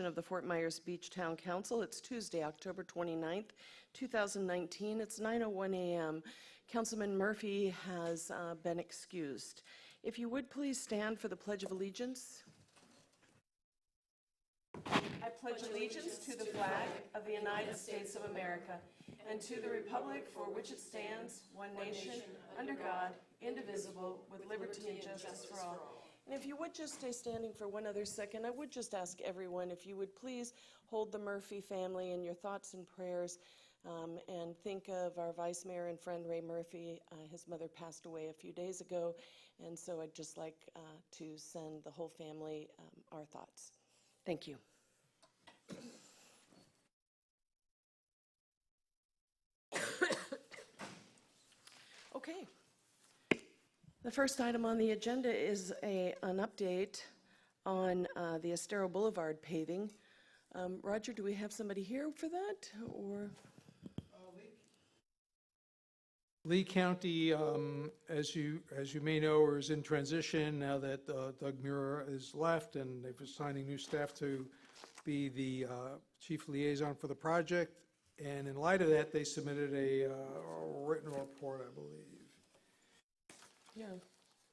of the Fort Myers Beach Town Council. It's Tuesday, October 29th, 2019. It's 9:01 a.m. Councilman Murphy has been excused. If you would please stand for the Pledge of Allegiance. I pledge allegiance to the flag of the United States of America and to the republic for which it stands, one nation, under God, indivisible, with liberty and justice for all. And if you would just stay standing for one other second, I would just ask everyone if you would please hold the Murphy family in your thoughts and prayers, and think of our Vice Mayor and friend Ray Murphy. His mother passed away a few days ago, and so I'd just like to send the whole family our thoughts. Thank you. Okay. The first item on the agenda is an update on the Estero Boulevard paving. Roger, do we have somebody here for that, or? Lee County, as you may know, is in transition now that Doug Muir is left, and they're assigning new staff to be the chief liaison for the project. And in light of that, they submitted a written report, I believe. Yeah.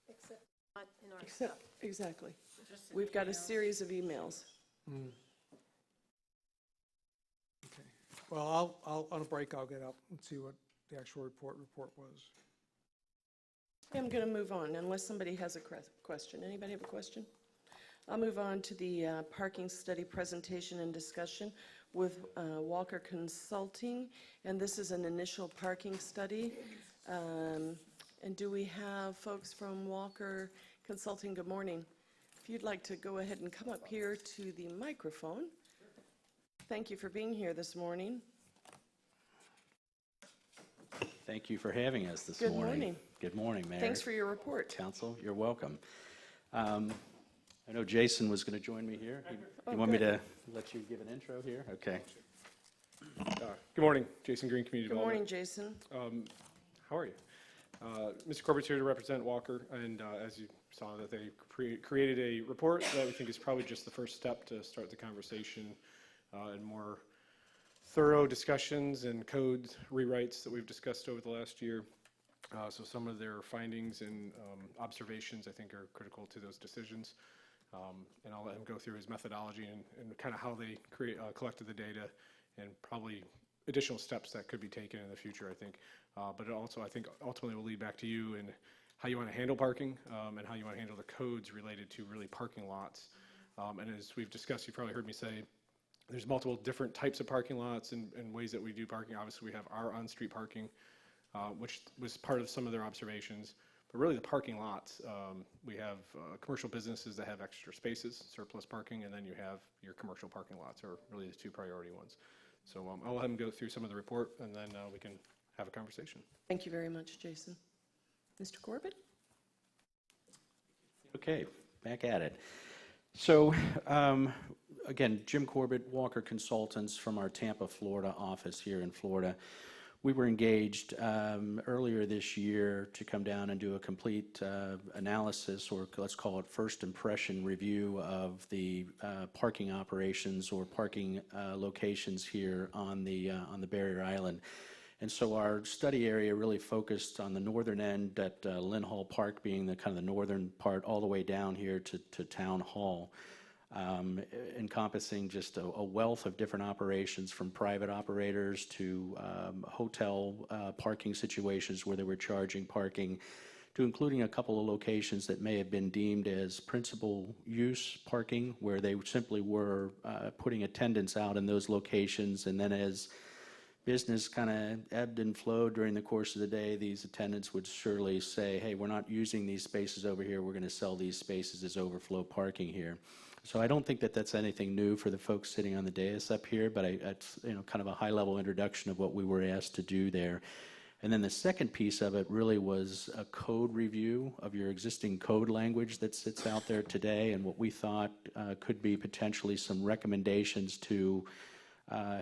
Except not in our Except, exactly. We've got a series of emails. Okay. Well, I'll on a break, I'll get up and see what the actual report was. I'm going to move on unless somebody has a question. Anybody have a question? I'll move on to the parking study presentation and discussion with Walker Consulting, and this is an initial parking study. And do we have folks from Walker Consulting? Good morning. If you'd like to go ahead and come up here to the microphone. Thank you for being here this morning. Thank you for having us this Good morning. morning. Good morning, Mayor. Thanks for your report. Council, you're welcome. I know Jason was going to join me here. You Oh, want me good. to let you give an intro here? Okay. Good morning, Jason Green, Community Good Development. morning, Jason. How are you? Mr. Corbett's here to represent Walker, and as you saw, that they created a report that we think is probably just the first step to start the conversation and more thorough discussions and code rewrites that we've discussed over the last year. So some of their findings and observations, I think, are critical to those decisions. And I'll let him go through his methodology and kind of how they collected the data, and probably additional steps that could be taken in the future, I think. But it also, I think, ultimately will lead back to you and how you want to handle parking and how you want to handle the codes related to really parking lots. And as we've discussed, you've probably heard me say, there's multiple different types of parking lots and ways that we do parking. Obviously, we have our on-street parking, which was part of some of their observations. But really the parking lots, we have commercial businesses that have extra spaces, surplus parking, and then you have your commercial parking lots are really the two priority ones. So I'll let him go through some of the report, and then we can have a conversation. Thank you very much, Jason. Mr. Corbett? Okay, back at it. So, again, Jim Corbett, Walker Consultants from our Tampa, Florida office here in Florida. We were engaged earlier this year to come down and do a complete analysis, or let's call it first impression review of the parking operations or parking locations here on the Barrier Island. And so our study area really focused on the northern end at Lynn Hall Park, being the kind of the northern part, all the way down here to Town Hall. Encompassing just a wealth of different operations, from private operators to hotel parking situations where they were charging parking, to including a couple of locations that may have been deemed as principal use parking, where they simply were putting attendants out in those locations, and then as business kind of ebbed and flowed during the course of the day, these attendants would surely say, hey, we're not using these spaces over here, we're going to sell these spaces as overflow parking here. So I don't think that that's anything new for the folks sitting on the dais up here, but it's kind of a high-level introduction of what we were asked to do there. And then the second piece of it really was a code review of your existing code language that sits out there today, and what we thought could be potentially some recommendations to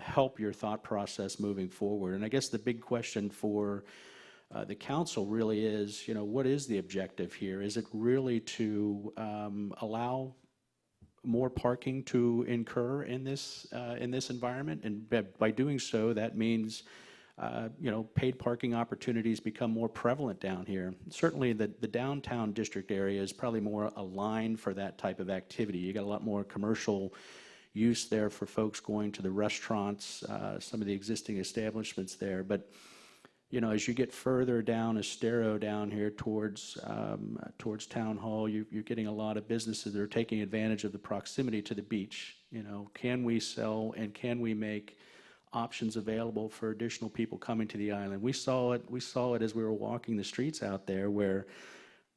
help your thought process moving forward. And I guess the big question for the council really is, what is the objective here? Is it really to allow more parking to incur in this environment, and by doing so, that means paid parking opportunities become more prevalent down here. Certainly, the downtown district area is probably more aligned for that type of activity. You got a lot more commercial use there for folks going to the restaurants, some of the existing establishments there. But as you get further down Estero down here towards Town Hall, you're getting a lot of businesses that are taking advantage of the proximity to the beach. Can we sell and can we make options available for additional people coming to the island? We saw it as we were walking the streets out there, where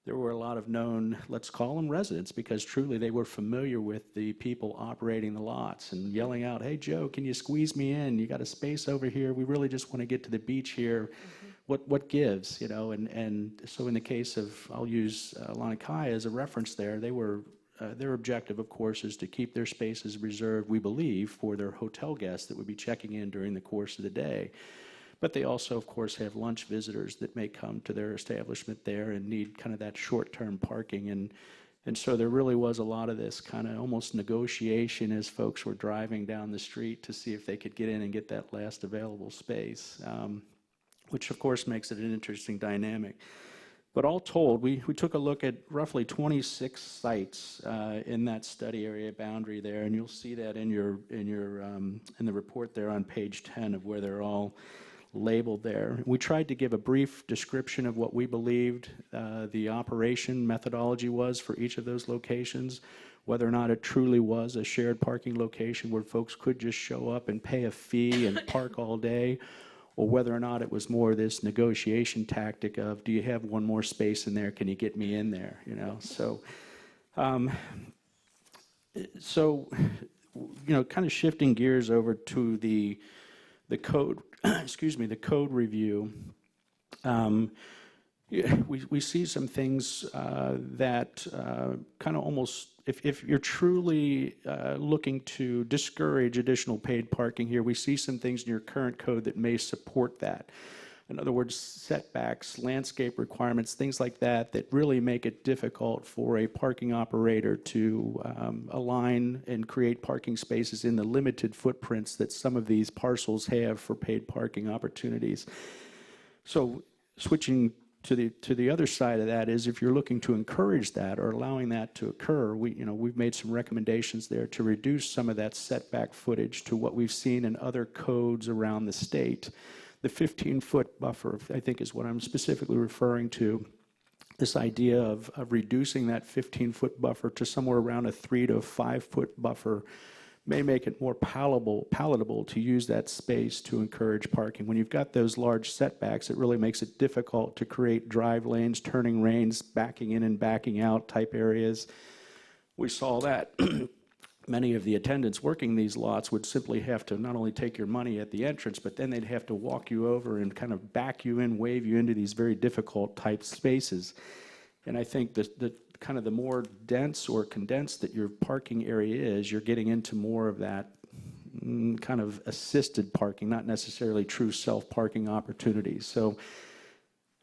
there were a lot of known, let's call them residents, because truly they were familiar with the people operating the lots and yelling out, "Hey Joe, can you squeeze me in? You got a space over here? We really just want to get to the beach here. What gives?" And so in the case of, I'll use Lanikai as a reference there, their objective, of course, is to keep their spaces reserved, we believe, for their hotel guests that would be checking in during the course of the day. But they also, of course, have lunch visitors that may come to their establishment there and need kind of that short-term parking. And so there really was a lot of this kind of almost negotiation as folks were driving down the street to see if they could get in and get that last available space, which, of course, makes it an interesting dynamic. But all told, we took a look at roughly 26 sites in that study area boundary there, and you'll see that in the report there on page 10 of where they're all labeled there. We tried to give a brief description of what we believed the operation methodology was for each of those locations, whether or not it truly was a shared parking location where folks could just show up and pay a fee and park all day, or whether or not it was more this negotiation tactic of, do you have one more space in there? Can you get me in there? So kind of shifting gears over to the code, the code review. We see some things that kind of almost, if you're truly looking to discourage additional paid parking here, we see some things in your current code that may support that. In other words, setbacks, landscape requirements, things like that, that really make it difficult for a parking operator to align and create parking spaces in the limited footprints that some of these parcels have for paid parking opportunities. So switching to the other side of that is, if you're looking to encourage that or allowing that to occur, we've made some recommendations there to reduce some of that setback footage to what we've seen in other codes around the state. The 15-foot buffer, I think, is what I'm specifically referring to. This idea of reducing that 15-foot buffer to somewhere around a 3 to 5 foot buffer may make it more palatable to use that space to encourage parking. When you've got those large setbacks, it really makes it difficult to create drive lanes, turning lanes, backing in and backing out type areas. We saw that many of the attendants working these lots would simply have to not only take your money at the entrance, but then they'd have to walk you over and kind of back you in, wave you into these very difficult type spaces. And I think the kind of the more dense or condensed that your parking area is, you're getting into more of that kind of assisted parking, not necessarily true self-parking opportunities. So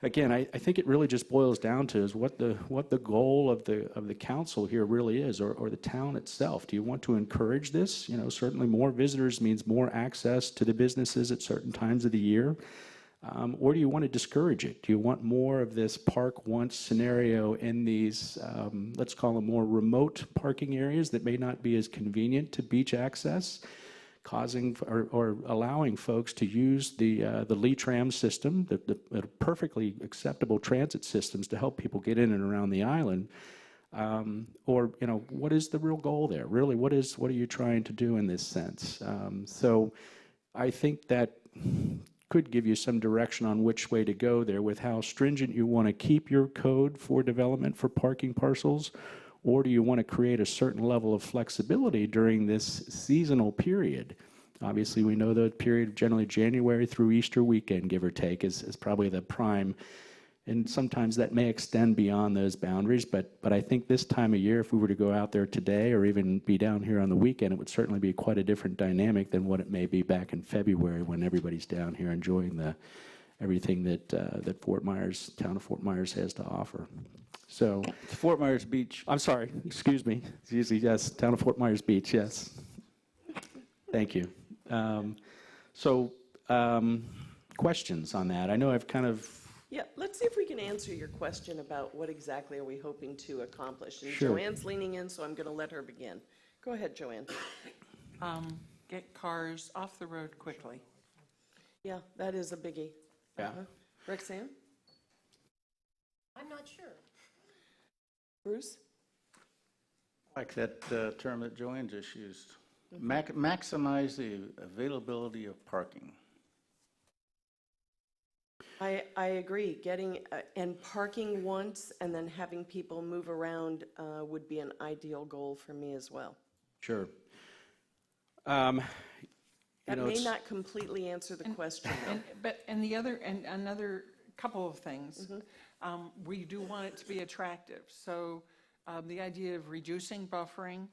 again, I think it really just boils down to is what the goal of the council here really is, or the town itself. Do you want to encourage this? Certainly more visitors means more access to the businesses at certain times of the year. Or do you want to discourage it? Do you want more of this park once scenario in these, let's call them more remote parking areas that may not be as convenient to beach access, causing or allowing folks to use the Lee tram system, the perfectly acceptable transit systems to help people get in and around the island? Or what is the real goal there? Really, what are you trying to do in this sense? So I think that could give you some direction on which way to go there with how stringent you want to keep your code for development for parking parcels, or do you want to create a certain level of flexibility during this seasonal period? Obviously, we know the period of generally January through Easter weekend, give or take, is probably the prime. And sometimes that may extend beyond those boundaries, but I think this time of year, if we were to go out there today or even be down here on the weekend, it would certainly be quite a different dynamic than what it may be back in February when everybody's down here enjoying everything that town of Fort Myers has to offer. So, Fort Myers Beach. I'm sorry, excuse me. It's usually, yes, town of Fort Myers Beach, yes. Thank you. Questions on that? I know I've kind of... Yeah, let's see if we can answer your question about what exactly are we hoping to accomplish. And Sure. Joanne's leaning in, so I'm going to let her begin. Go ahead, Joanne. Get cars off the road quickly. Yeah, that is a biggie. Yeah. Roxanne? I'm not sure. Bruce? Like that term that Joanne just used. Maximize the availability of parking. I agree. Getting, and parking once and then having people move around would be an ideal goal for me as well. Sure. That may not completely answer the question, though. And another couple of things. We do want it to be attractive. So the idea of reducing buffering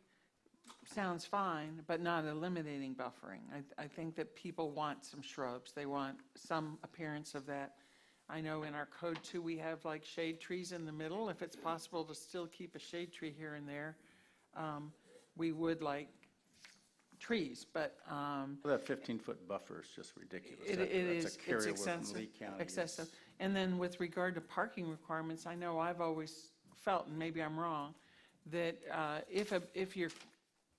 sounds fine, but not eliminating buffering. I think that people want some shrubs. They want some appearance of that. I know in our code too, we have like shade trees in the middle. If it's possible to still keep a shade tree here and there, we would like trees, but That 15-foot buffer is just ridiculous. it That's is, a it's carryover from excessive, Lee County. excessive. And then with regard to parking requirements, I know I've always felt, and maybe I'm wrong, that if you're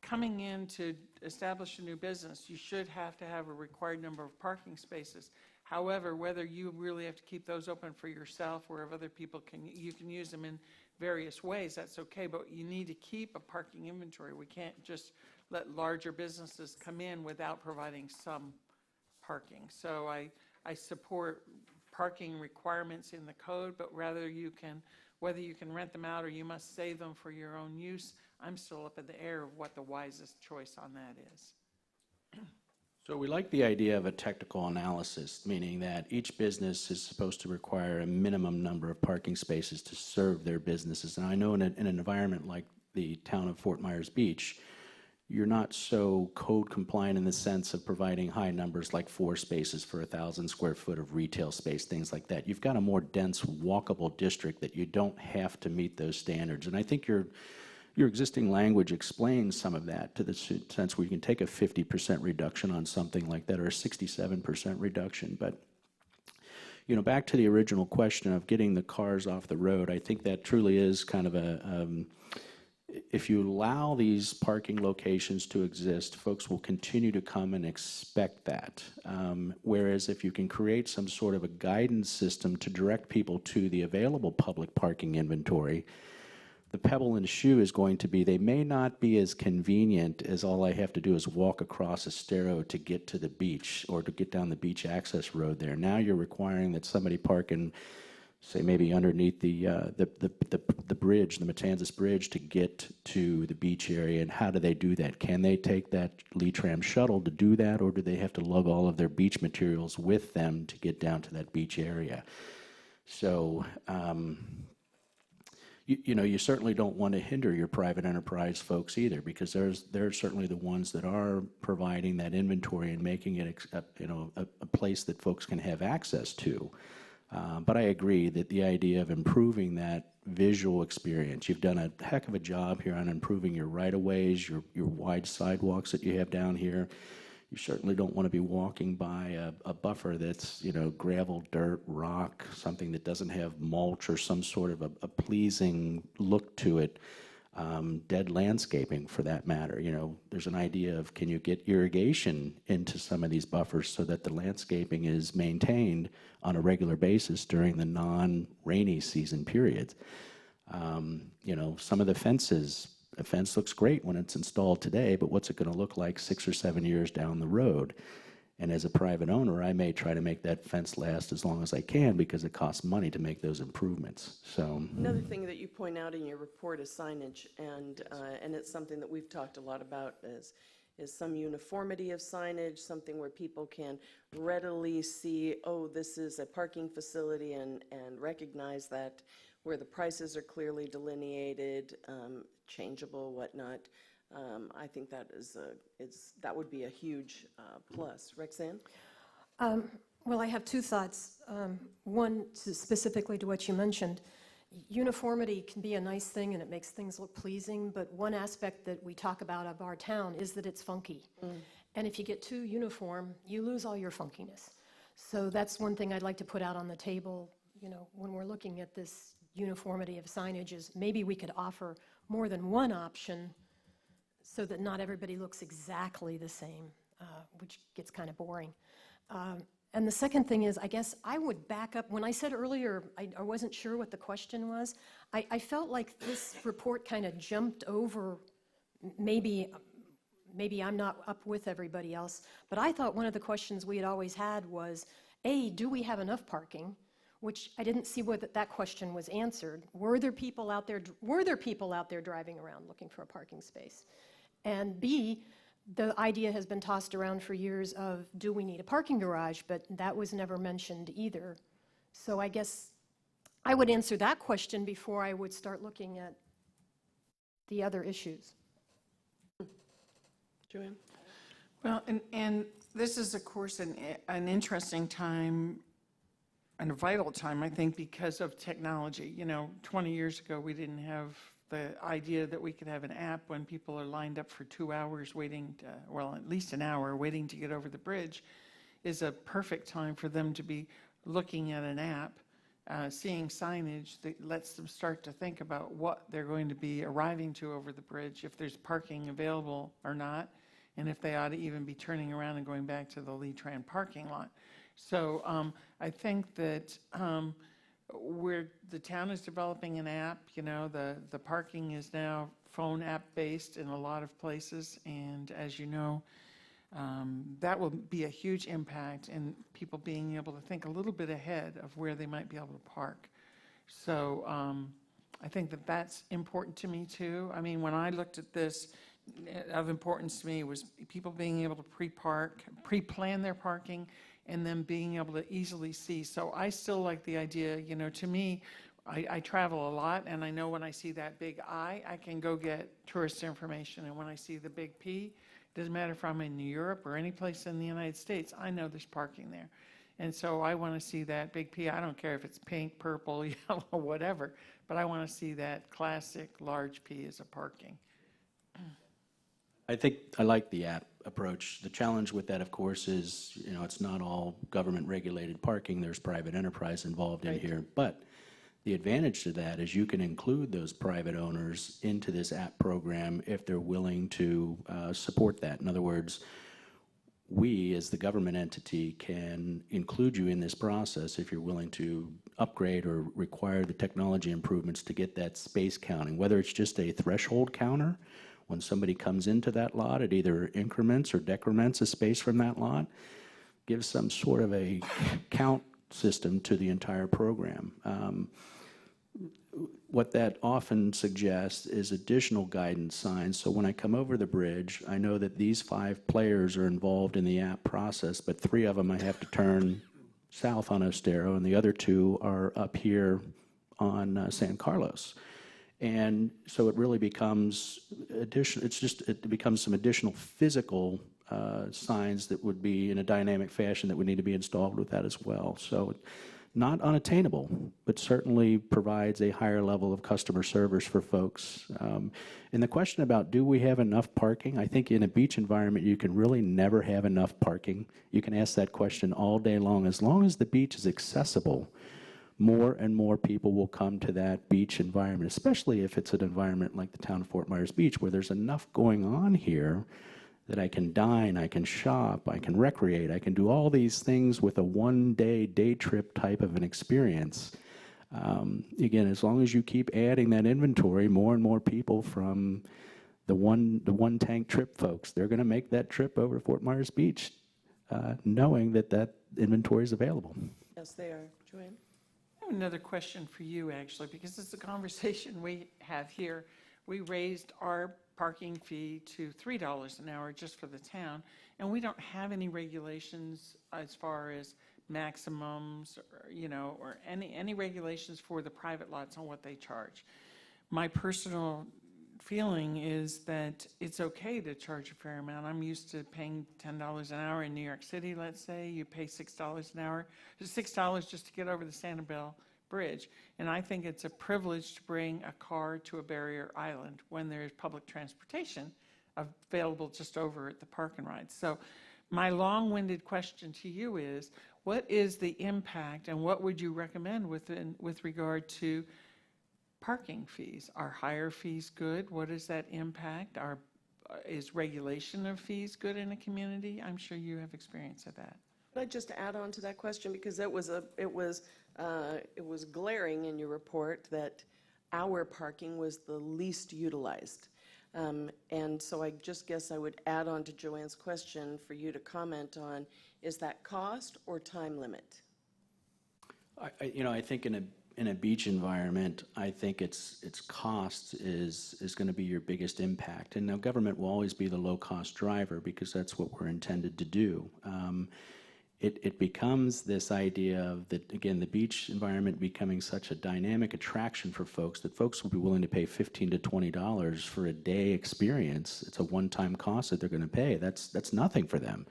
coming in to establish a new business, you should have to have a required number of parking spaces. However, whether you really have to keep those open for yourself or if other people you can use them in various ways, that's okay, but you need to keep a parking inventory. We can't just let larger businesses come in without providing some parking. So I support parking requirements in the code, but whether you can rent them out or you must save them for your own use, I'm still up in the air of what the wisest choice on that is. So we like the idea of a technical analysis, meaning that each business is supposed to require a minimum number of parking spaces to serve their businesses. And I know in an environment like the town of Fort Myers Beach, you're not so code compliant in the sense of providing high numbers like 4 spaces for 1,000 square foot of retail space, things like that. You've got a more dense, walkable district that you don't have to meet those standards. And I think your existing language explains some of that to the sense where you can take a 50% reduction on something like that or a 67% reduction. But back to the original question of getting the cars off the road, I think that truly is kind of if you allow these parking locations to exist, folks will continue to come and expect that. Whereas if you can create some sort of a guidance system to direct people to the available public parking inventory, the pebble in the shoe is going to be they may not be as convenient as all I have to do is walk across Estero to get to the beach or to get down the beach access road there. Now you're requiring that somebody park in, say, maybe underneath the bridge, the Matanzas Bridge, to get to the beach area. And how do they do that? Can they take that Lee Tram shuttle to do that, or do they have to lug all of their beach materials with them to get down to that beach area? So, you certainly don't want to hinder your private enterprise folks either, because they're certainly the ones that are providing that inventory and making it a place that folks can have access to. But I agree that the idea of improving that visual experience, you've done a heck of a job here on improving your right-of-ways, your wide sidewalks that you have down here. You certainly don't want to be walking by a buffer that's, gravel, dirt, rock, something that doesn't have mulch or some sort of a pleasing look to it. Dead landscaping, for that matter. There's an idea of, can you get irrigation into some of these buffers so that the landscaping is maintained on a regular basis during the non-rainy season periods? Some of the fences, a fence looks great when it's installed today, but what's it going to look like 6 or 7 years down the road? And as a private owner, I may try to make that fence last as long as I can because it costs money to make those improvements. So another thing that you point out in your report is signage, and it's something that we've talked a lot about is some uniformity of signage, something where people can readily see, oh, this is a parking facility, and recognize that, where the prices are clearly delineated, changeable, whatnot. I think that would be a huge plus. Roxanne? Well, I have two thoughts. One, specifically to what you mentioned. Uniformity can be a nice thing and it makes things look pleasing, but one aspect that we talk about of our town is that it's funky. And if you get too uniform, you lose all your funkiness. So that's one thing I'd like to put out on the table, when we're looking at this uniformity of signage, is maybe we could offer more than one option so that not everybody looks exactly the same, which gets kind of boring. And the second thing is, I guess I would back up. When I said earlier I wasn't sure what the question was, I felt like this report kind of jumped over, maybe I'm not up with everybody else, but I thought one of the questions we had always had was, A, do we have enough parking? Which I didn't see whether that question was answered. Were there people out there driving around looking for a parking space? And B, the idea has been tossed around for years of, do we need a parking garage? But that was never mentioned either. So I guess I would answer that question before I would start looking at the other issues. Joanne? Well, and this is, of course, an interesting time and a vital time, I think, because of technology. 20 years ago, we didn't have the idea that we could have an app when people are lined up for 2 hours waiting, at least an hour waiting to get over the bridge, is a perfect time for them to be looking at an app, seeing signage that lets them start to think about what they're going to be arriving to over the bridge, if there's parking available or not, and if they ought to even be turning around and going back to the Lee Tran parking lot. So I think that the town is developing an app. The parking is now phone app based in a lot of places, and as you know, that will be a huge impact in people being able to think a little bit ahead of where they might be able to park. So I think that that's important to me too. I mean, when I looked at this, of importance to me was people being able to pre-plan their parking, and then being able to easily see. So I still like the idea, to me, I travel a lot, and I know when I see that big I can go get tourist information. And when I see the big P, it doesn't matter if I'm in Europe or any place in the United States, I know there's parking there. And so I want to see that big P. I don't care if it's pink, purple, yellow, whatever, but I want to see that classic large P as a parking. I think I like the app approach. The challenge with that, of course, is, it's not all government-regulated parking. There's private enterprise involved in here. But the advantage to that is you can include those private owners into this app program if they're willing to support that. In other words, we, as the government entity, can include you in this process if you're willing to upgrade or require the technology improvements to get that space counting, whether it's just a threshold counter. When somebody comes into that lot, it either increments or decrements a space from that lot, gives some sort of a count system to the entire program. What that often suggests is additional guidance signs. So when I come over the bridge, I know that these 5 players are involved in the app process, but 3 of them I have to turn south on Ostero, and the other 2 are up here on San Carlos. And so it really becomes it becomes some additional physical signs that would be in a dynamic fashion that would need to be installed with that as well. So not unattainable, but certainly provides a higher level of customer service for folks. And the question about, do we have enough parking? I think in a beach environment, you can really never have enough parking. You can ask that question all day long. As long as the beach is accessible, more and more people will come to that beach environment, especially if it's an environment like the town of Fort Myers Beach, where there's enough going on here that I can dine, I can shop, I can recreate, I can do all these things with a one-day, day trip type of an experience. Again, as long as you keep adding that inventory, more and more people from the one tank trip folks, they're going to make that trip over to Fort Myers Beach, knowing that that inventory is available. Yes, they are. Joanne? I have another question for you, actually, because it's a conversation we have here. We raised our parking fee to $3 an hour just for the town, and we don't have any regulations as far as maximums, or any regulations for the private lots on what they charge. My personal feeling is that it's okay to charge a fair amount. I'm used to paying $10 an hour in New York City, let's say. You pay $6 an hour, $6 just to get over the Sanibel Bridge. And I think it's a privilege to bring a car to a barrier island when there's public transportation available just over at the park and ride. So my long-winded question to you is, what is the impact and what would you recommend with regard to parking fees? Are higher fees good? What does that impact? Is regulation of fees good in a community? I'm sure you have experience of that. Could I just add on to that question, because it was glaring in your report that our parking was the least utilized. And so I just guess I would add on to Joanne's question for you to comment on, is that cost or time limit? I think in a beach environment, I think its cost is going to be your biggest impact. And now government will always be the low-cost driver because that's what we're intended to do. It becomes this idea of that, again, the beach environment becoming such a dynamic attraction for folks that folks will be willing to pay $15 to $20 for a day experience. It's a one-time cost that they're going to pay. That's nothing for them.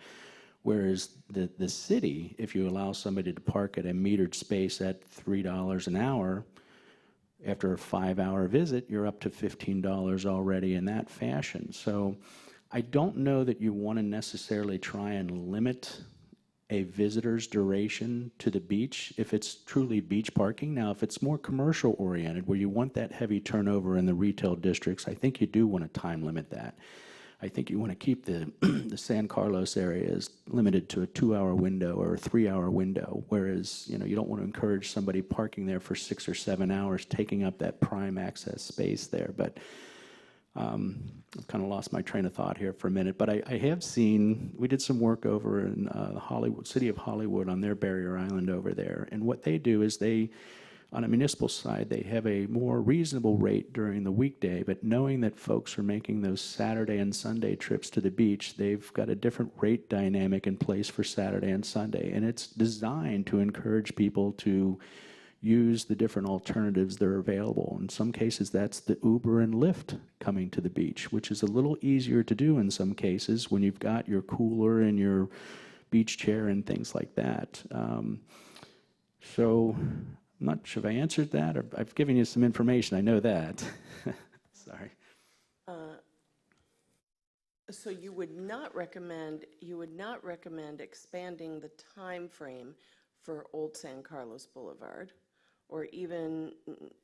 Whereas the city, if you allow somebody to park at a metered space at $3 an hour, after a 5-hour visit, you're up to $15 already in that fashion. So I don't know that you want to necessarily try and limit a visitor's duration to the beach if it's truly beach parking. Now, if it's more commercial oriented, where you want that heavy turnover in the retail districts, I think you do want to time limit that. I think you want to keep the San Carlos areas limited to a 2-hour window or a 3-hour window, whereas you don't want to encourage somebody parking there for 6 or 7 hours, taking up that prime access space there. But I've kind of lost my train of thought here for a minute. But I have seen, we did some work over in the city of Hollywood on their barrier island over there, and what they do is on a municipal side, they have a more reasonable rate during the weekday, but knowing that folks are making those Saturday and Sunday trips to the beach, they've got a different rate dynamic in place for Saturday and Sunday, and it's designed to encourage people to use the different alternatives that are available. In some cases, that's the Uber and Lyft coming to the beach, which is a little easier to do in some cases when you've got your cooler and your beach chair and things like that. So I'm not sure if I answered that, or I've given you some information. I know that. Sorry. So you would not recommend expanding the time frame for Old San Carlos Boulevard, or even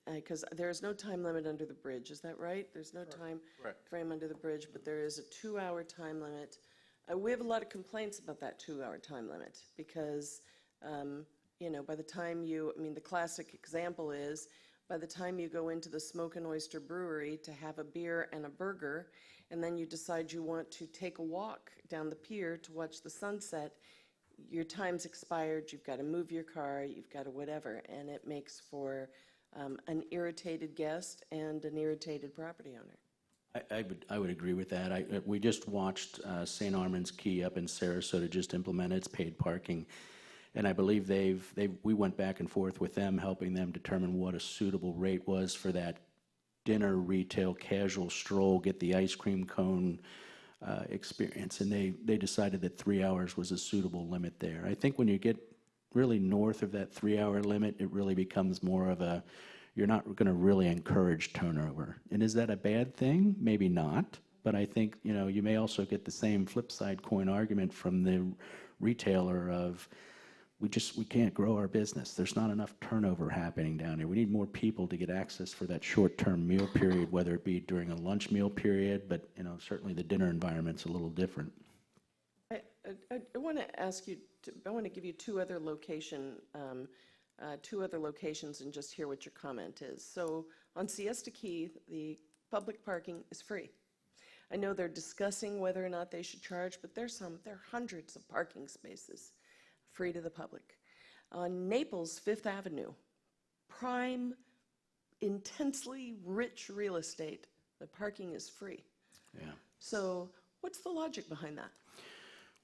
because there is no time limit under the bridge. Is that right? There's no time frame under the bridge, but there is a 2-hour time limit. We have a lot of complaints about that 2-hour time limit because. By the time the classic example is, by the time you go into the Smoke and Oyster Brewery to have a beer and a burger, and then you decide you want to take a walk down the pier to watch the sunset, your time's expired, you've got to move your car, you've got to whatever, and it makes for an irritated guest and an irritated property owner. I would agree with that. We just watched St. Armand's Key up in Sarasota just implement its paid parking. And I believe we went back and forth with them, helping them determine what a suitable rate was for that dinner, retail, casual stroll, get the ice cream cone experience. And they decided that 3 hours was a suitable limit there. I think when you get really north of that 3-hour limit, it really becomes more of you're not going to really encourage turnover. And is that a bad thing? Maybe not. But I think, you may also get the same flip side coin argument from the retailer of, we can't grow our business. There's not enough turnover happening down here. We need more people to get access for that short-term meal period, whether it be during a lunch meal period, but certainly the dinner environment's a little different. I want to ask you. I want to give you two other locations and just hear what your comment is. So on Siesta Key, the public parking is free. I know they're discussing whether or not they should charge, but there are hundreds of parking spaces free to the public. On Naples, Fifth Avenue, prime, intensely rich real estate, the parking is free. Yeah. So what's the logic behind that?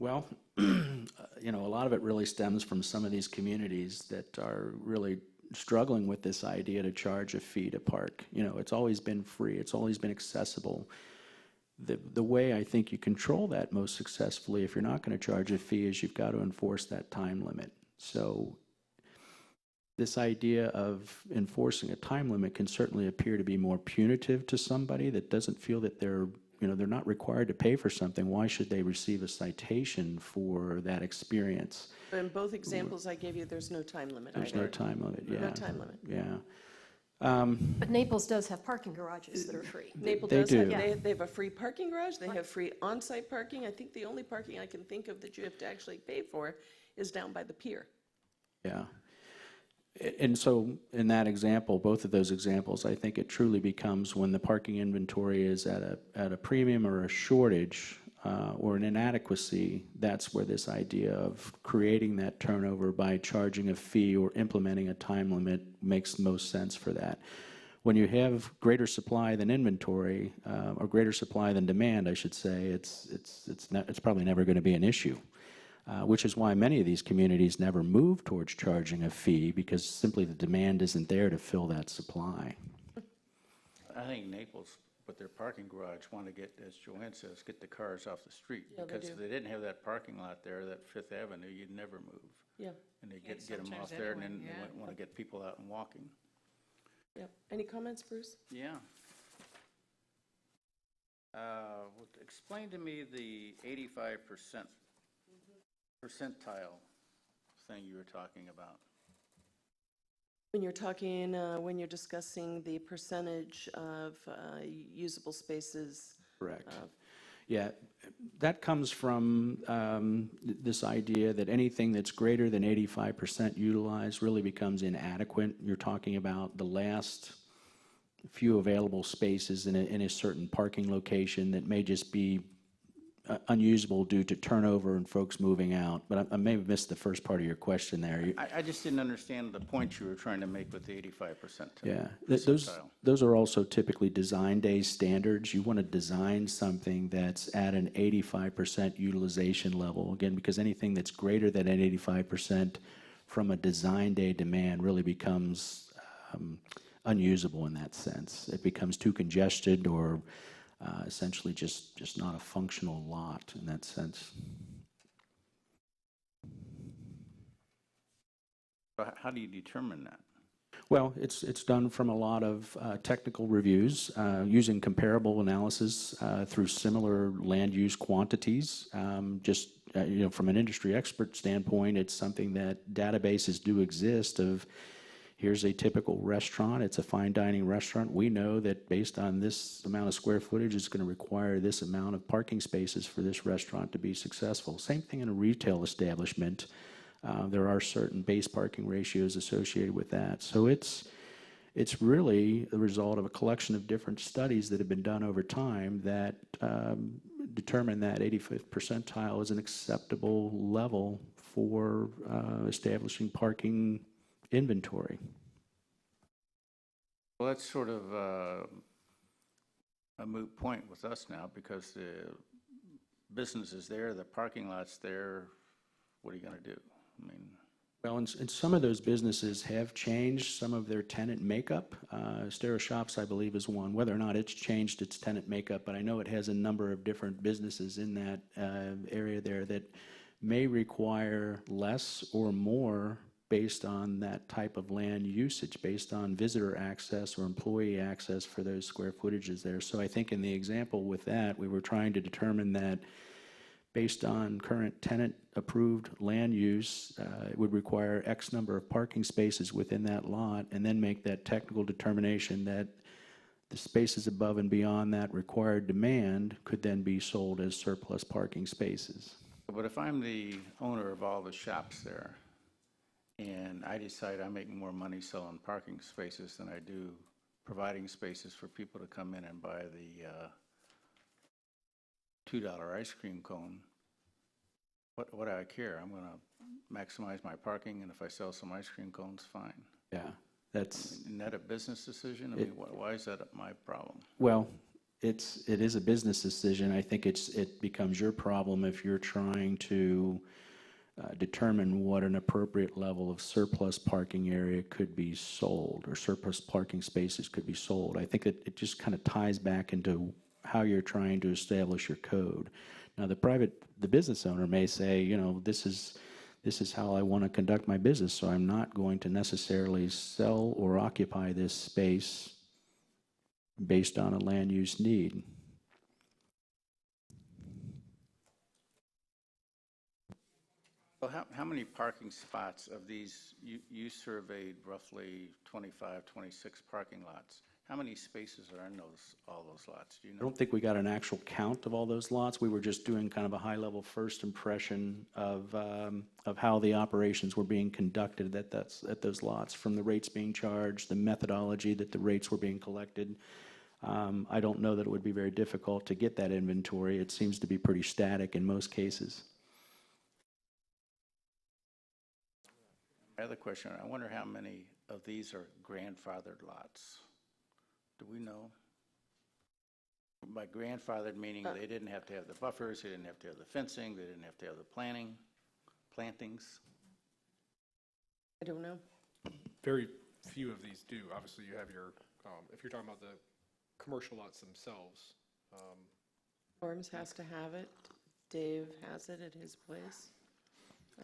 Well, a lot of it really stems from some of these communities that are really struggling with this idea to charge a fee to park. You know, it's always been free, it's always been accessible. The way I think you control that most successfully, if you're not going to charge a fee, is you've got to enforce that time limit. So this idea of enforcing a time limit can certainly appear to be more punitive to somebody that doesn't feel that they're not required to pay for something. Why should they receive a citation for that experience? But in both examples I gave you, there's no time limit There's either. no time limit, yeah. No time limit. Yeah. But Naples does have parking garages that are free. Naples They does have, do. they have a free parking garage, they have free on-site parking. I think the only parking I can think of that you have to actually pay for is down by the pier. Yeah. And so in that example, both of those examples, I think it truly becomes when the parking inventory is at a premium or a shortage or an inadequacy, that's where this idea of creating that turnover by charging a fee or implementing a time limit makes most sense for that. When you have greater supply than inventory, or greater supply than demand, I should say, it's probably never going to be an issue. Which is why many of these communities never move towards charging a fee, because simply the demand isn't there to fill that supply. I think Naples, with their parking garage, want to get, as Joanne says, get the cars off the street. Yeah, they Because do. if they didn't have that parking lot there, that Fifth Avenue, you'd never move. Yeah, And they Yeah, get them sometimes off there, and then anyway, they yeah. want to get people out and walking. yeah. Any comments, Bruce? Yeah. Explain to me the 85% percentile thing you were talking about. When you're talking, when you're discussing the percentage of usable spaces. Correct. Yeah, that comes from this idea that anything that's greater than 85% utilized really becomes inadequate. You're talking about the last few available spaces in a certain parking location that may just be unusable due to turnover and folks moving out. But I may have missed the first part of your question there. I just didn't understand the point you were trying to make with the 85%. Yeah, percentile. those are also typically design day standards. You want to design something that's at an 85% utilization level, again, because anything that's greater than an 85% from a design day demand really becomes unusable in that sense. It becomes too congested or essentially just not a functional lot in that sense. How do you determine that? Well, it's done from a lot of technical reviews using comparable analysis through similar land use quantities. From an industry expert standpoint, it's something that databases do exist of. Here's a typical restaurant. It's a fine dining restaurant. We know that based on this amount of square footage, it's going to require this amount of parking spaces for this restaurant to be successful. Same thing in a retail establishment. There are certain base parking ratios associated with that. So it's really the result of a collection of different studies that have been done over time that determine that 85th percentile is an acceptable level for establishing parking inventory. Well, that's sort of a moot point with us now, because the business is there, the parking lot's there. What are you going to do? I mean, Well, and some of those businesses have changed some of their tenant makeup. Stero Shops, I believe, is one. Whether or not it's changed its tenant makeup, but I know it has a number of different businesses in that area there that may require less or more based on that type of land usage, based on visitor access or employee access for those square footages there. So I think in the example with that, we were trying to determine that based on current tenant-approved land use, it would require X number of parking spaces within that lot, and then make that technical determination that the spaces above and beyond that required demand could then be sold as surplus parking spaces. but if I'm the owner of all the shops there, and I decide I'm making more money selling parking spaces than I do providing spaces for people to come in and buy the $2 ice cream cone, what do I care? I'm going to maximize my parking, and if I sell some ice cream cones, fine. Yeah, that's, Isn't that a business decision? I mean, why is that my problem? well, it is a business decision. I think it becomes your problem if you're trying to determine what an appropriate level of surplus parking area could be sold, or surplus parking spaces could be sold. I think that it just kind of ties back into how you're trying to establish your code. Now, the business owner may say, you know, this is how I want to conduct my business, so I'm not going to necessarily sell or occupy this space based on a land use need. Well, how many parking spots of these, you surveyed roughly 25, 26 parking lots. How many spaces are in all those lots? Do you I know? don't think we got an actual count of all those lots. We were just doing kind of a high-level first impression of how the operations were being conducted at those lots, from the rates being charged, the methodology that the rates were being collected. I don't know that it would be very difficult to get that inventory. It seems to be pretty static in most cases. My other question, I wonder how many of these are grandfathered lots? Do we know? By grandfathered, meaning they didn't have to have the buffers, they didn't have to have the fencing, they didn't have to have the plantings? I don't know. Very few of these do. Obviously, you have your, if you're talking about the commercial lots themselves, Orms has to have it. Dave has it at his place.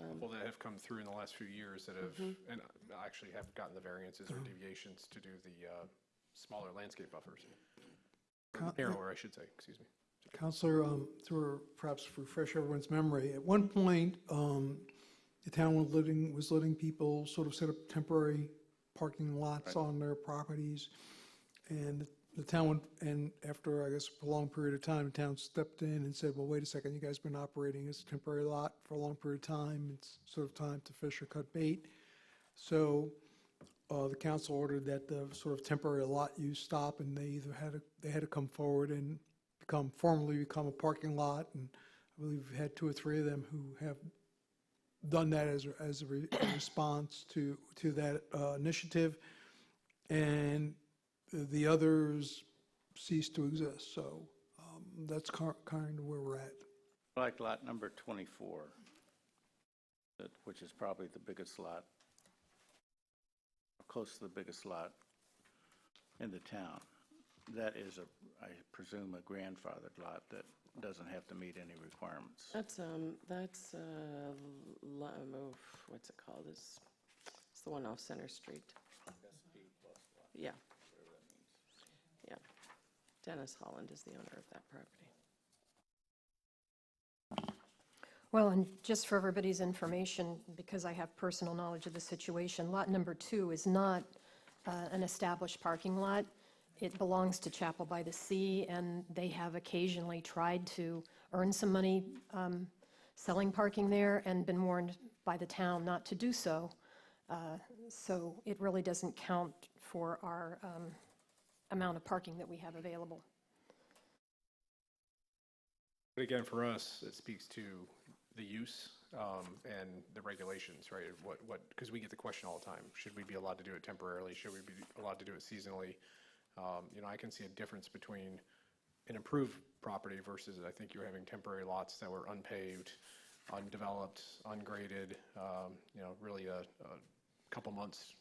couple that have come through in the last few years that have, and actually have gotten the variances or deviations to do the smaller landscape buffers. Narrower, I should say, excuse me. Counselor, to perhaps refresh everyone's memory, at one point, the town was letting people sort of set up temporary parking lots on their properties. And the town went, and after, I guess, a long period of time, the town stepped in and said, well, wait a second, you guys have been operating as a temporary lot for a long period of time. It's sort of time to fish or cut bait. So the council ordered that the sort of temporary lot use stop, and they either had to come forward and formally become a parking lot. And I believe we've had 2 or 3 of them who have done that as a response to that initiative. And the others cease to exist. So that's kind of where we're at. Like lot number 24, which is probably the biggest lot, close to the biggest lot in the town. That is, I presume, a grandfathered lot that doesn't have to meet any requirements. That's what's it called? It's the one off Center Street. Yeah. Yeah. Dennis Holland is the owner of that property. Well, and just for everybody's information, because I have personal knowledge of the situation, lot number 2 is not an established parking lot. It belongs to Chapel by the Sea, and they have occasionally tried to earn some money selling parking there and been warned by the town not to do so. So it really doesn't count for our amount of parking that we have available. But again, for us, it speaks to the use and the regulations, right? Because we get the question all the time, should we be allowed to do it temporarily? Should we be allowed to do it seasonally? I can see a difference between an improved property versus, I think you're having temporary lots that were unpaved, undeveloped, ungraded, really a couple months,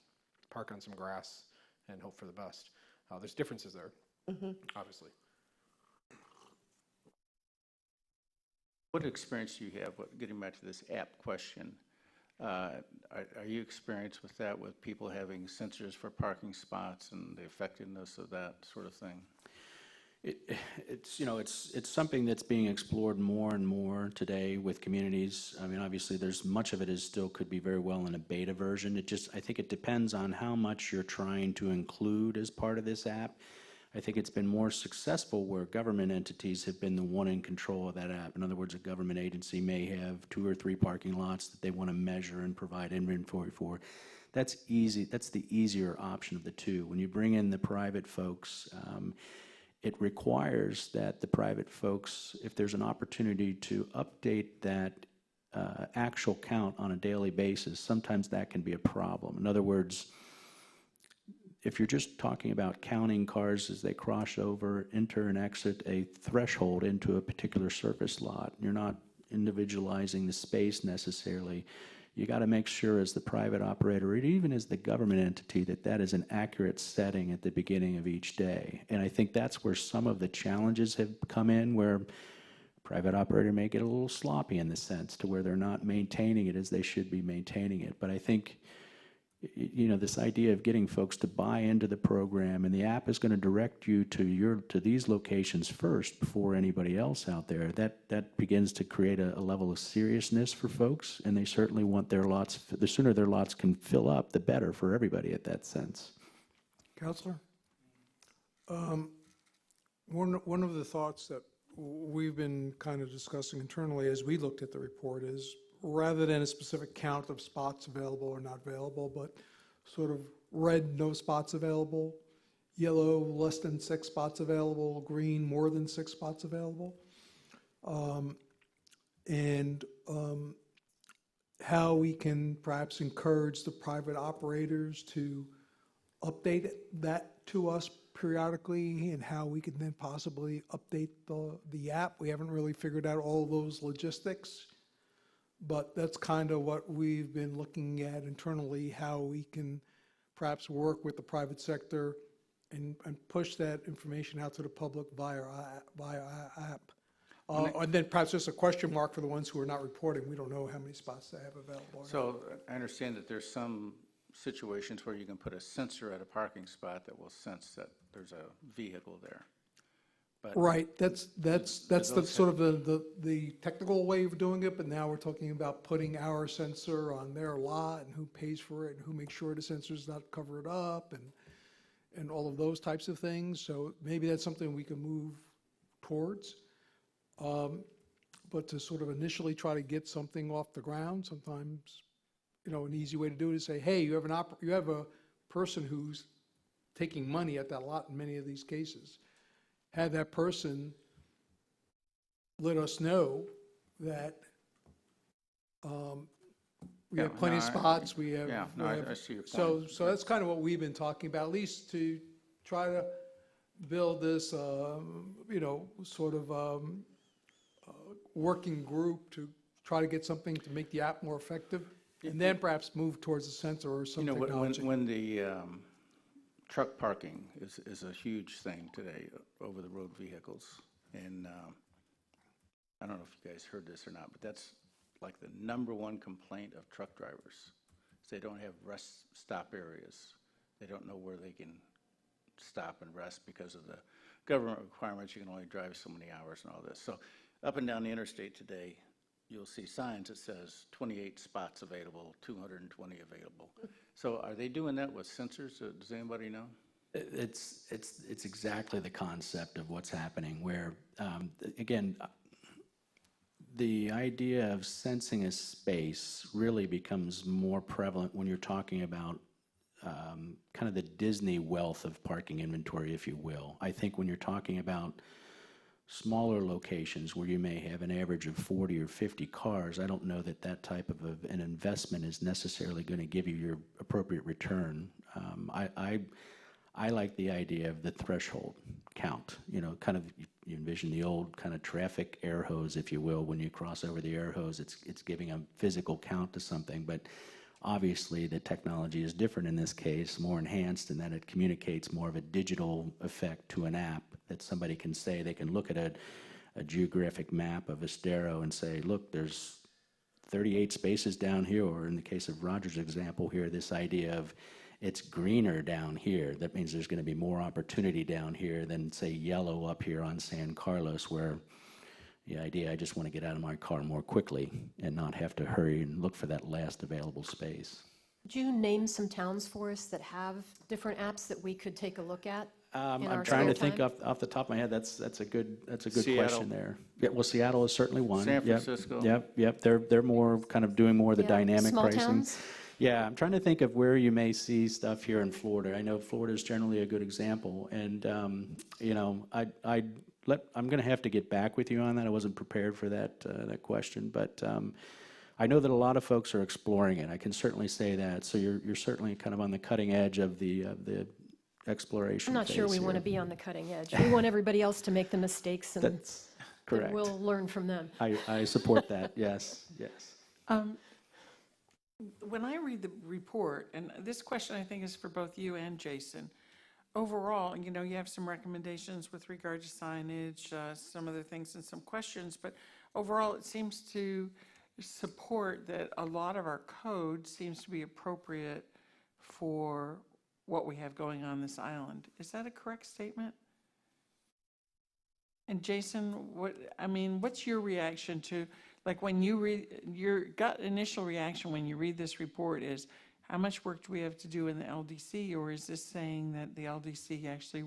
park on some grass and hope for the best. There's differences there, obviously. What experience do you have, getting back to this app question, are you experienced with that, with people having sensors for parking spots and the effectiveness of that sort of thing? It's something that's being explored more and more today with communities. I mean, obviously, there's much of it is still could be very well in a beta version. I think it depends on how much you're trying to include as part of this app. I think it's been more successful where government entities have been the one in control of that app. In other words, a government agency may have 2 or 3 parking lots that they want to measure and provide inventory for. That's easy. That's the easier option of the two. When you bring in the private folks, it requires that the private folks, if there's an opportunity to update that actual count on a daily basis, sometimes that can be a problem. In other words, if you're just talking about counting cars as they cross over, enter and exit a threshold into a particular surface lot, you're not individualizing the space necessarily. You got to make sure as the private operator, or even as the government entity, that that is an accurate setting at the beginning of each day. And I think that's where some of the challenges have come in, where private operator may get a little sloppy in the sense to where they're not maintaining it as they should be maintaining it. But I think, you know, this idea of getting folks to buy into the program, and the app is going to direct you to these locations first before anybody else out there, that begins to create a level of seriousness for folks, and they certainly want their lots, the sooner their lots can fill up, the better for everybody at that sense. Counselor? One of the thoughts that we've been kind of discussing internally as we looked at the report is, rather than a specific count of spots available or not available, but sort of red, no spots available, yellow, less than 6 spots available, green, more than 6 spots available, and how we can perhaps encourage the private operators to update that to us periodically, and how we can then possibly update the app. We haven't really figured out all those logistics, but that's kind of what we've been looking at internally, how we can perhaps work with the private sector and push that information out to the public via app. And then perhaps just a question mark for the ones who are not reporting. We don't know how many spots they have available. So I understand that there's some situations where you can put a sensor at a parking spot that will sense that there's a vehicle there. But Right, that's the sort of the technical way of doing it, but now we're talking about putting our sensor on their lot, and who pays for it, and who makes sure the sensor's not covered up, and all of those types of things. So maybe that's something we can move towards. But to sort of initially try to get something off the ground, sometimes, you know, an easy way to do it is say, hey, you have a person who's taking money at that lot in many of these cases. Have that person let us know that we have plenty of spots, we have. Yeah, no, I see your point. So that's kind of what we've been talking about, at least to try to build this, you know, sort of working group to try to get something to make the app more effective, and then perhaps move towards a sensor or some technology. When the truck parking is a huge thing today, over-the-road vehicles, and I don't know if you guys heard this or not, but that's like the #1 complaint of truck drivers. Is they don't have rest stop areas. They don't know where they can stop and rest because of the government requirements. You can only drive so many hours and all this. So up and down the interstate today, you'll see signs that says 28 spots available, 220 available. So are they doing that with sensors? Does anybody know? It's exactly the concept of what's happening, where, again, the idea of sensing a space really becomes more prevalent when you're talking about kind of the Disney wealth of parking inventory, if you will. I think when you're talking about smaller locations where you may have an average of 40 or 50 cars, I don't know that that type of an investment is necessarily going to give you your appropriate return. I like the idea of the threshold count, you know, kind of, you envision the old kind of traffic air hose, if you will. When you cross over the air hose, it's giving a physical count to something, but obviously the technology is different in this case, more enhanced in that it communicates more of a digital effect to an app that somebody can say. They can look at a geographic map of Estero and say, look, there's 38 spaces down here, or in the case of Roger's example here, this idea of it's greener down here. That means there's going to be more opportunity down here than, say, yellow up here on San Carlos, where the idea, I just want to get out of my car more quickly and not have to hurry and look for that last available space. Could you name some towns for us that have different apps that we could take a look at? I'm trying to think off the top of my head. That's a good Seattle. question there. Yeah, well, Seattle is certainly one. San Yep, Francisco. Yep. They're more kind of doing more of the Yeah, dynamic small pricing. towns? Yeah, I'm trying to think of where you may see stuff here in Florida. I know Florida is generally a good example, and you know, I'm going to have to get back with you on that. I wasn't prepared for that question, but I know that a lot of folks are exploring it. I can certainly say that. So you're certainly kind of on the cutting edge of the exploration. I'm not sure we phase want to here. be on the cutting edge. We want everybody else to make the mistakes and then Correct. we'll learn from them. I support that, yes, yes. When I read the report, and this question I think is for both you and Jason, overall, you know, you have some recommendations with regard to signage, some other things and some questions, but overall, it seems to support that a lot of our code seems to be appropriate for what we have going on this island. Is that a correct statement? And Jason, what's your reaction to, like, when you read, your gut initial reaction when you read this report is, how much work do we have to do in the LDC, or is this saying that the LDC actually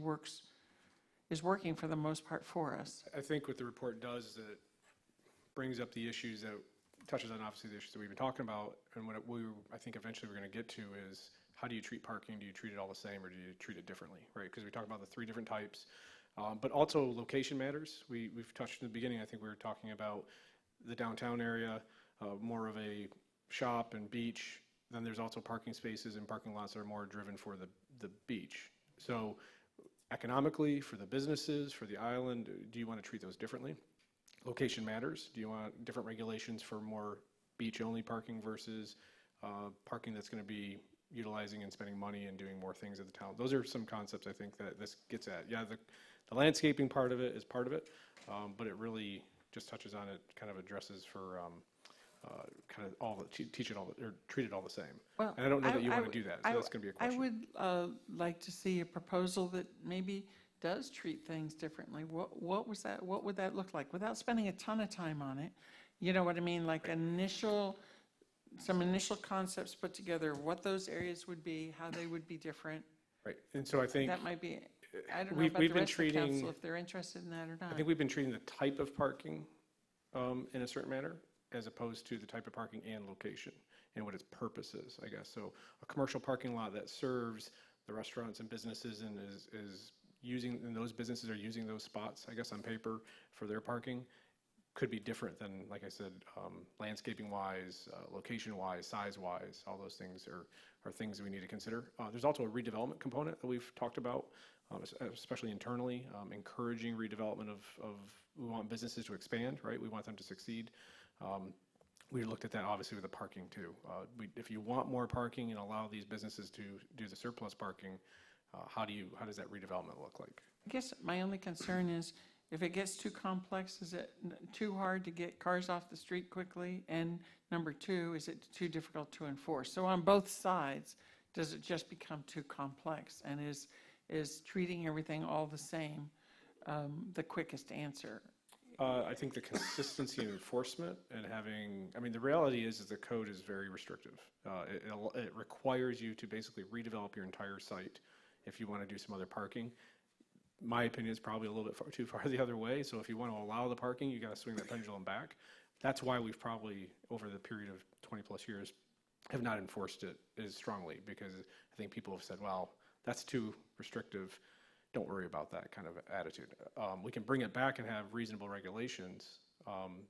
is working for the most part for us? I think what the report does is it brings up the issues that, touches on obviously the issues that we've been talking about, and what I think eventually we're going to get to is, how do you treat parking? Do you treat it all the same, or do you treat it differently, right? Because we talk about the 3 different types. But also location matters. We've touched in the beginning, I think we were talking about the downtown area, more of a shop and beach. Then there's also parking spaces and parking lots that are more driven for the beach. So economically, for the businesses, for the island, do you want to treat those differently? Location matters. Do you want different regulations for more beach-only parking versus parking that's going to be utilizing and spending money and doing more things at the town? Those are some concepts I think that this gets at. Yeah, the landscaping part of it is part of it, but it really just touches on it, kind of addresses for kind of all the, teach it all, or treat it all the same. Well, And I don't know that you want to do that, so that's going to be a I question. would like to see a proposal that maybe does treat things differently. What would that look like? Without spending a ton of time on it, you know what I mean? Like some initial concepts put together, what those areas would be, how they would be different. Right, and so I think, That might be, I don't know we've about the been rest of the council, treating- if they're interested in that or not. I think we've been treating the type of parking in a certain manner, as opposed to the type of parking and location, and what its purpose is, I guess. So a commercial parking lot that serves the restaurants and businesses and is using, and those businesses are using those spots, I guess, on paper for their parking, could be different than, like I said, landscaping-wise, location-wise, size-wise. All those things are things that we need to consider. There's also a redevelopment component that we've talked about, especially internally, encouraging redevelopment of, we want businesses to expand, right? We want them to succeed. We looked at that obviously with the parking too. If you want more parking and allow these businesses to do the surplus parking, how does that redevelopment look like? I guess my only concern is, if it gets too complex, is it too hard to get cars off the street quickly? And number 2, is it too difficult to enforce? So on both sides, does it just become too complex? And is treating everything all the same the quickest answer? I think the consistency in enforcement and having, I mean, the reality is the code is very restrictive. It requires you to basically redevelop your entire site if you want to do some other parking. My opinion is probably a little bit too far the other way. So if you want to allow the parking, you got to swing that pendulum back. That's why we've probably, over the period of 20 plus years, have not enforced it as strongly, because I think people have said, well, that's too restrictive. Don't worry about that kind of attitude. We can bring it back and have reasonable regulations.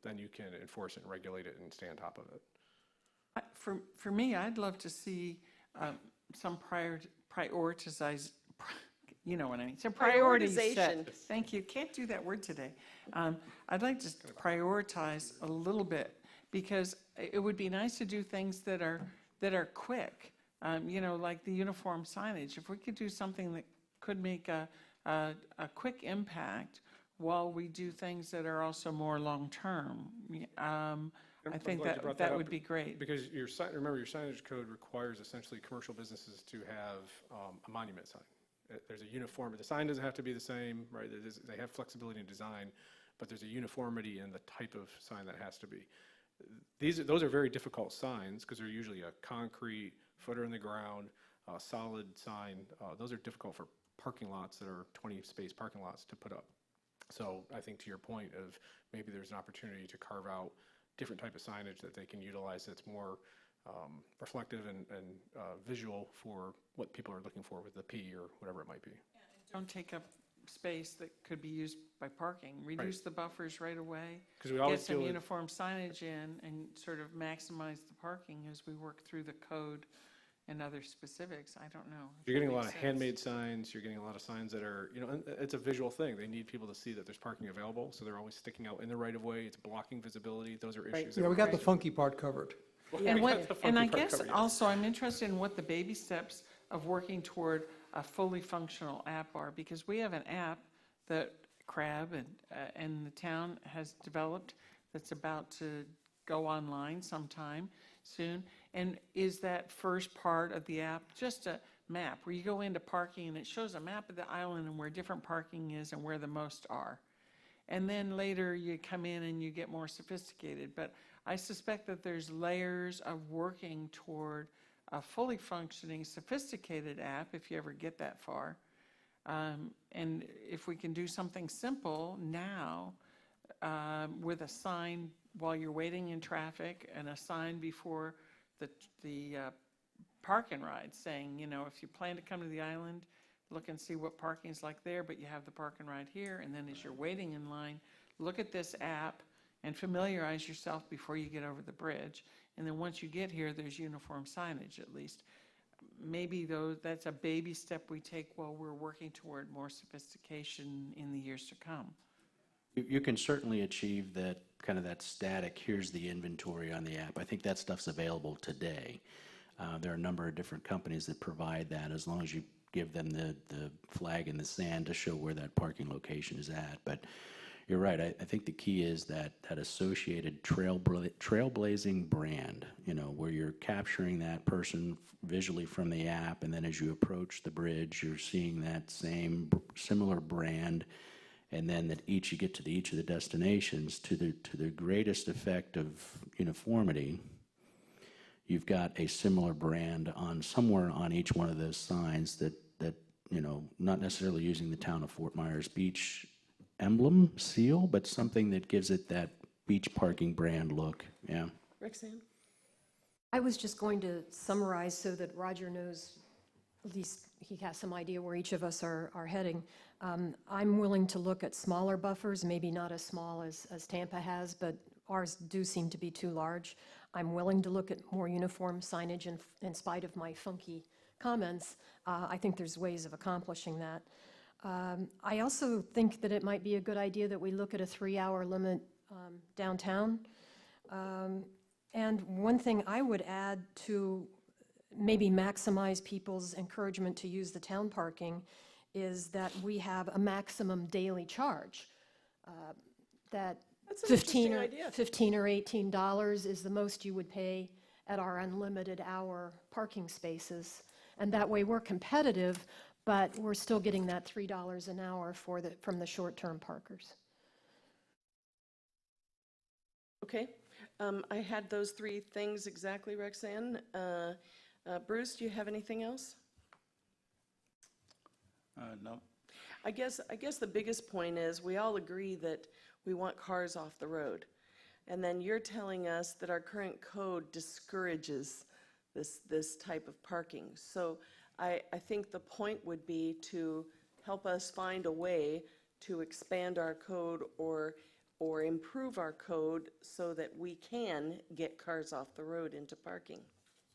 Then you can enforce it and regulate it and stay on top of it. For me, I'd love to see some prioritize, you know what I mean, some priorities set. Prioritization. Thank you, can't do that word today. I'd like to prioritize a little bit, because it would be nice to do things that are quick, you know, like the uniform signage. If we could do something that could make a quick impact while we do things that are also more long-term, I think glad you brought that up, would be great. Because remember, your signage code requires essentially commercial businesses to have a monument sign. There's a uniform, the sign doesn't have to be the same, right? They have flexibility in design, but there's a uniformity in the type of sign that has to be. Those are very difficult signs, because they're usually a concrete, footer in the ground, solid sign. Those are difficult for parking lots that are 20-space parking lots to put up. So I think, to your point of, maybe there's an opportunity to carve out different type of signage that they can utilize that's more reflective and visual for what people are looking for with the P or whatever it might be. Don't take up space that could be used by parking. Reduce the buffers right away. Because we always Get some deal with, uniform signage in and sort of maximize the parking as we work through the code and other specifics, I don't know. if You're it getting a lot makes of sense. handmade signs, you're getting a lot of signs that are, and it's a visual thing. They need people to see that there's parking available, so they're always sticking out in the right of way. It's blocking visibility. Those are Right. issues. that Yeah, we got the raised. funky part covered. And We got the and I funky part guess covered, yeah. also I'm interested in what the baby steps of working toward a fully functional app are, because we have an app that CRAB and the town has developed that's about to go online sometime soon. And is that first part of the app just a map where you go into parking and it shows a map of the island and where different parking is and where the most are? And then later you come in and you get more sophisticated. But I suspect that there's layers of working toward a fully functioning, sophisticated app, if you ever get that far. And if we can do something simple now, with a sign while you're waiting in traffic and a sign before the park and ride saying, if you plan to come to the island, look and see what parking's like there, but you have the park and ride here. And then as you're waiting in line, look at this app and familiarize yourself before you get over the bridge. And then once you get here, there's uniform signage at least. Maybe though, that's a baby step we take while we're working toward more sophistication in the years to come. You can certainly achieve that, kind of that static, here's the inventory on the app. I think that stuff's available today. There are a number of different companies that provide that, as long as you give them the flag in the sand to show where that parking location is at. But you're right, I think the key is that associated trailblazing brand, where you're capturing that person visually from the app, and then as you approach the bridge, you're seeing that similar brand, and then that you get to each of the destinations to the greatest effect of uniformity. You've got a similar brand somewhere on each one of those signs that not necessarily using the town of Fort Myers Beach emblem seal, but something that gives it that beach parking brand look. Yeah. Roxanne? I was just going to summarize so that Roger knows, at least he has some idea where each of us are heading. I'm willing to look at smaller buffers, maybe not as small as Tampa has, but ours do seem to be too large. I'm willing to look at more uniform signage in spite of my funky comments. I think there's ways of accomplishing that. I also think that it might be a good idea that we look at a 3-hour limit downtown. And one thing I would add to maybe maximize people's encouragement to use the town parking is that we have a maximum daily charge. That That's an interesting $15 idea. or $18 is the most you would pay at our unlimited hour parking spaces. And that way we're competitive, but we're still getting that $3 an hour from the short-term parkers. Okay. I had those three things exactly, Roxanne. Bruce, do you have anything else? No. I guess the biggest point is we all agree that we want cars off the road. And then you're telling us that our current code discourages this type of parking. So I think the point would be to help us find a way to expand our code or improve our code so that we can get cars off the road into parking.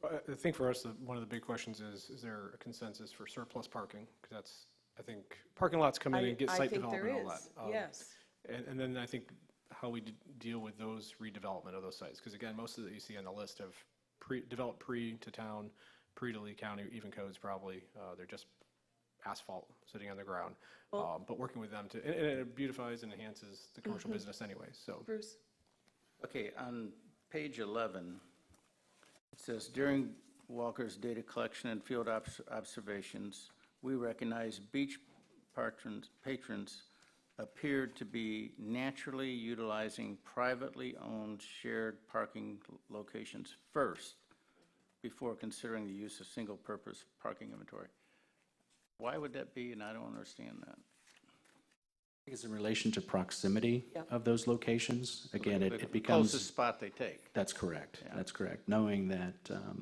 I think for us, one of the big questions is there a consensus for surplus parking? Because that's, I think, parking lots come in and get site development and all that. I think there is, yes. And then I think how we deal with those redevelopment of those sites. Because again, most of that you see on the list have developed pre to town, pre to Lee County, even codes probably. They're just asphalt sitting on the ground. But working with them and it beautifies and enhances the commercial business anyway, so. Bruce? Okay, on page 11, it says, during Walker's data collection and field observations, we recognize beach patrons appeared to be naturally utilizing privately owned shared parking locations first before considering the use of single-purpose parking inventory. Why would that be? And I don't understand that. I think it's in relation to proximity Yeah. of those locations. Again, The it becomes. closest spot they take. That's correct. Yeah. That's correct. Knowing that,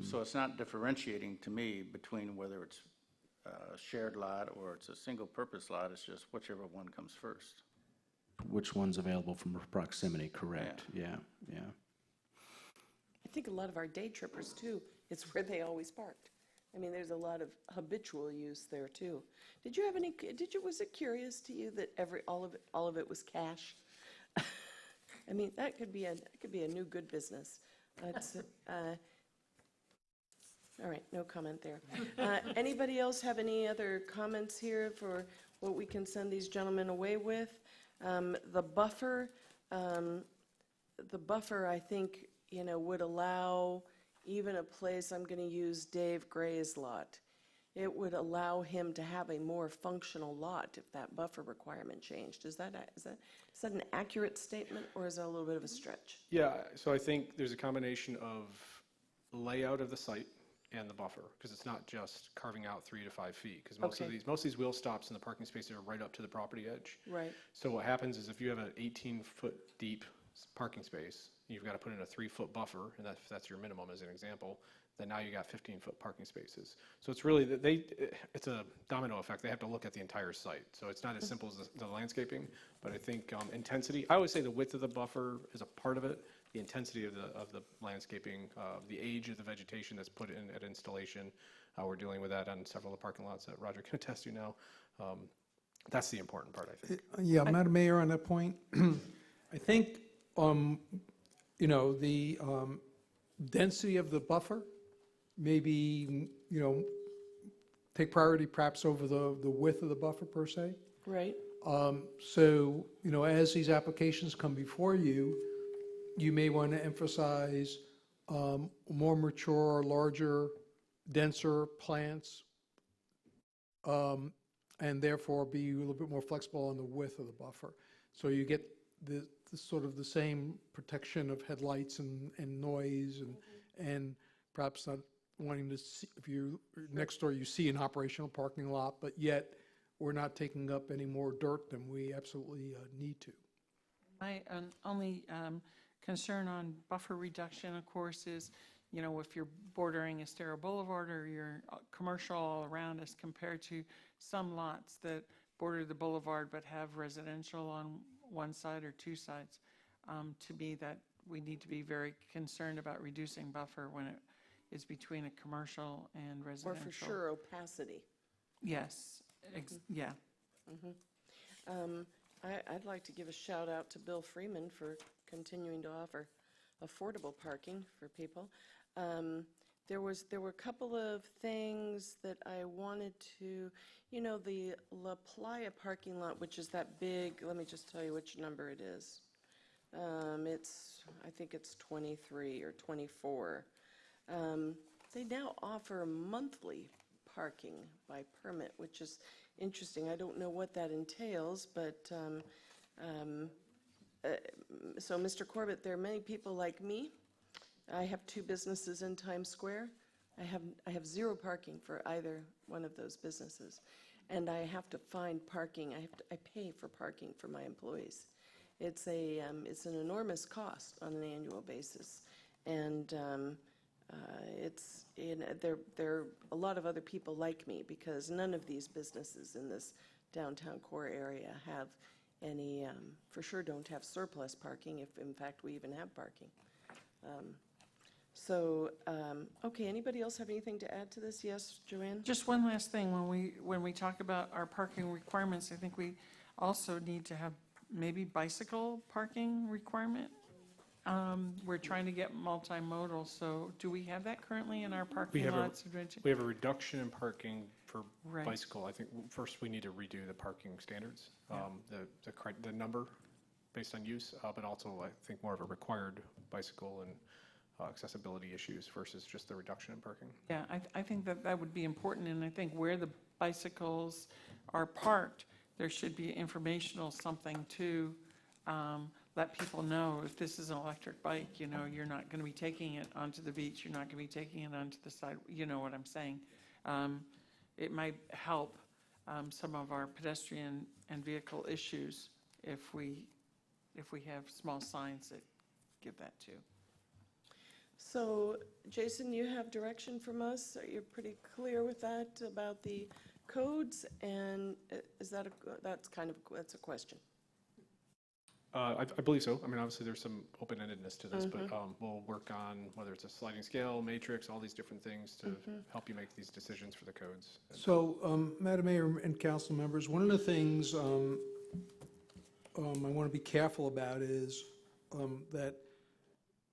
So it's not differentiating to me between whether it's a shared lot or it's a single-purpose lot. It's just whichever one comes first. which one's available from proximity, correct. Yeah, yeah. I think a lot of our day trippers too, it's where they always parked. I mean, there's a lot of habitual use there too. Did you have any, was it curious to you that all of it was cash? I mean, that could be a new good business. That's, all right, no comment there. Anybody else have any other comments here for what we can send these gentlemen away with? The buffer, I think, would allow even a place, I'm going to use Dave Gray's lot. It would allow him to have a more functional lot if that buffer requirement changed. Is that an accurate statement, or is that a little bit of a stretch? Yeah, so I think there's a combination of layout of the site and the buffer, because it's not just carving out 3 to 5 feet, because most of these wheel stops in the parking spaces are right up to the property edge. Right. So what happens is if you have an 18-foot deep parking space, you've got to put in a 3-foot buffer, and that's your minimum as an example, then now you got 15-foot parking spaces. So it's really, it's a domino effect. They have to look at the entire site. So it's not as simple as the landscaping, but I think intensity, I always say the width of the buffer is a part of it, the intensity of the landscaping, the age of the vegetation that's put in at installation. We're dealing with that on several of the parking lots that Roger can attest to now. That's the important part, I think. Yeah, Madam Mayor, on that point, I think, the density of the buffer, maybe, take priority perhaps over the width of the buffer per se. Right. So, as these applications come before you, you may want to emphasize more mature, larger, denser plants, and therefore be a little bit more flexible on the width of the buffer. So you get the sort of the same protection of headlights and noise and perhaps not wanting to see, if you next door you see an operational parking lot, but yet we're not taking up any more dirt than we absolutely need to. My only concern on buffer reduction, of course, is, if you're bordering Estero Boulevard or you're commercial all around as compared to some lots that border the boulevard but have residential on one side or two sides. To me, that we need to be very concerned about reducing buffer when it is between a commercial and residential. Or for sure opacity. Yes, yeah. I'd like to give a shout out to Bill Freeman for continuing to offer affordable parking for people. There were a couple of things that I wanted to, the La Playa parking lot, which is that big, let me just tell you which number it is. I think it's 23 or 24. They now offer monthly parking by permit, which is interesting. I don't know what that entails, but so Mr. Corbett, there are many people like me. I have 2 businesses in Times Square. I have 0 parking for either one of those businesses, and I have to find parking. I pay for parking for my employees. It's an enormous cost on an annual basis, and there are a lot of other people like me, because none of these businesses in this downtown core area have any, for sure don't have surplus parking, if in fact we even have parking. Okay, anybody else have anything to add to this? Yes, Joanne? Just one last thing, when we talk about our parking requirements, I think we also need to have maybe bicycle parking requirement. We're trying to get multimodal, so do we have that currently in our parking lots? We have a reduction in parking for Right. bicycle. I think first we need to redo the parking standards, the number based on use, but also I think more of a required bicycle and accessibility issues versus just the reduction in parking. Yeah, I think that would be important, and I think where the bicycles are parked, there should be informational something to let people know if this is an electric bike, you're not going to be taking it onto the beach, you're not going to be taking it onto the side, you know what I'm saying. It might help some of our pedestrian and vehicle issues if we have small signs that give that too. So, Jason, you have direction from us? You're pretty clear with that about the codes, and that's a question. I believe so. I mean, obviously, there's some open-endedness to this, but we'll work on whether it's a sliding scale, matrix, all these different things to help you make these decisions for the codes. So, Madam Mayor and council members, one of the things I want to be careful about is that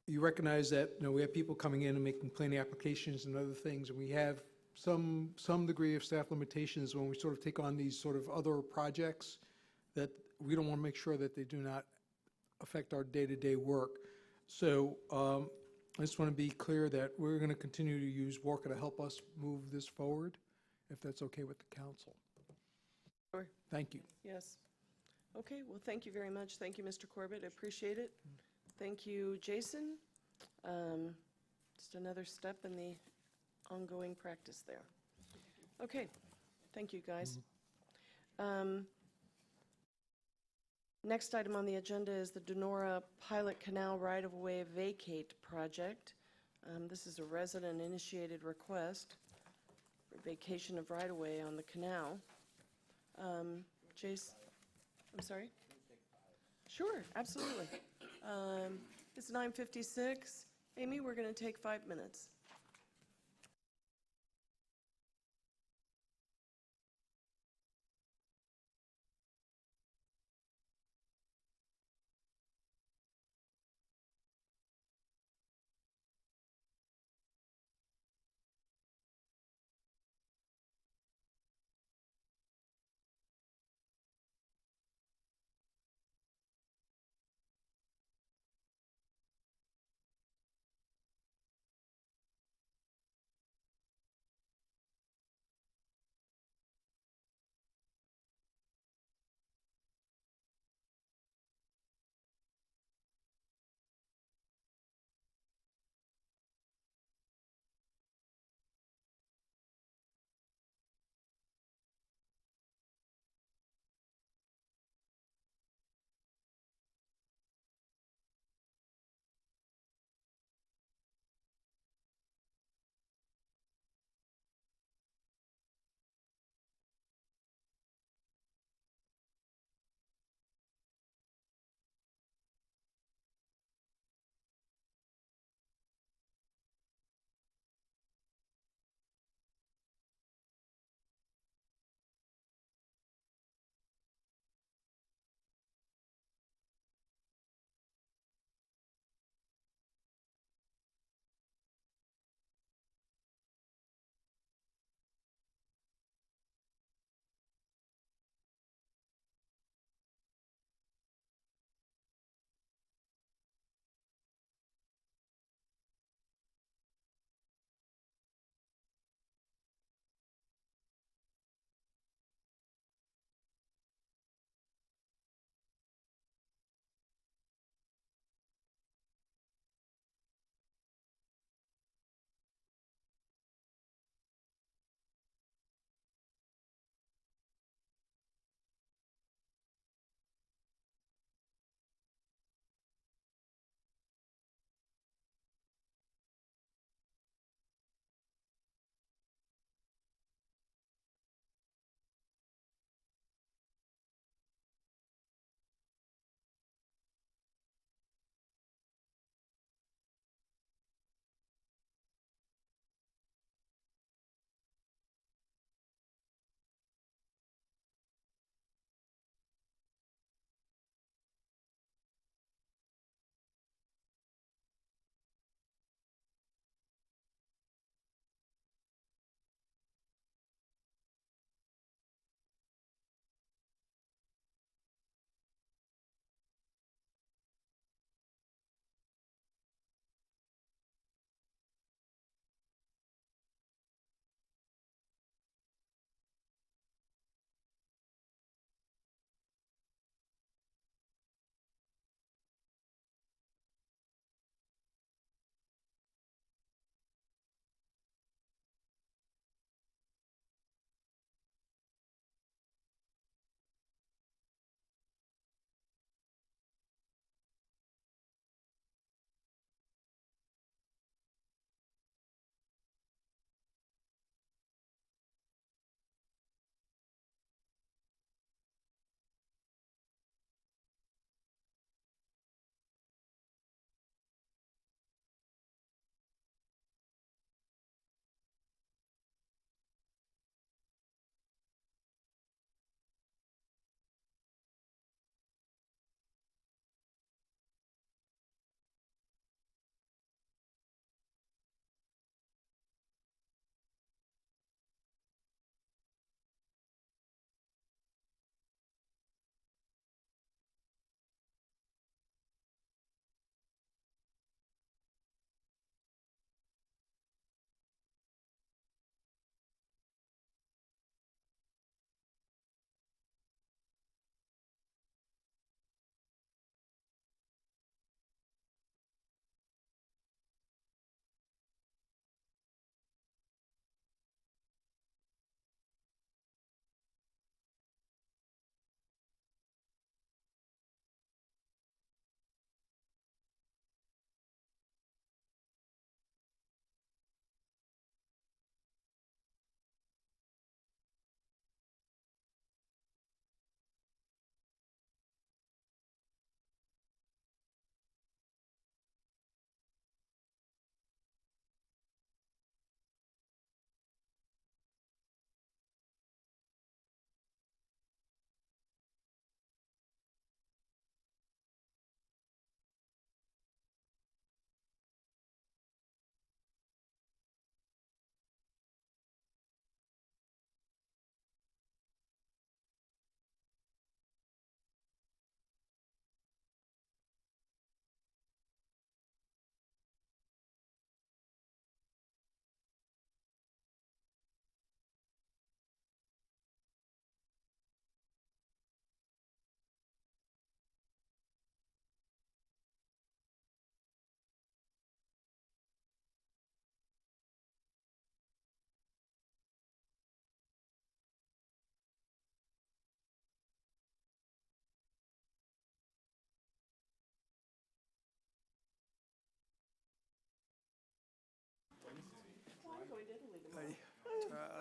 you recognize that, we have people coming in and making planning applications and other things, and we have some degree of staff limitations when we sort of take on these sort of other projects, that we don't want to make sure that they do not affect our day-to-day work. So I just want to be clear that we're going to continue to use BORCAB to help us move this forward, if that's okay with the council. Sure. Thank you. Yes. Okay, well, thank you very much. Thank you, Mr. Corbett. I appreciate it. Thank you, Jason. Just another step in the ongoing practice there. Okay, thank you, guys. Next item on the agenda is the Donora Pilot Canal right-of-way vacate project. This is a resident-initiated request for vacation of right-of-way on the canal. Jace, I'm sorry? Sure, absolutely. It's 9:56. Amy, we're going to take 5 minutes.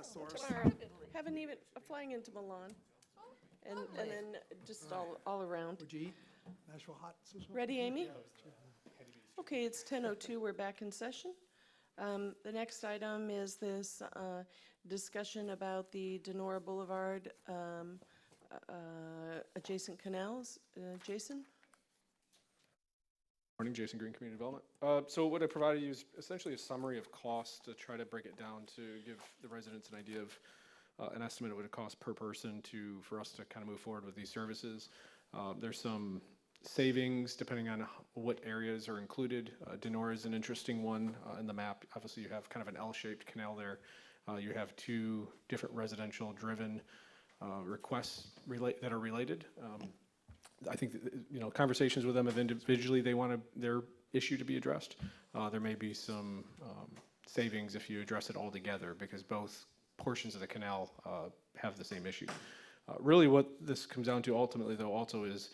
source. Tomorrow. Haven't even, flying into Milan. And then just all around. Would you eat Nashville hot? Ready, Amy? Okay, it's 10:02, we're back in session. The next item is this discussion about the Denora Boulevard adjacent canals. Jason? Morning, Jason Green, Community Development. So what I provided you is essentially a summary of costs to try to break it down to give the residents an idea of an estimate of what it costs per person for us to kind of move forward with these services. There's some savings depending on what areas are included. Denora is an interesting one in the map. Obviously, you have kind of an L-shaped canal there. You have two different residential driven requests that are related. I think that, conversations with them of individually, they want their issue to be addressed. There may be some savings if you address it all together because both portions of the canal have the same issue. Really what this comes down to ultimately though also is,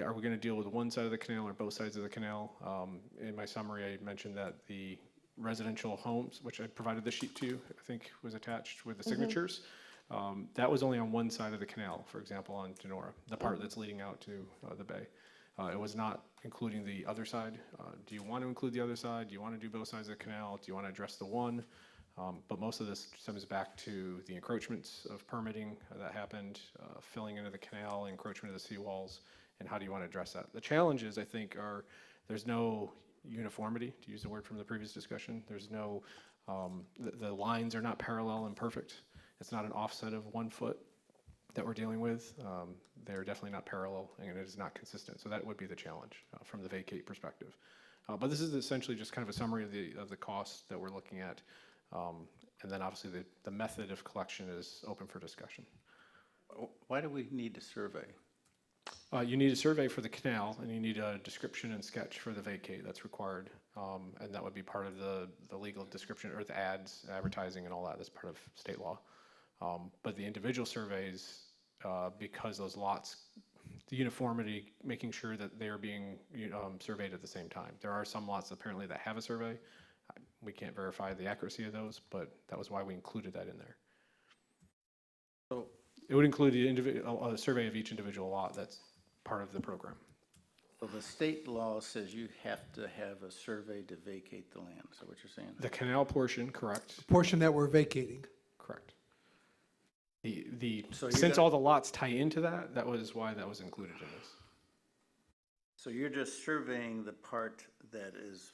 are we going to deal with one side of the canal or both sides of the canal? In my summary, I mentioned that the residential homes, which I provided the sheet to you, I think was attached with the signatures. That was only on one side of the canal, for example, on Denora, the part that's leading out to the bay. It was not including the other side. Do you want to include the other side? Do you want to do both sides of the canal? Do you want to address the one? But most of this stems back to the encroachments of permitting that happened, filling into the canal, encroachment of the seawalls, and how do you want to address that? The challenges, I think, are there's no uniformity, to use the word from the previous discussion. There's no, the lines are not parallel and perfect. It's not an offset of 1 foot that we're dealing with. They're definitely not parallel, and it is not consistent. So that would be the challenge from the vacate perspective. But this is essentially just kind of a summary of the costs that we're looking at. And then obviously the method of collection is open for discussion. Why do we need a survey? You need a survey for the canal, and you need a description and sketch for the vacate that's required. And that would be part of the legal description, or the ads, advertising and all that. That's part of state law. But the individual surveys, because those lots, the uniformity, making sure that they are being surveyed at the same time. There are some lots apparently that have a survey. We can't verify the accuracy of those, but that was why we included that in there. So it would include a survey of each individual lot that's part of the program. So the state law says you have to have a survey to vacate the land. Is that what you're saying? The canal portion, correct. The portion that we're vacating. Correct. So since all the lots tie into that, that was why that was included in this. So you're just surveying the part that is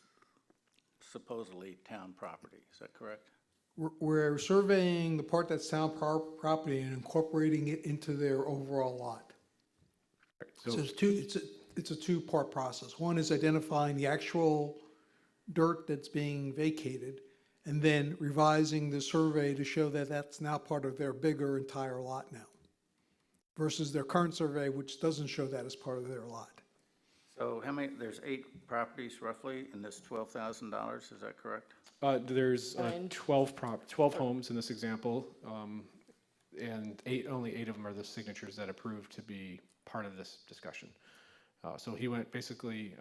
supposedly town property. Is that correct? We're surveying the part that's town property and incorporating it into their overall lot. So it's a two-part process. One is identifying the actual dirt that's being vacated, and then revising the survey to show that that's now part of their bigger entire lot now, versus their current survey, which doesn't show that as part of their lot. So how many, there's 8 properties roughly in this $12,000, is that correct? There's 12 homes in this example, and only 8 of them are the signatures that approved to be part of this discussion. So he went, basically,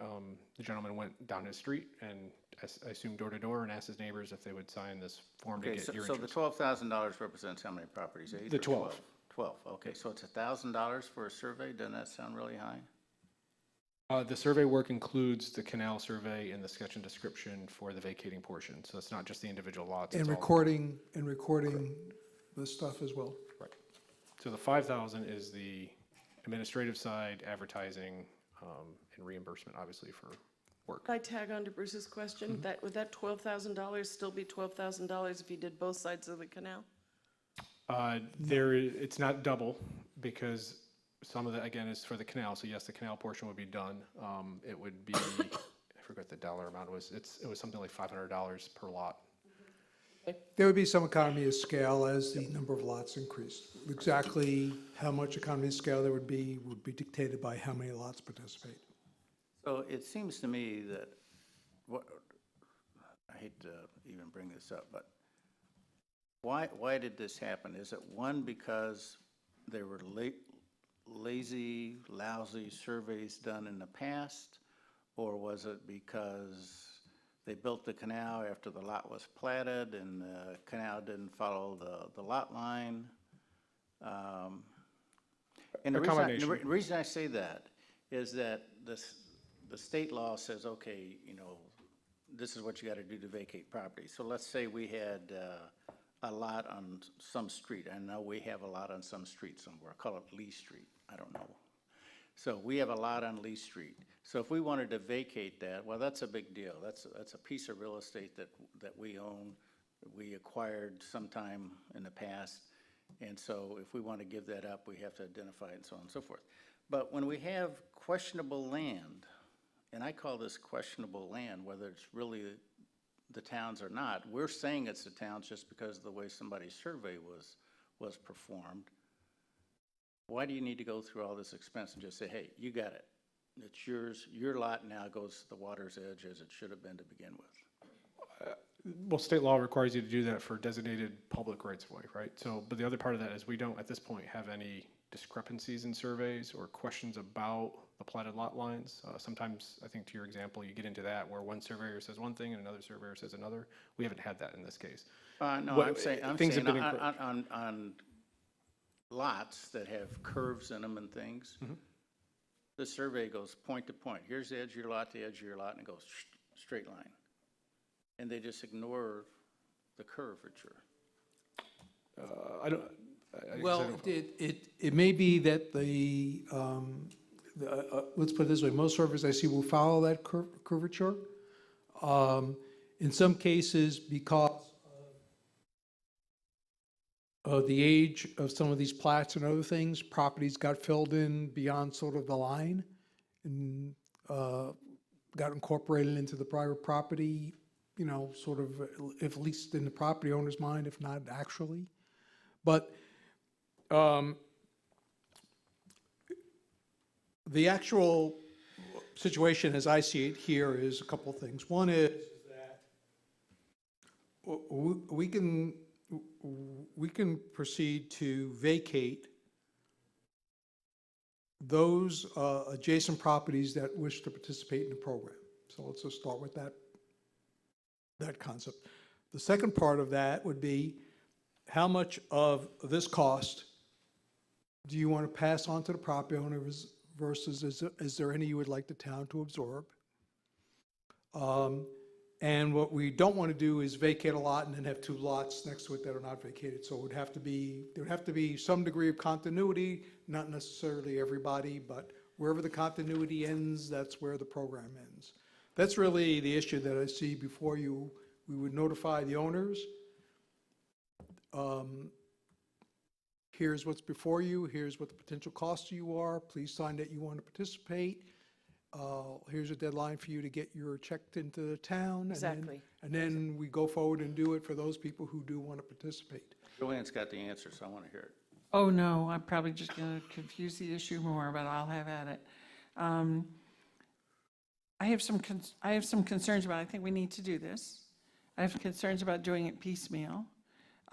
the gentleman went down his street and I assume door to door and asked his neighbors if they would sign this form to get your interest. So the $12,000 represents how many properties? 8 The or 12. 12, okay, so it's $1,000 for a survey, doesn't that sound really high? The survey work includes the canal survey and the sketch and description for the vacating portion. So it's not just the individual lots. And recording the stuff as well. Right. So the 5,000 is the administrative side, advertising, and reimbursement, obviously, for work. Can I tag on to Bruce's question? Would that $12,000 still be $12,000 if you did both sides of the canal? It's not double because some of that, again, is for the canal. So yes, the canal portion would be done. It would be, I forget the dollar amount was. It was something like $500 per lot. There would be some economy of scale as the number of lots increased. Exactly how much economy of scale there would be dictated by how many lots participate. So it seems to me that, I hate to even bring this up, but why did this happen? Is it one, because there were lazy, lousy surveys done in the past? Or was it because they built the canal after the lot was platted, and the canal didn't follow the lot line. And A the combination. reason I say that is that the state law says, okay, you know, this is what you gotta do to vacate property. So let's say we had a lot on some street. I know we have a lot on some street somewhere. Call it Lee Street. I don't know. So we have a lot on Lee Street. So if we wanted to vacate that, well, that's a big deal. That's a piece of real estate that we own, we acquired sometime in the past. And so if we want to give that up, we have to identify it and so on and so forth. But when we have questionable land, and I call this questionable land, whether it's really the towns or not, we're saying it's the towns just because of the way somebody's survey was performed. Why do you need to go through all this expense and just say, hey, you got it. It's yours. Your lot now goes to the water's edge as it should have been to begin with. Well, state law requires you to do that for designated public rights of way, right? So, but the other part of that is we don't, at this point, have any discrepancies in surveys or questions about the platted lot lines. Sometimes, I think to your example, you get into that where one surveyor says one thing and another surveyor says another. We haven't had that in this case. No, What- I'm saying things have been on lots that have curves in them and things, the survey goes point to point. Here's the edge of your lot, the edge of your lot, and it goes straight line. And they just ignore the curvature. I don't. I Well, don't- it may be that let's put it this way, most surveys I see will follow that curvature. In some cases, because of the age of some of these plats and other things, properties got filled in beyond sort of the line and got incorporated into the private property, you know, sort of, if at least in the property owner's mind, if not actually. But the actual situation as I see it here is a couple of things. One is that we can proceed to vacate those adjacent properties that wish to participate in the program. So let's just start with that concept. The second part of that would be how much of this cost do you want to pass on to the property owners versus is there any you would like the town to absorb? And what we don't want to do is vacate a lot and then have two lots next to it that are not vacated. So it would have to be, there would have to be some degree of continuity, not necessarily everybody, but wherever the continuity ends, that's where the program ends. That's really the issue that I see before you. We would notify the owners. Here's what's before you, here's what the potential costs to you are, please sign that you want to participate. Here's a deadline for you to get your checked into the town. Exactly. And then we go forward and do it for those people who do want to participate. Joanne's got the answer, so I want to hear it. Oh, no, I'm probably just going to confuse the issue more, but I'll have at it. I have some concerns about, I think we need to do this. I have concerns about doing it piecemeal.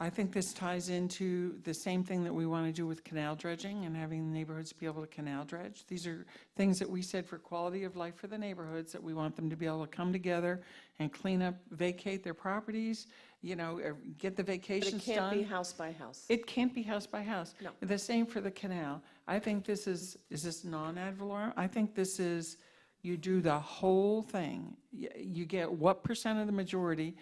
I think this ties into the same thing that we want to do with canal dredging and having the neighborhoods be able to canal dredge. These are things that we said for quality of life for the neighborhoods, that we want them to be able to come together and clean up, vacate their properties, you know, get the But vacations it done. can't be house by house. It can't be house by house. No. The same for the canal. I think this is this non-ad valorem? I think this is, you do the whole thing. You get what percent of the majority.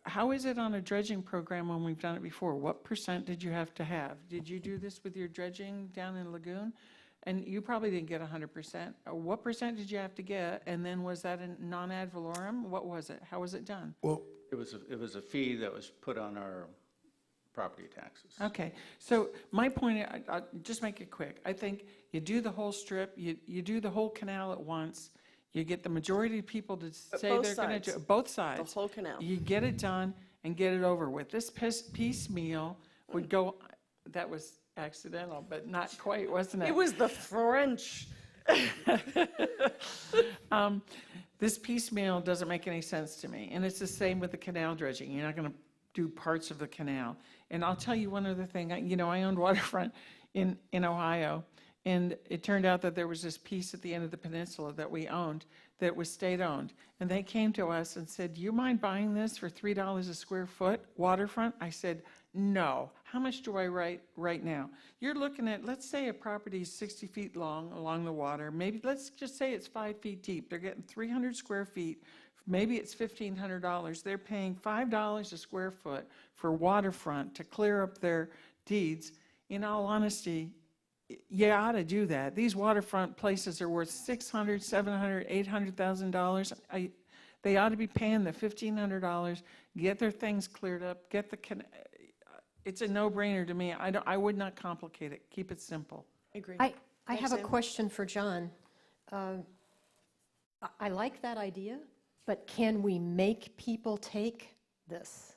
How is it on a dredging program when we've done it before? What percent did you have to have? Did you do this with your dredging down in Lagoon? And you probably didn't get 100%. What percent did you have to get? And then was that a non-ad valorem? What was it? How was it done? Well, It was a fee that was put on our property taxes. Okay, so my point, I'll just make it quick. I think you do the whole strip, you do the whole canal at once, you get the majority of people to say both they're going to sides. do, both The sides. whole canal. You get it done and get it over with. This piecemeal would go, that was accidental, but not quite, wasn't it? It was the French. This piecemeal doesn't make any sense to me, and it's the same with the canal dredging. You're not going to do parts of the canal. And I'll tell you one other thing. I owned waterfront in Ohio, and it turned out that there was this piece at the end of the peninsula that we owned that was state-owned. And they came to us and said, do you mind buying this for $3 a square foot, waterfront? I said, no. How much do I write right now? You're looking at, let's say a property is 60 feet long along the water. Maybe, let's just say it's 5 feet deep. They're getting 300 square feet. Maybe it's $1,500. They're paying $5 a square foot for waterfront to clear up their deeds. In all honesty, you ought to do that. These waterfront places are worth $600,000, $700,000, $800,000. They ought to be paying the $1,500, get their things cleared up, get the, it's a no-brainer to me. I would not complicate it. Keep it simple. I agree. I have a Sam? question for John. I like that idea, but can we make people take this?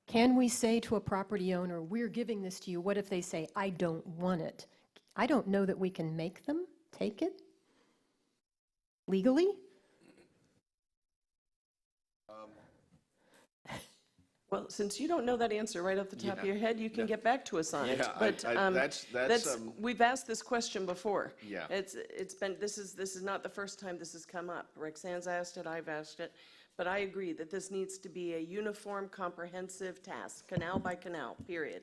Can we say to a property owner, we're giving this to you? What if they say, I don't want it? I don't know that we can make them take it legally. Well, since you don't know that answer right off the top of Yeah. your head, you can get back to us on it. Yeah, But that's, we've asked this question before. Yeah. It's been, this is not the first time this has come up. Roxanne's asked it, I've asked it. But I agree that this needs to be a uniform, comprehensive task, canal by canal, period.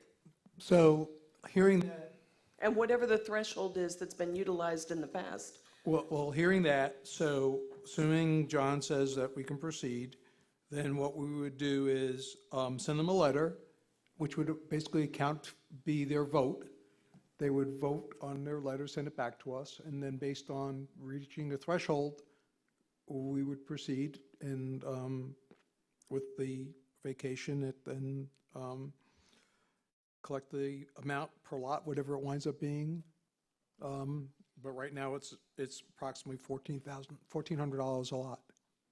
So, hearing that, And whatever the threshold is that's been utilized in the past. well, hearing that, so assuming John says that we can proceed, then what we would do is send them a letter, which would basically be their vote. They would vote on their letter, send it back to us, and then based on reaching the threshold, we would proceed and with the vacation and collect the amount per lot, whatever it winds up being. But right now, it's approximately $1,400 a lot.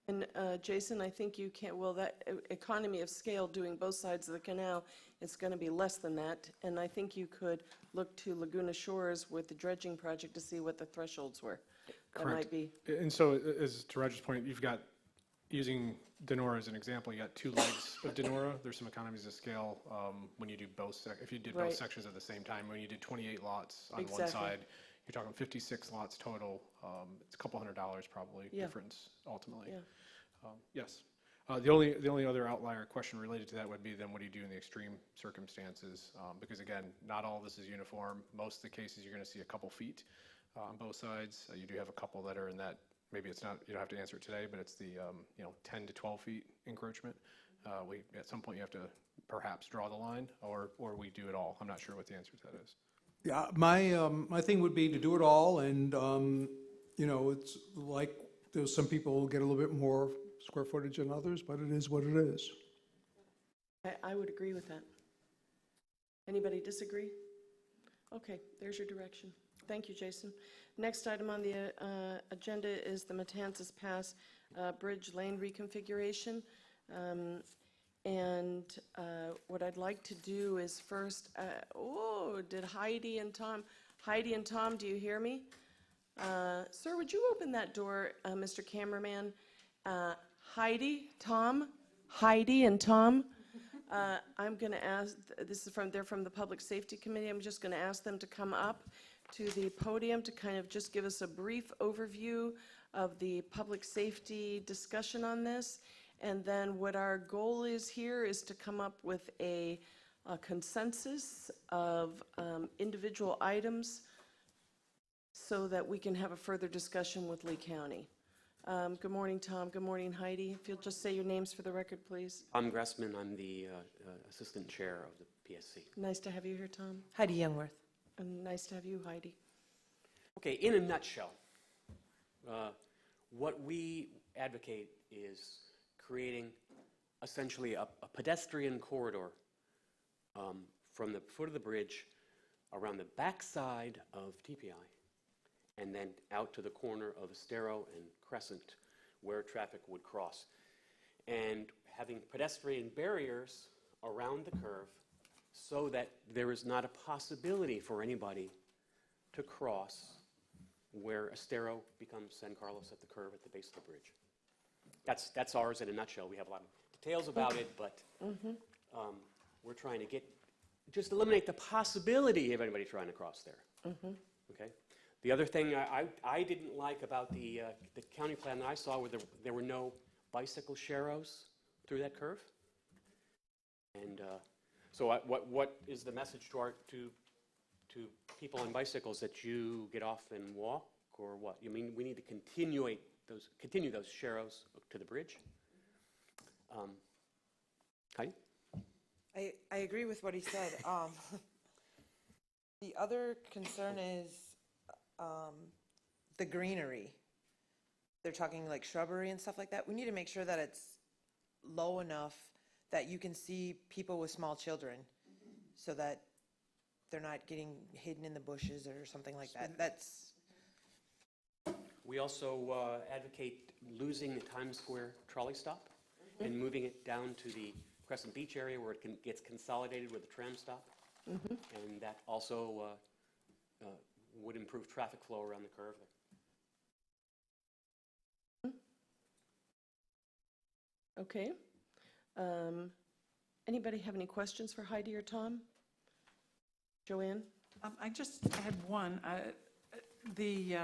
And Jason, I think you can't, well, that economy of scale, doing both sides of the canal, it's going to be less than that. And I think you could look to Laguna Shores with the dredging project to see what the thresholds were. That might Correct. be, And so, as to Roger's point, you've got, using Denora as an example, you got two legs of Denora. There's some economies of scale when you do both, if you did both Right. sections at the same time. When you did 28 lots on one Exactly. side, you're talking 56 lots total. It's a couple $100 probably Yeah. difference ultimately. Yeah. Yes. The only other outlier question related to that would be then what do you do in the extreme circumstances? Because again, not all of this is uniform. Most of the cases you're going to see a couple feet on both sides. You do have a couple that are in that, maybe it's not, you don't have to answer it today, but it's the 10 to 12 feet encroachment. At some point you have to perhaps draw the line, or we do it all. I'm not sure what the answer to that is. Yeah, my thing would be to do it all, and, it's like, there's some people who get a little bit more square footage than others, but it is what it is. I would agree with that. Anybody disagree? Okay, there's your direction. Thank you, Jason. Next item on the agenda is the Matanzas Pass Bridge Lane reconfiguration. And what I'd like to do is first, did Heidi and Tom, do you hear me? Sir, would you open that door, Mr. Cameraman? Heidi and Tom, I'm going to ask, they're from the Public Safety Committee. I'm just going to ask them to come up to the podium to kind of just give us a brief overview of the public safety discussion on this. And then what our goal is here is to come up with a consensus of individual items so that we can have a further discussion with Lee County. Good morning, Tom. Good morning, Heidi. If you'll just say your names for the record, please. I'm Gressman. I'm the assistant chair of the PSC. Nice to have you here, Tom. Heidi Youngworth. And nice to have you, Heidi. Okay, in a nutshell, what we advocate is creating essentially a pedestrian corridor from the foot of the bridge around the backside of TPI and then out to the corner of Estero and Crescent where traffic would cross. And having pedestrian barriers around the curve so that there is not a possibility for anybody to cross where Estero becomes San Carlos at the curve at the base of the bridge. That's ours in a nutshell. We have a lot of details about it, but we're trying to just eliminate the possibility of anybody trying to cross there. Okay? The other thing I didn't like about the county plan that I saw were there were no bicycle sharrows through that curve. And so what is the message to people on bicycles, that you get off and walk, or what? You mean we need to continue those sharrows to the bridge? Heidi? I agree with what he said. The other concern is the greenery. They're talking like shrubbery and stuff like that. We need to make sure that it's low enough that you can see people with small children, so that they're not getting hidden in the bushes or something like that. That's. We also advocate losing the Times Square trolley stop and moving it down to the Crescent Beach area where it gets consolidated with a tram stop. And that also would improve traffic flow around the curve there. Okay. Anybody have any questions for Heidi or Tom? Joanne? I just had one. The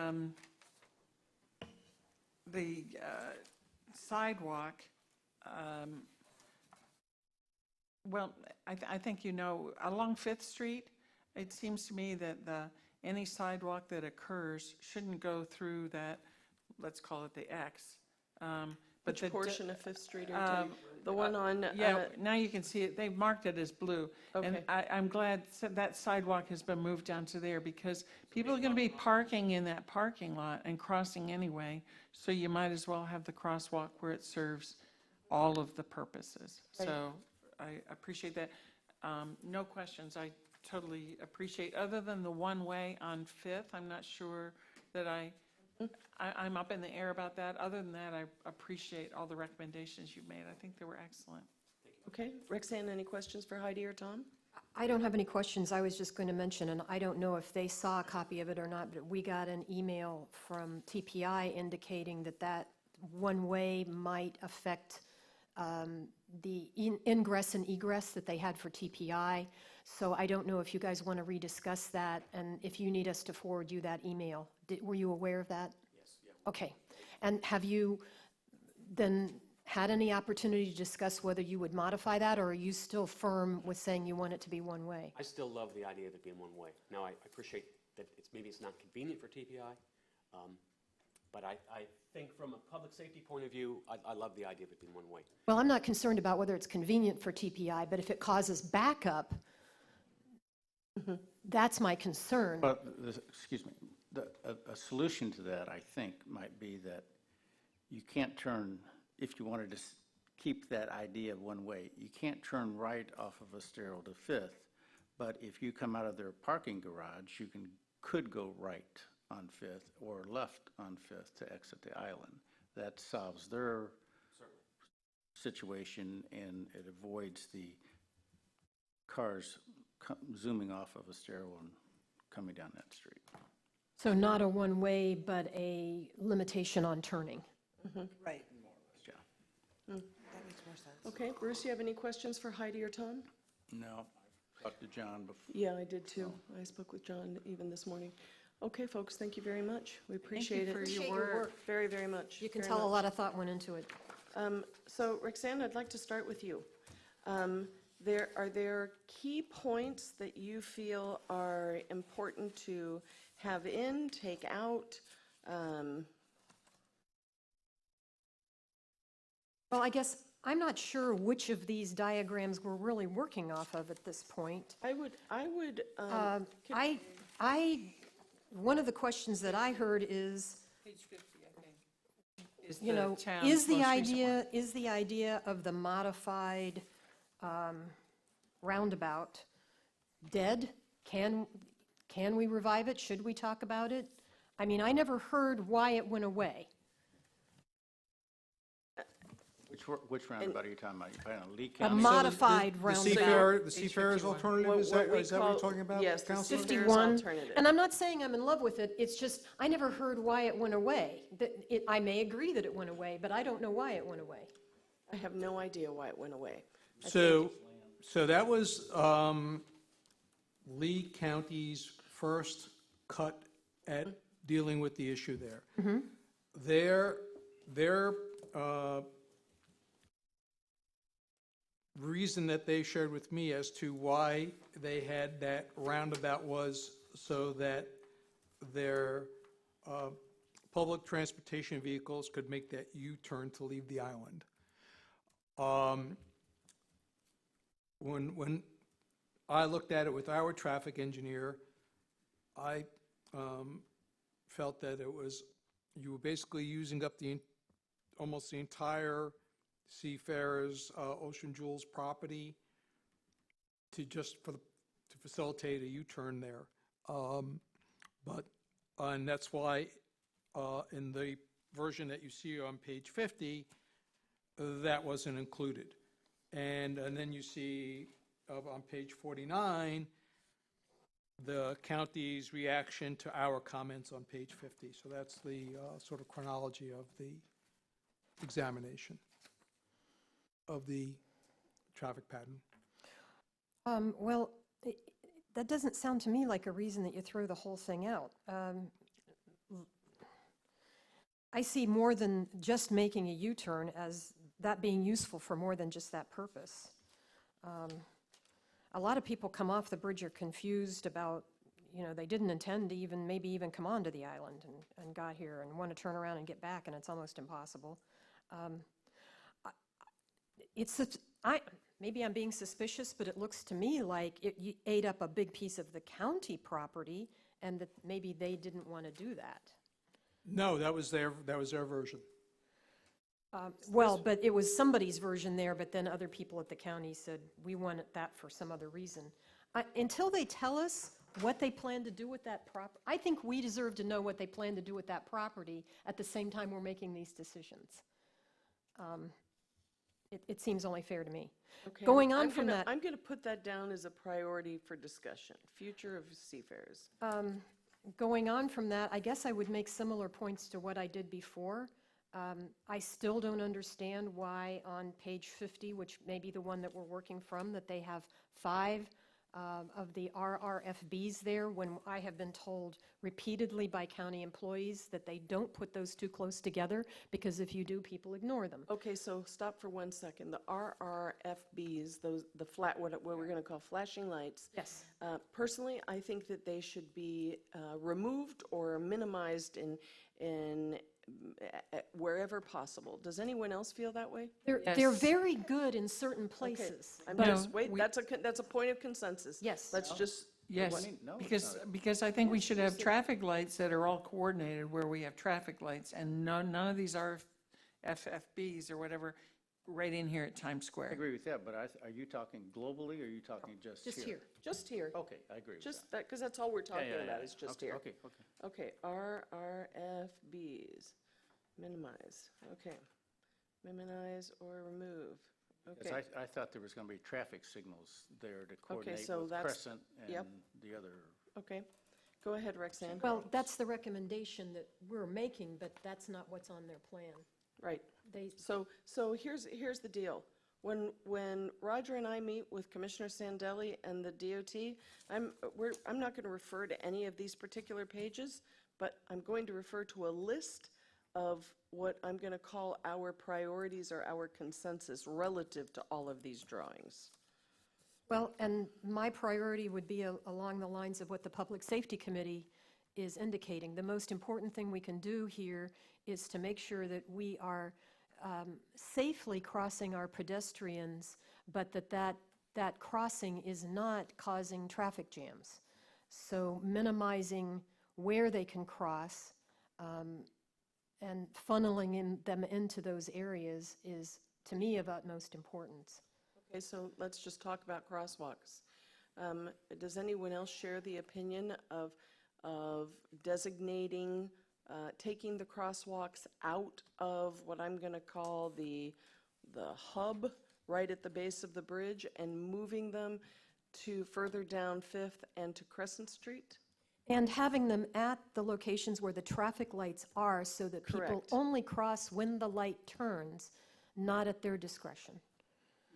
sidewalk, well, I think you know, along Fifth Street, it seems to me that any sidewalk that occurs shouldn't go through that, let's call it the X. But Which portion of Fifth Street are you the one on? Yeah, now you can see it. They've marked it as blue. And Okay. I'm glad that sidewalk has been moved down to there, because people are going to be parking in that parking lot and crossing anyway. So you might as well have the crosswalk where it serves all of the purposes. Right. So I appreciate that. No questions. I totally appreciate, other than the one-way on Fifth. I'm not sure that I'm up in the air about that. Other than that, I appreciate all the recommendations you've made. I think they were excellent. Okay. Roxanne, any questions for Heidi or Tom? I don't have any questions. I was just going to mention, and I don't know if they saw a copy of it or not, but we got an email from TPI indicating that one-way might affect the ingress and egress that they had for TPI. So I don't know if you guys want to rediscuss that, and if you need us to forward you that email. Were you aware of that? Yes. Yeah. Okay. And have you then had any opportunity to discuss whether you would modify that, or are you still firm with saying you want it to be one way? I still love the idea of it being one way. Now, I appreciate that maybe it's not convenient for TPI, but I think from a public safety point of view, I love the idea of it being one way. Well, I'm not concerned about whether it's convenient for TPI, but if it causes backup, that's my concern. But, excuse me, a solution to that, I think, might be that you can't turn, if you wanted to keep that idea of one way, you can't turn right off of Estero to Fifth, but if you come out of their parking garage, you could go right on Fifth or left on Fifth to exit the island. That solves their situation, and it avoids the cars zooming off of Estero and coming down that street. So not a one-way, but a limitation on turning. Right. Yeah. That makes more sense. Okay. Bruce, you have any questions for Heidi or Tom? No, I talked to John before. Yeah, I did too. I spoke with John even this morning. Okay, folks, thank you very much. We appreciate it. for your work. Very, very much. You can Very tell a much. lot of thought went into it. So Roxanne, I'd like to start with you. Are there key points that you feel are important to have in, take out? Well, I guess I'm not sure which of these diagrams we're really working off of at this point. I would. One of the questions that I heard is, Page 50, I think, is you the know, town's is the most recent one. idea of the modified roundabout dead? Can we revive it? Should we talk about it? I mean, I never heard why it went away. Which roundabout are you talking about? You planning on Lee A County? modified The roundabout. Seafarer's alternative, What- is what that we what you're call- talking about, yes, the Councilor? Seafarer's 51. alternative. And I'm not saying I'm in love with it, it's just, I never heard why it went away. I may agree that it went away, but I don't know why it went away. I have no idea why it went away. So that was Lee County's first cut at dealing with the issue there. Their reason that they shared with me as to why they had that roundabout was so that their public transportation vehicles could make that U-turn to leave the island. When I looked at it with our traffic engineer, I felt that you were basically using up almost the entire Seafarers Ocean Jewels property to facilitate a U-turn there. And that's why in the version that you see on page 50, that wasn't included. And then you see on page 49, the county's reaction to our comments on page 50. So that's the sort of chronology of the examination of the traffic pattern. Well, that doesn't sound to me like a reason that you throw the whole thing out. I see more than just making a U-turn as that being useful for more than just that purpose. A lot of people come off the bridge are confused about, they didn't intend to maybe even come onto the island and got here and want to turn around and get back, and it's almost impossible. Maybe I'm being suspicious, but it looks to me like it ate up a big piece of the county property, and that maybe they didn't want to do that. No, that was their version. Well, but it was somebody's version there, but then other people at the county said, we want that for some other reason. Until they tell us what they plan to do with that property, I think we deserve to know what they plan to do with that property at the same time we're making these decisions. It seems only fair to me. Okay, Going on from that. I'm going to put that down as a priority for discussion, future of seafarers. Going on from that, I guess I would make similar points to what I did before. I still don't understand why on page 50, which may be the one that we're working from, that they have 5 of the RRFBs there, when I have been told repeatedly by county employees that they don't put those two close together, because if you do, people ignore them. Okay, so stop for 1 second. The RRFBs, what we're going to call flashing lights. Yes. Personally, I think that they should be removed or minimized in wherever possible. Does anyone else feel that way? They're very good in certain places. I'm but- just, wait, that's a point of consensus. Yes. Let's just, Yes, No, it's because I think we should have traffic lights that are all coordinated where we have traffic lights, and none of these FFBs or whatever right in here at Times I Square. agree with that, but are you talking globally, or are you talking just here? Just here. just here. Okay, I agree with Just that, because that's all we're talking about, is just Okay, here. Okay, okay. Okay, RRFBs, minimize, okay. Minimize or remove, Because okay. I thought there was going to be traffic signals there to coordinate so with that's- Crescent yep. and the other. Okay, go ahead, Rexanne. Well, that's the recommendation that we're making, but that's not what's on their plan. Right, They, so here's the deal. When Roger and I meet with Commissioner Sandelli and the DOT, I'm not going to refer to any of these particular pages, but I'm going to refer to a list of what I'm going to call our priorities or our consensus relative to all of these drawings. well, and my priority would be along the lines of what the Public Safety Committee is indicating. The most important thing we can do here is to make sure that we are safely crossing our pedestrians, but that crossing is not causing traffic jams. So minimizing where they can cross and funneling them into those areas is, to me, of utmost importance. Okay, so let's just talk about crosswalks. Does anyone else share the opinion of designating, taking the crosswalks out of what I'm going to call the hub right at the base of the bridge and moving them to further down Fifth and to Crescent Street? And having them at the locations where the traffic lights are so that people Correct. only cross when the light turns, not at their discretion.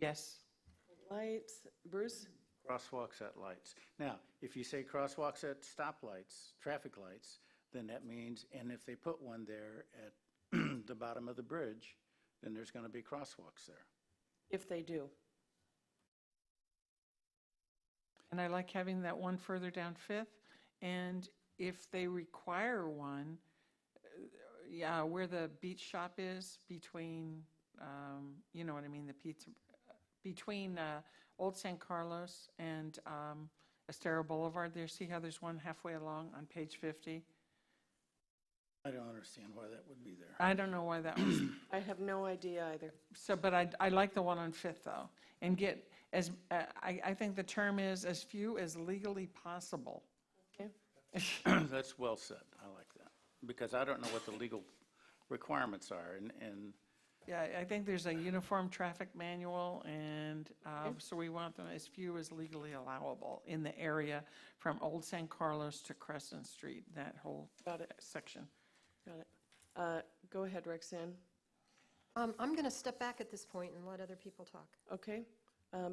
Yes. Lights, Bruce? Crosswalks at lights. Now, if you say crosswalks at stoplights, traffic lights, then that means, and if they put one there at the bottom of the bridge, then there's going to be crosswalks there. If they do. And I like having that one further down Fifth. And if they require one, yeah, where the beach shop is between, you know what I mean, the pizza, between Old San Carlos and Estero Boulevard there, see how there's one halfway along on page 50? I don't understand why that would be there. I don't know why that was. I have no idea either. So, but I like the one on Fifth, though, and get as, I think the term is as few as legally possible. Okay. That's well said. I like that. Because I don't know what the legal requirements are, and Yeah, I think there's a uniform traffic manual, and so we want them as few as legally allowable in the area from Old San Carlos to Crescent Street, that whole Got it. section. Got it. Go ahead, Roxanne. I'm going to step back at this point and let other people talk. Okay.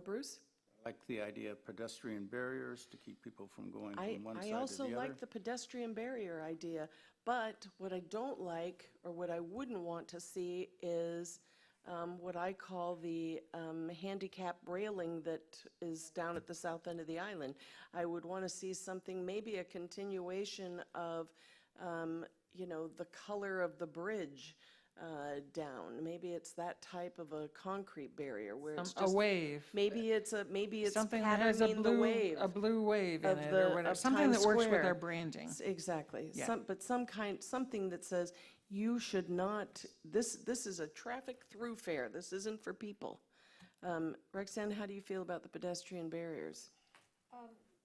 Bruce? I like the idea of pedestrian barriers to keep people from going from one side to the I other. also like the pedestrian barrier idea, but what I don't like, or what I wouldn't want to see, is what I call the handicap railing that is down at the south end of the island. I would want to see something, maybe a continuation of, the color of the bridge down. Maybe it's that type of a concrete barrier where it's A just. wave. Maybe it's Something that has patterning the wave. a blue wave in of it, the- or whatever, of something Times that works with Square. our branding. Exactly. Yeah. Something that says, you should not, this is a traffic thoroughfare. This isn't for people. Roxanne, how do you feel about the pedestrian barriers?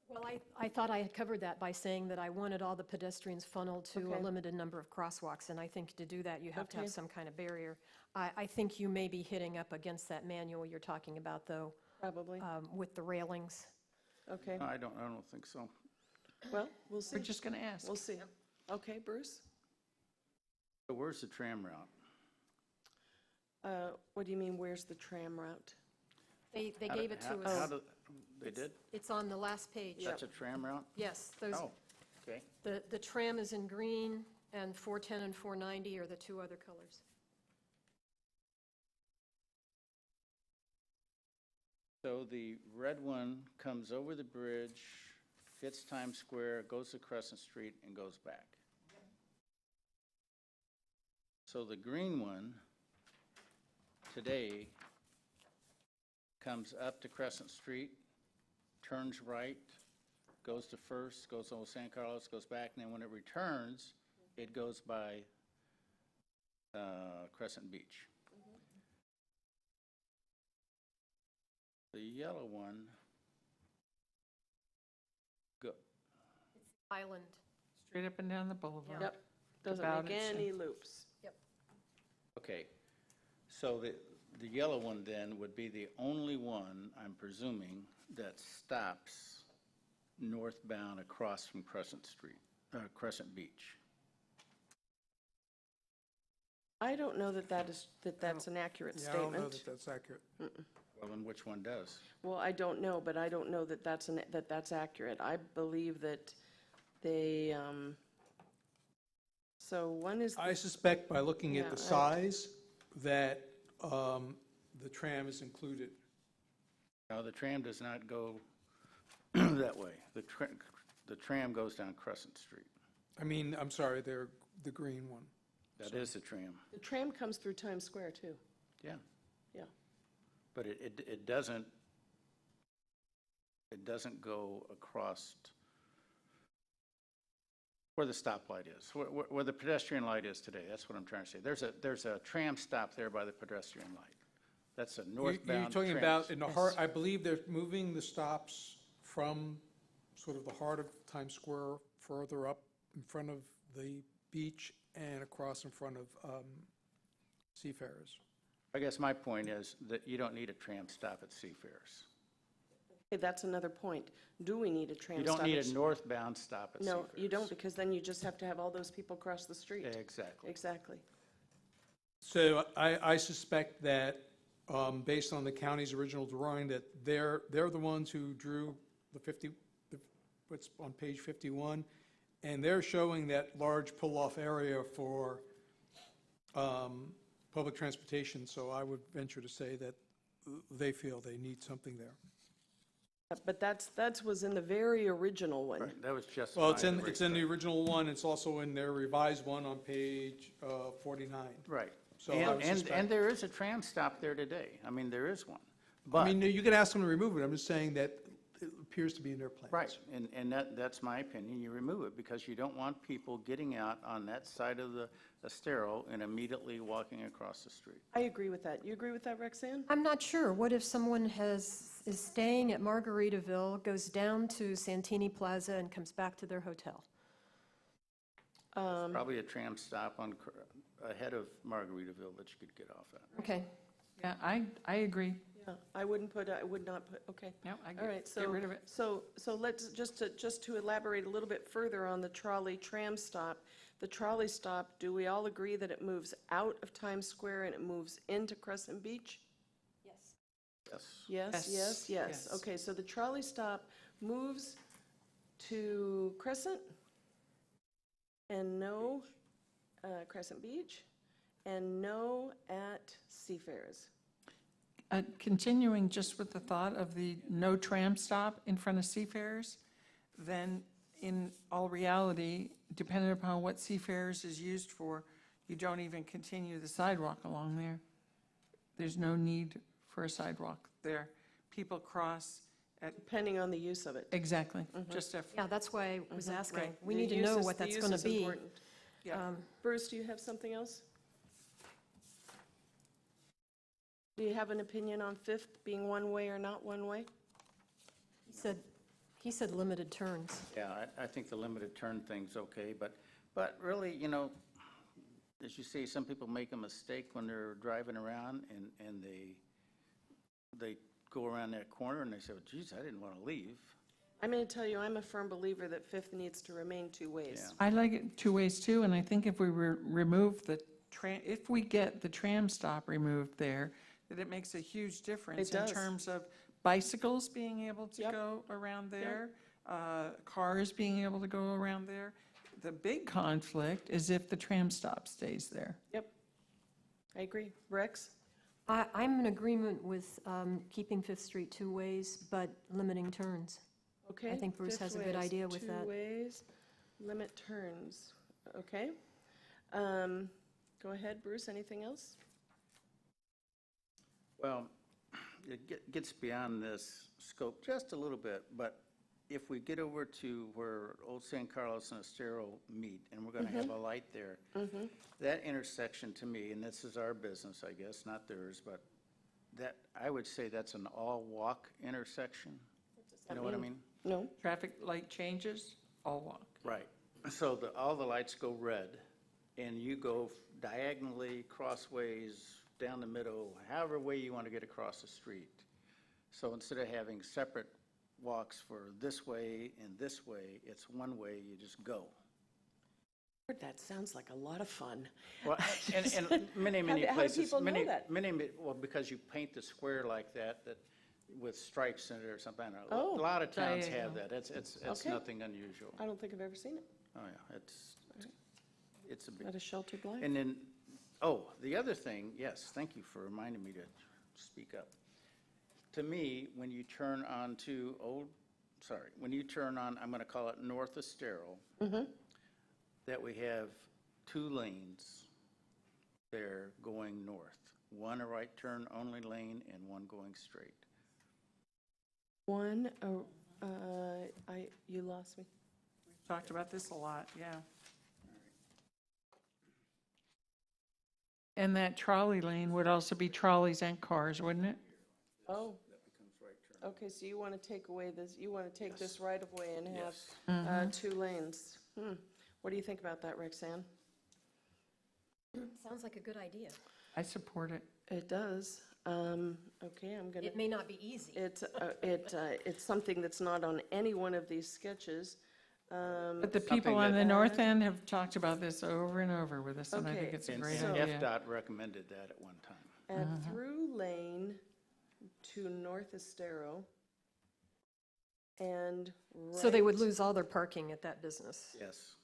Well, I thought I had covered that by saying that I wanted all the pedestrians funneled to a Okay. limited number of crosswalks, and I think to do that, you have to have Okay. some kind of barrier. I think you may be hitting up against that manual you're talking about, though, Probably. with the railings. Okay. I don't think so. Well, we'll see. We're just going to ask. We'll see. Okay, Bruce? So where's the tram route? What do you mean, where's the tram route? They How gave do- it to how- us. how do- They did? It's on the last page. That's a tram route? Yes, those, Oh, okay. the tram is in green, and 410 and 490 are the two other colors. So the red one comes over the bridge, hits Times Square, goes to Crescent Street, and goes back. So the green one today comes up to Crescent Street, turns right, goes to First, goes to Old San Carlos, goes back, and then when it returns, it goes by Crescent Beach. The yellow one, Island. Straight up and down the boulevard. Yep. Doesn't About make it, any loops. okay, so the yellow one then would be the only one, I'm presuming, that stops northbound across from Crescent Street, Crescent Beach. I don't know that's an accurate Yeah, I don't know statement. that that's accurate. Well, then which one does? Well, I don't know, but I don't know that that's accurate. I believe that they, so one is, I suspect by looking at Yeah, the size that the tram is included. No, the tram does not go that way. The tram goes down Crescent Street. I mean, I'm sorry, they're the green one. That is the tram, the tram comes through Times Square too. yeah. Yeah. But it doesn't go across where the stoplight is, where the pedestrian light is today. That's what I'm trying to say. There's a tram stop there by the pedestrian light. That's a northbound You're talking tram. about in the heart, I believe they're moving the stops from sort of the heart of Times Square further up in front of the beach and across in front of Seafarers. I guess my point is that you don't need a tram stop at Seafarers. Okay, that's another point. Do we need a tram You stop? don't need at- a northbound stop at Seafarers. No, you don't, because then you just have to have all those people cross the street. Exactly. Exactly. So I suspect that, based on the county's original drawing, that they're the ones who drew what's on page 51, and they're showing that large pull-off area for public transportation, so I would venture to say that they feel they need something there. But that was in the very original one. Right, that was just. Well, it's in the original one, it's also in their revised one on page 49. Right. So I would And suspect- there is a tram stop there today. I mean, there is one. I But, mean, you can ask them to remove it, I'm just saying that it appears to be in their plans. right, and that's my opinion, you remove it, because you don't want people getting out on that side of the Estero and immediately walking across the street. I agree with that. You agree with that, Rexanne? I'm not sure. What if someone is staying at Margaritaville, goes down to Santini Plaza, and comes back to their hotel? Probably a tram stop ahead of Margaritaville that you could get off at. Okay. Yeah, I agree. Yeah, I would not put, okay. No, I All right, get rid of it. So let's, just to elaborate a little bit further on the trolley tram stop. The trolley stop, do we all agree that it moves out of Times Square and it moves into Crescent Beach? Yes. Yes. Yes, Yes, yes, yes. yes. Okay, so the trolley stop moves to Crescent and no, Crescent Beach, and no at Seafarers. Continuing just with the thought of the no tram stop in front of Seafarers, then in all reality, depending upon what Seafarers is used for, you don't even continue the sidewalk along there. There's no need for a sidewalk there. People cross at, Depending on the use of it. exactly, just a, Yeah, that's why I was asking. Right. We The need to use know is- what the that's use going to is be. important. yeah. Bruce, do you have something else? Do you have an opinion on Fifth being one way or not one way? He said limited turns. Yeah, I think the limited turn thing's okay, but really, as you say, some people make a mistake when they're driving around and they go around that corner and they say, well, geez, I didn't want to leave. I'm going to tell you, I'm a firm believer that Fifth needs to remain two ways. Yeah. I like it two ways too, and I think if we remove the if we get the tram stop removed there, that it makes a huge difference It does. in terms of bicycles being able to Yep. go around there, cars being able to go around there. The big conflict is if the tram stop stays there. Yep, I agree. Rex? I'm in agreement with keeping Fifth Street two ways, but limiting turns. Okay. I think Bruce Fifth has a good ways, idea with that. Two ways, limit turns. Okay. Go ahead, Bruce, anything else? Well, it gets beyond this scope just a little bit, but if we get over to where Old San Carlos and Estero meet, and we're going to have a light there, that intersection to me, and this is our business, I guess, not theirs, but that, I would say that's an all-walk intersection. You know what I mean? No? Traffic light changes, all walk. Right. So all the lights go red, and you go diagonally, crossways, down the middle, however way you want to get across the street. So instead of having separate walks for this way and this way, it's one way, you just go. That sounds like a lot of fun. Well, and many How do places, people know that? well, because you paint the square like that with stripes in it or something. Oh. A lot of towns Diagonal. have that. It's Okay. nothing unusual. I don't think I've ever seen it. Oh, yeah, it's a big. At a sheltered life. And then, the other thing, yes, thank you for reminding me to speak up. To me, when you turn on to I'm going to call it North Estero, that we have two lanes there going north. One a right turn only lane and one going straight. One, you lost me. Talked about this a lot, yeah. And that trolley lane would also be trolleys and cars, wouldn't it? Oh. Okay, so you want to take away this, you want to take this right of way and have Yes. two lanes. What do you think about that, Rexanne? Sounds like a good idea. I support it. It does. Okay, I'm gonna. It may not be easy. It's something that's not on any one of these sketches. But the people Something on that- the north end have talked about this over and over with us, and I think Okay, it's a And great so- idea. FDOT recommended that at one time. Add through lane to North Estero and and So they would right- lose all their parking at that business. Yes.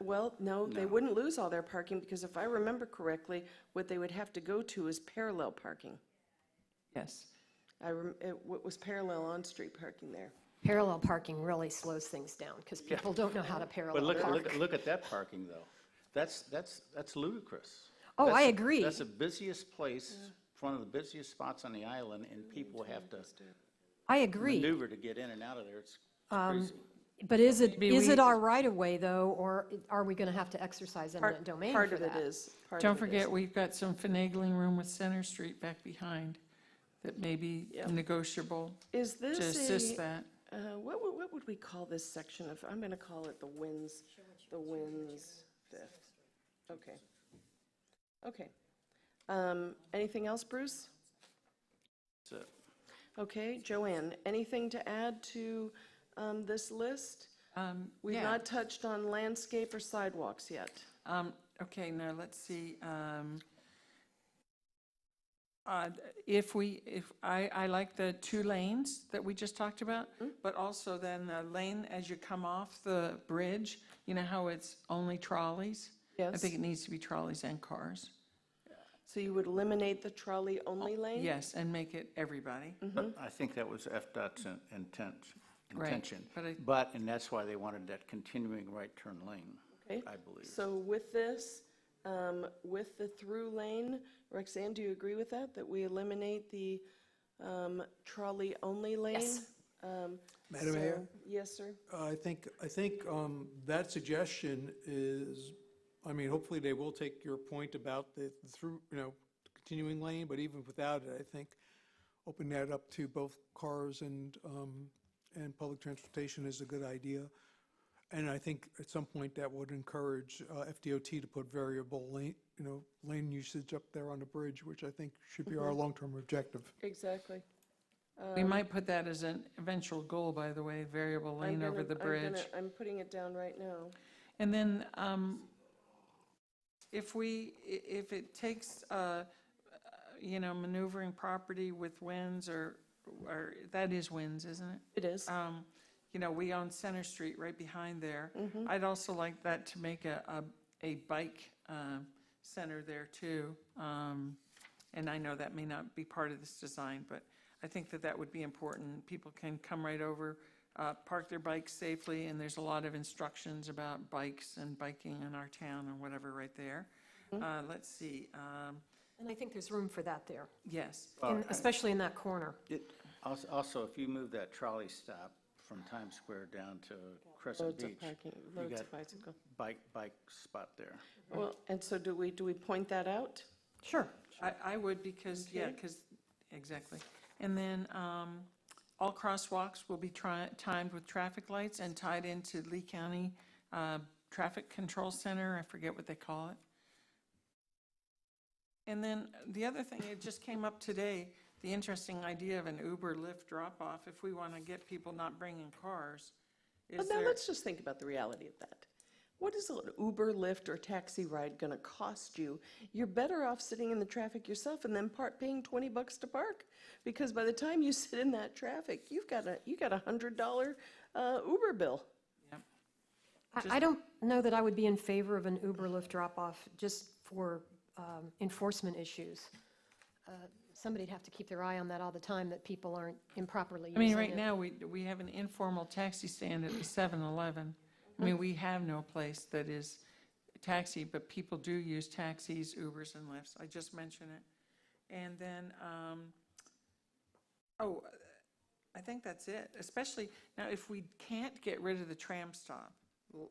Well, no, they No. wouldn't lose all their parking, because if I remember correctly, what they would have to go to is parallel parking. Yes. What was parallel on-street parking there? Parallel parking really slows things down because people don't know how to But parallel park. look at that parking, though. That's ludicrous. Oh, I That's- agree. That's the busiest place, one of the busiest spots on the island, and people have to I agree. maneuver to get in and out of there. It's crazy. But is it we- our right of way though, or are we going to have to exercise eminent domain Part for of it that? is. part Don't of it is. forget, we've got some finagling room with Center Street back behind that may be Yep. negotiable Is to this assist a, that. what would we call this section of, I'm going to call it the Winds Fifth. Okay. Okay. Anything else, Bruce? That's it. Okay, Joanne, anything to add to this list? We've Yeah. not touched on landscape or sidewalks yet. Okay, now let's see. I like the 2 lanes that we just talked about, but also then the lane as you come off the bridge, you know how it's only trolleys? I Yes. think it needs to be trolleys and cars. So you would eliminate the trolley-only lane? Yes, and make it everybody. But I think that was FDOT's intention. But And that's why they wanted that continuing right turn lane, Okay. I believe. So with this, with the through lane, Roxanne, do you agree with that? That we eliminate the trolley-only lane? Yes. Madam Mayor? Yes, sir. I think that suggestion is, I mean, hopefully they will take your point about the through, continuing lane, but even without it, I think opening that up to both cars and public transportation is a good idea. And I think at some point that would encourage FDOT to put variable lane usage up there on the bridge, which I think should be our long-term objective. Exactly. we might put that as an eventual goal, by the way, variable lane over the bridge. I'm putting it down right now. And then if it takes, maneuvering property with winds or that is winds, isn't it? It is. We own Center Street right behind there. Mm-hmm. I'd also like that to make a bike center there too. And I know that may not be part of this design, but I think that would be important. People can come right over, park their bikes safely, and there's a lot of instructions about bikes and biking in our town and whatever right there. Let's see, And I think there's room for that there, yes. especially in that corner. Also, if you move that trolley stop from Times Square down to Crescent Loads of Beach, parking, you loads got of bicycle. bike spot there. Well, and so do we point that out? Sure. I would because, Okay. exactly. And then all crosswalks will be timed with traffic lights and tied into Lee County Traffic Control Center. I forget what they call it. And then the other thing, it just came up today, the interesting idea of an Uber Lyft drop-off if we want to get people not bringing cars. But now let's just think about the reality of that. What is an Uber, Lyft, or taxi ride going to cost you? You're better off sitting in the traffic yourself and then paying $20 to park, because by the time you sit in that traffic, you got a $100 Uber bill. I don't know that I would be in favor of an Uber Lyft drop-off just for enforcement issues. Somebody'd have to keep their eye on that all the time, that people aren't improperly I using mean, it. right now, we have an informal taxi stand at the 7-Eleven. I mean, we have no place that is taxi, but people do use taxis, Ubers, and Lyfts. I just mentioned it. And then, I think that's it. Especially, now, if we can't get rid of the tram stop,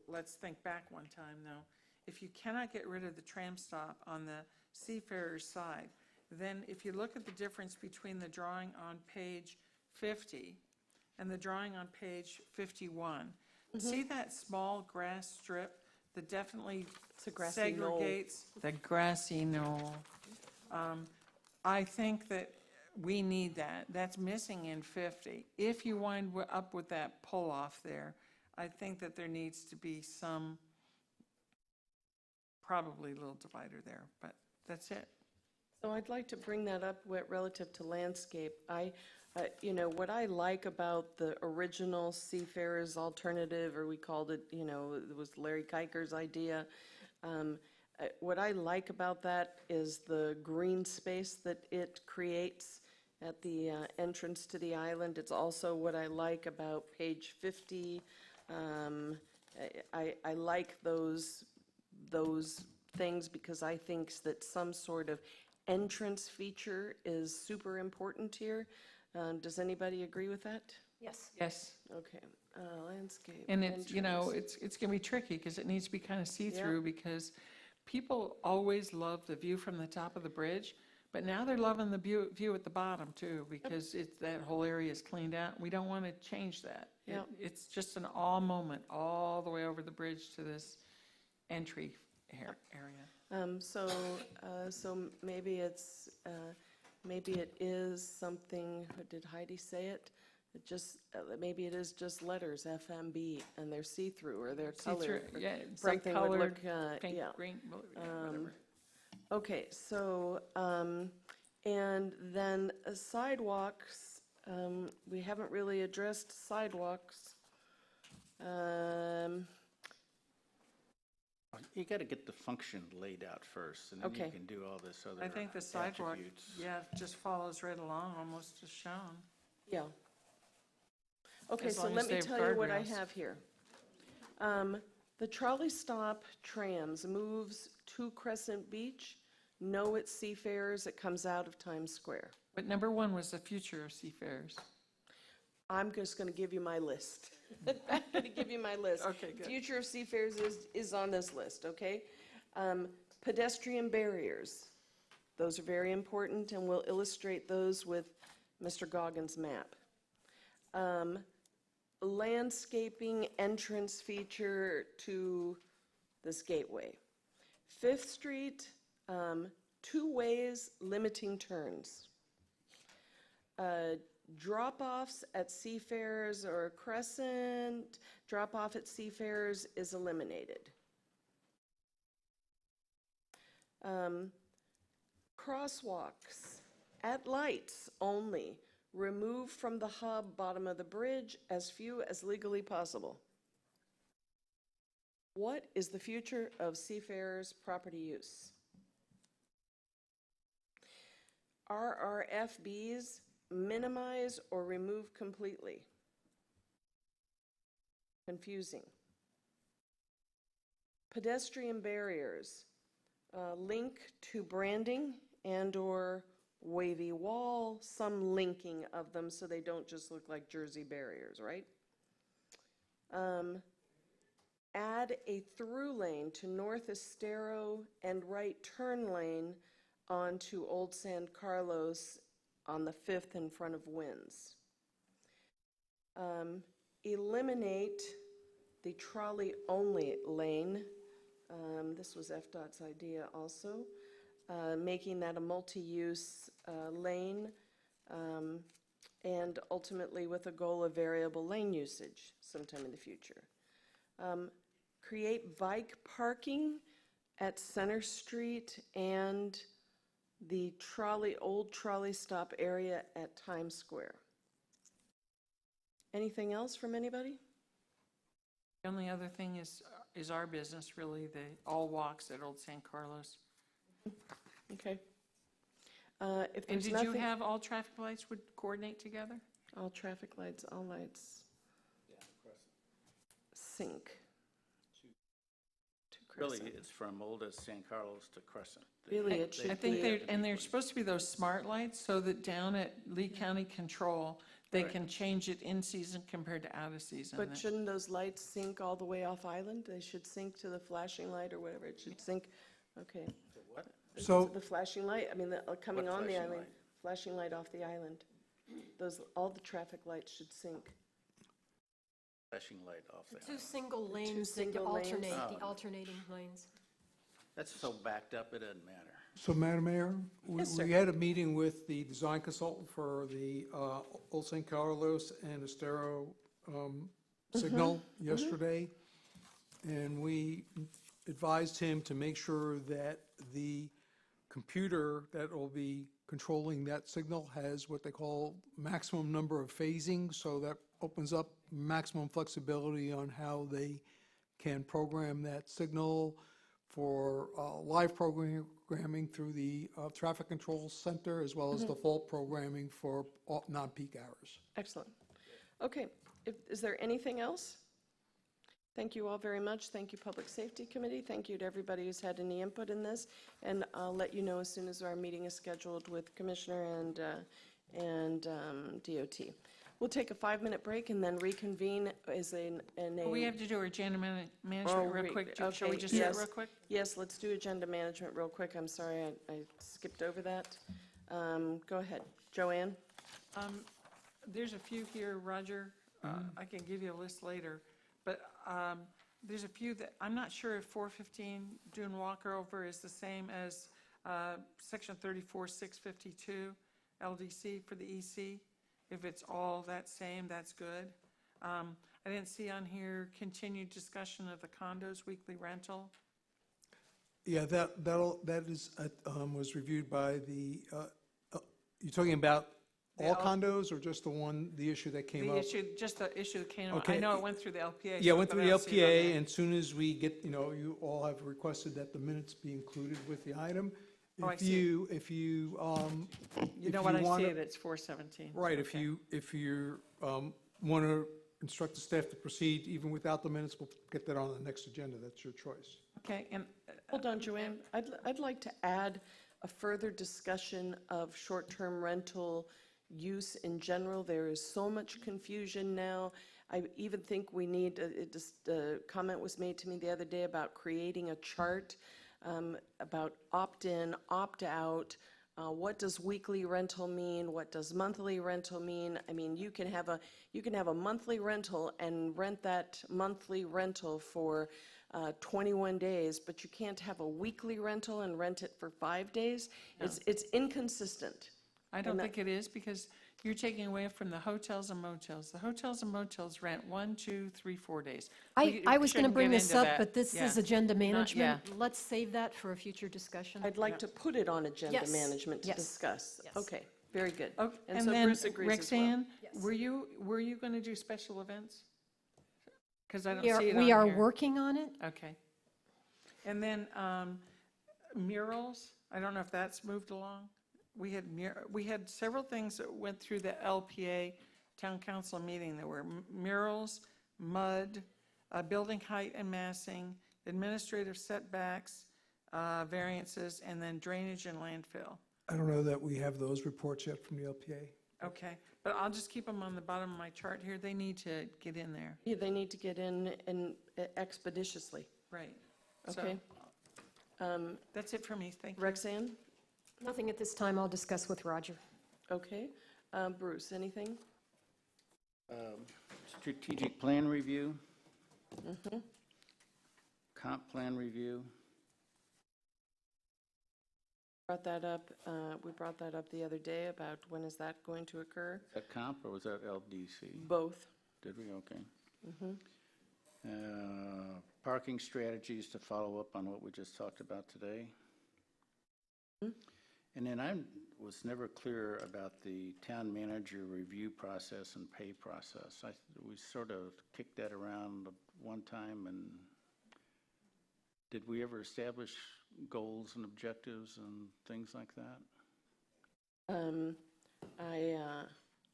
let's think back one time, though. If you cannot get rid of the tram stop on the seafarer's side, then if you look at the difference between the drawing on page 50 and the drawing on page 51, see that small grass strip that definitely a grassy knoll. segregates the grassy knoll? I think that we need that. That's missing in 50. If you wind up with that pull-off there, I think that there needs to be some, probably a little divider there, but that's it. So I'd like to bring that up relative to landscape. I What I like about the original Seafarers Alternative, or we called it, it was Larry Kiker's idea. What I like about that is the green space that it creates at the entrance to the island. It's also what I like about page 50. I like those things because I think that some sort of entrance feature is super important here. Does anybody agree with that? Yes. Yes. Okay, landscape. And it's, entrance. it's going to be tricky because it needs to be kind of see-through because people always love the view from the top of the bridge, but now they're loving the view at the bottom too because that whole area is cleaned out. We don't want to change that. Yep. It's just an all moment all the way over the bridge to this entry area. So maybe it is something, did Heidi say it? Maybe it is just letters, FMB, and they're see-through or they're colored. See-through, yeah, bright Something would look, colored, pink, yeah. green, whatever. Okay, so, and then sidewalks, we haven't really addressed sidewalks. You got to get the function laid out first, and then you Okay. can do all this other I think the sidewalk, attributes. just follows right along, almost as shown. Yeah. Okay, As so long let as me they have tell you what I guardrails. have here. The trolley stop trams moves to Crescent Beach. No, it's Seafarers. It comes out of Times Square. But number one was the future of seafarers. I'm just going to give you my list. I'm going to give you my list. Okay, good. Future of Seafarers is on this list, okay? Pedestrian barriers. Those are very important, and we'll illustrate those with Mr. Goggins' map. Landscaping entrance feature to this gateway. Fifth Street, 2 ways limiting turns. Drop-offs at Seafarers or Crescent, drop-off at Seafarers is eliminated. Crosswalks at lights only, removed from the hub bottom of the bridge, as few as legally possible. What is the future of Seafarers' property use? RRFBs, minimize or remove completely. Confusing. Pedestrian barriers, link to branding and/or wavy wall, some linking of them so they don't just look like Jersey barriers, right? Add a through lane to North Estero and right turn lane onto Old San Carlos on the 5th in front of Wynn's. Eliminate the trolley-only lane. This was FDOT's idea also, making that a multi-use lane, and ultimately with a goal of variable lane usage sometime in the future. Create bike parking at Center Street and the old trolley stop area at Times Square. Anything else from anybody? The only other thing is our business, really, the all walks at Old San Carlos. Okay. If And there's did nothing. you have all traffic lights would coordinate together? All traffic lights, all lights. Sync. To Really, Crescent. it's from oldest San Carlos to Crescent. Really, it should I think be- they're supposed to be those smart lights so that down at Lee County Control, they can change it in season compared to out of season. But shouldn't those lights sync all the way off island? They should sync to the flashing light or whatever. It should sync, okay. What? So- The flashing light, I mean, coming What on the flashing island, light? flashing light off the island. All the traffic lights should sync. Flashing light off there. 2 single lanes that single lanes. alternate, Oh. the alternating lanes. That's so backed up, it doesn't matter. So, Madam Mayor, Yes, sir. we had a meeting with the design consultant for the Old San Carlos and Estero signal yesterday, and we advised him to make sure that the computer that will be controlling that signal has what they call maximum number of phasing, so that opens up maximum flexibility on how they can program that signal for live programming through the traffic control center, as well as default programming for non-peak hours. Excellent. Okay, is there anything else? Thank you all very much. Thank you, Public Safety Committee. Thank you to everybody who's had any input in this. And I'll let you know as soon as our meeting is scheduled with Commissioner and DOT. We'll take a 5-minute break and then reconvene as We have to do our agenda management real quick. Shall we okay, just do it yes. real quick? Yes, let's do agenda management real quick. I'm sorry, I skipped over that. Go ahead. Joanne? There's a few here, Roger. I can give you a list later. But there's a few that, I'm not sure if 415 doing walkover is the same as Section 34-652 LDC for the EC. If it's all that same, that's good. I didn't see on here continued discussion of the condos weekly rental. Yeah, that is, was reviewed by the, you're talking about all condos or just the issue that came up? Just the issue that came up. Okay. I know it went through the LPA. Yeah, so went but through I the don't see it on LPA, there. and soon as we get, you all have requested that the minutes be included with the item. Oh, I If see. you, You know what I see, it's 417. right, Okay. if you want to instruct the staff to proceed even without the minutes, we'll get that on the next agenda. That's your choice. Okay, and Hold on, Joanne. I'd like to add a further discussion of short-term rental use in general. There is so much confusion now. I even think we need, a comment was made to me the other day about creating a chart about opt-in, opt-out. What does weekly rental mean? What does monthly rental mean? I mean, you can have a monthly rental and rent that monthly rental for 21 days, but you can't have a weekly rental and rent it for 5 days. It's inconsistent. I don't think it is, because you're taking away from the hotels and motels. The hotels and motels rent 1, 2, 3, 4 days. I We was going to shouldn't bring get this into up, that. but this Yeah. is agenda management. yeah. Let's save that for a future discussion. I'd like to put it on agenda Yes, management to yes, discuss. yes. Okay, very good. Okay, And and so then Bruce agrees as well. Rexanne, Yes. were you going to do special events? Because I don't We are- see it on We are here. working on it. Okay. And then murals, I don't know if that's moved along. We had several things that went through the LPA Town Council meeting. There were murals, mud, building height and massing, administrative setbacks, variances, and then drainage and landfill. I don't know that we have those reports yet from the LPA. Okay, but I'll just keep them on the bottom of my chart here. They need to get in there. Yeah, they need to get in expeditiously, Right. So, okay? that's it for me. Thank you. Roxanne? Nothing at this time. I'll discuss with Roger. Okay. Bruce, anything? Strategic plan review. Comp plan review. Brought that up, we brought that up the other day about when is that going to occur? Is that comp or was that LDC? Both. Did we? Okay. Parking strategies to follow up on what we just talked about today. And then I was never clear about the town manager review process and pay process. We sort of kicked that around one time, and did we ever establish goals and objectives and things like that?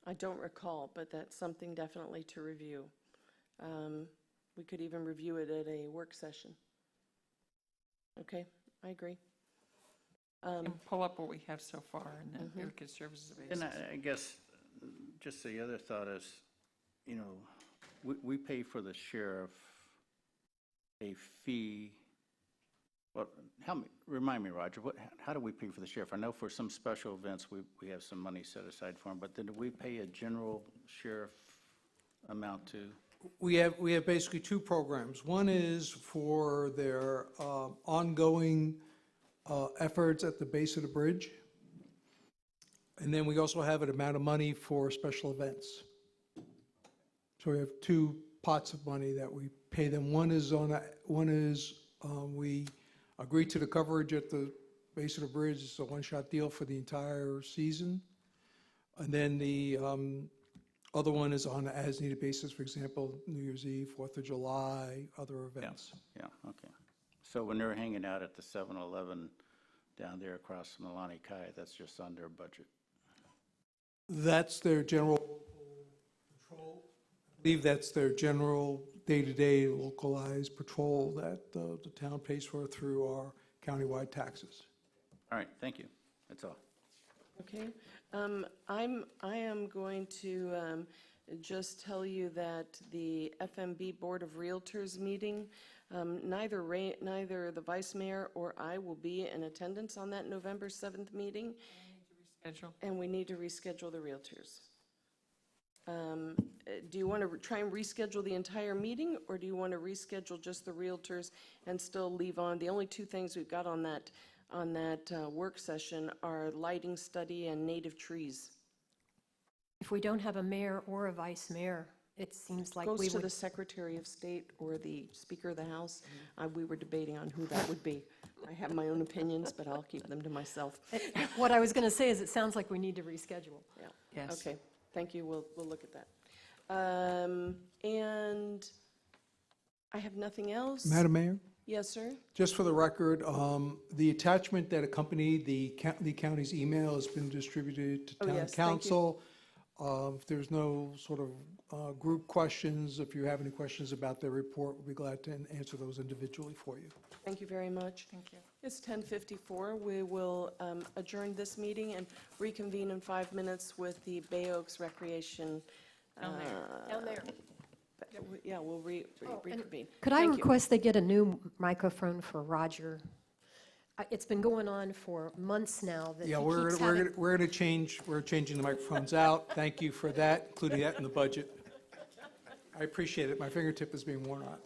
I don't recall, but that's something definitely to review. We could even review it at a work session. Okay, I agree. And pull up what we have so far and then we could serve as a basis. And I guess just the other thought is, you know, we pay for the sheriff a fee. Well, remind me, Roger, how do we pay for the sheriff? I know for some special events, we have some money set aside for him, but then do we pay a general sheriff amount too? We have basically two programs. One is for their ongoing efforts at the base of the bridge. And then we also have an amount of money for special events. So we have two pots of money that we pay them. One is we agree to the coverage at the base of the bridge is a one-shot deal for the entire season. And then the other one is on an as-needed basis, for example, New Year's Eve, 4th of July, other events. Yeah, okay. So when they're hanging out at the 7-Eleven down there across from the Lani Kai, that's just on their budget? That's their general patrol. I believe that's their general day-to-day localized patrol that the town pays for through our countywide taxes. All right, thank you. That's all. Okay. I am going to just tell you that the FMB Board of Realtors meeting, neither the Vice Mayor or I will be in attendance on that November 7th meeting, Schedule. and we need to reschedule the Realtors. Do you want to try and reschedule the entire meeting, or do you want to reschedule just the Realtors and still leave on? The only two things we've got on that work session are lighting study and native trees. If we don't have a mayor or a vice mayor, it seems like we Goes to would. the Secretary of State or the Speaker of the House. We were debating on who that would be. I have my own opinions, but I'll keep them to myself. What I was going to say is it sounds like we need to reschedule. Yeah. Yes. Okay, thank you, we'll look at that. And I have nothing else. Madam Mayor? Yes, sir? Just for the record, the attachment that accompanied the county's email has been distributed to Oh, town yes, thank you. council. If there's no sort of group questions, if you have any questions about their report, we'll be glad to answer those individually for you. Thank you very much. Thank you. It's 10:54. We will adjourn this meeting and reconvene in 5 minutes with the Bay Oaks Recreation. Down Down there. Yeah, we'll reconvene. Could I Thank you. request they get a new microphone for Roger? It's been going on for months now that he Yeah, keeps having. we're going to change, we're changing the microphones out. Thank you for that, including that in the budget. I appreciate it. My fingertip is being worn out.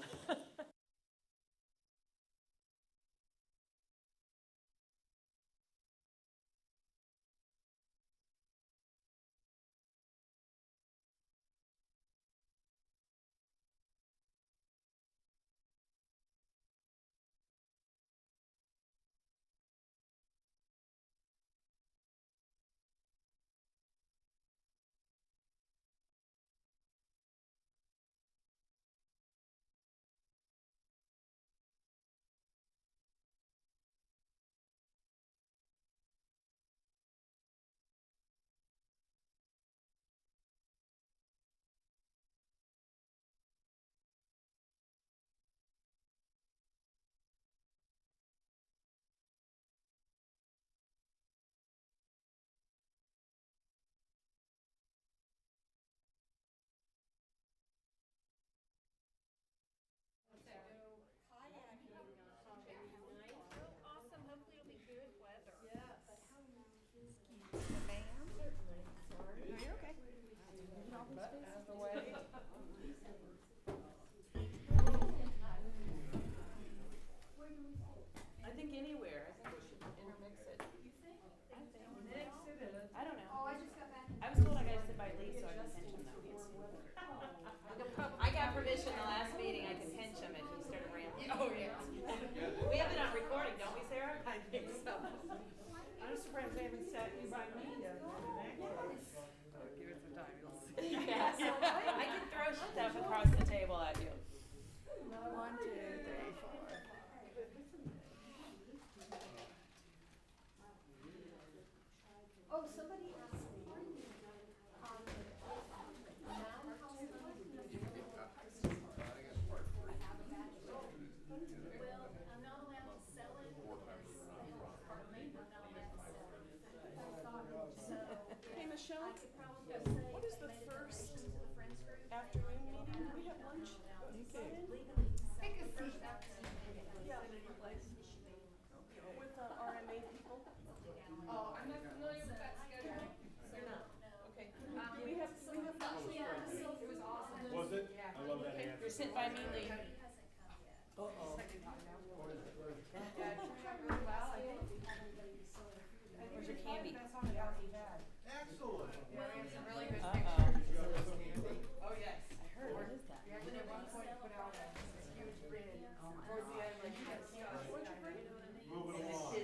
I think anywhere. I think we should intermix it. You think? I think. I don't know. Oh, I just got back. I was told I gotta sit by Lee, so I can pinch him though. I got permission the last meeting, I can pinch him if he started rambling. Oh, yeah. We have it on recording, don't we, Sarah? I think so. I'm surprised they haven't sat you by me yet. Give it some time, you'll see. Yeah, so I can throw stuff across the table at you. 1, 2, 3, 4. Oh, somebody asked me. I'm not allowed to sell it because I'm not allowed to sell it. Hey, Michelle, I could probably say. what is the first To the friends group. afternoon meeting? Do we have lunch? Pick a seat. With the RMA people? Oh, I'm not familiar with that schedule. You're not? Okay. Do we have lunch? It was awesome. Was it? I love that answer. You're sitting by me, Lee. Where's your candy? Excellent. Oh, yes. I heard. What is that? Moving along.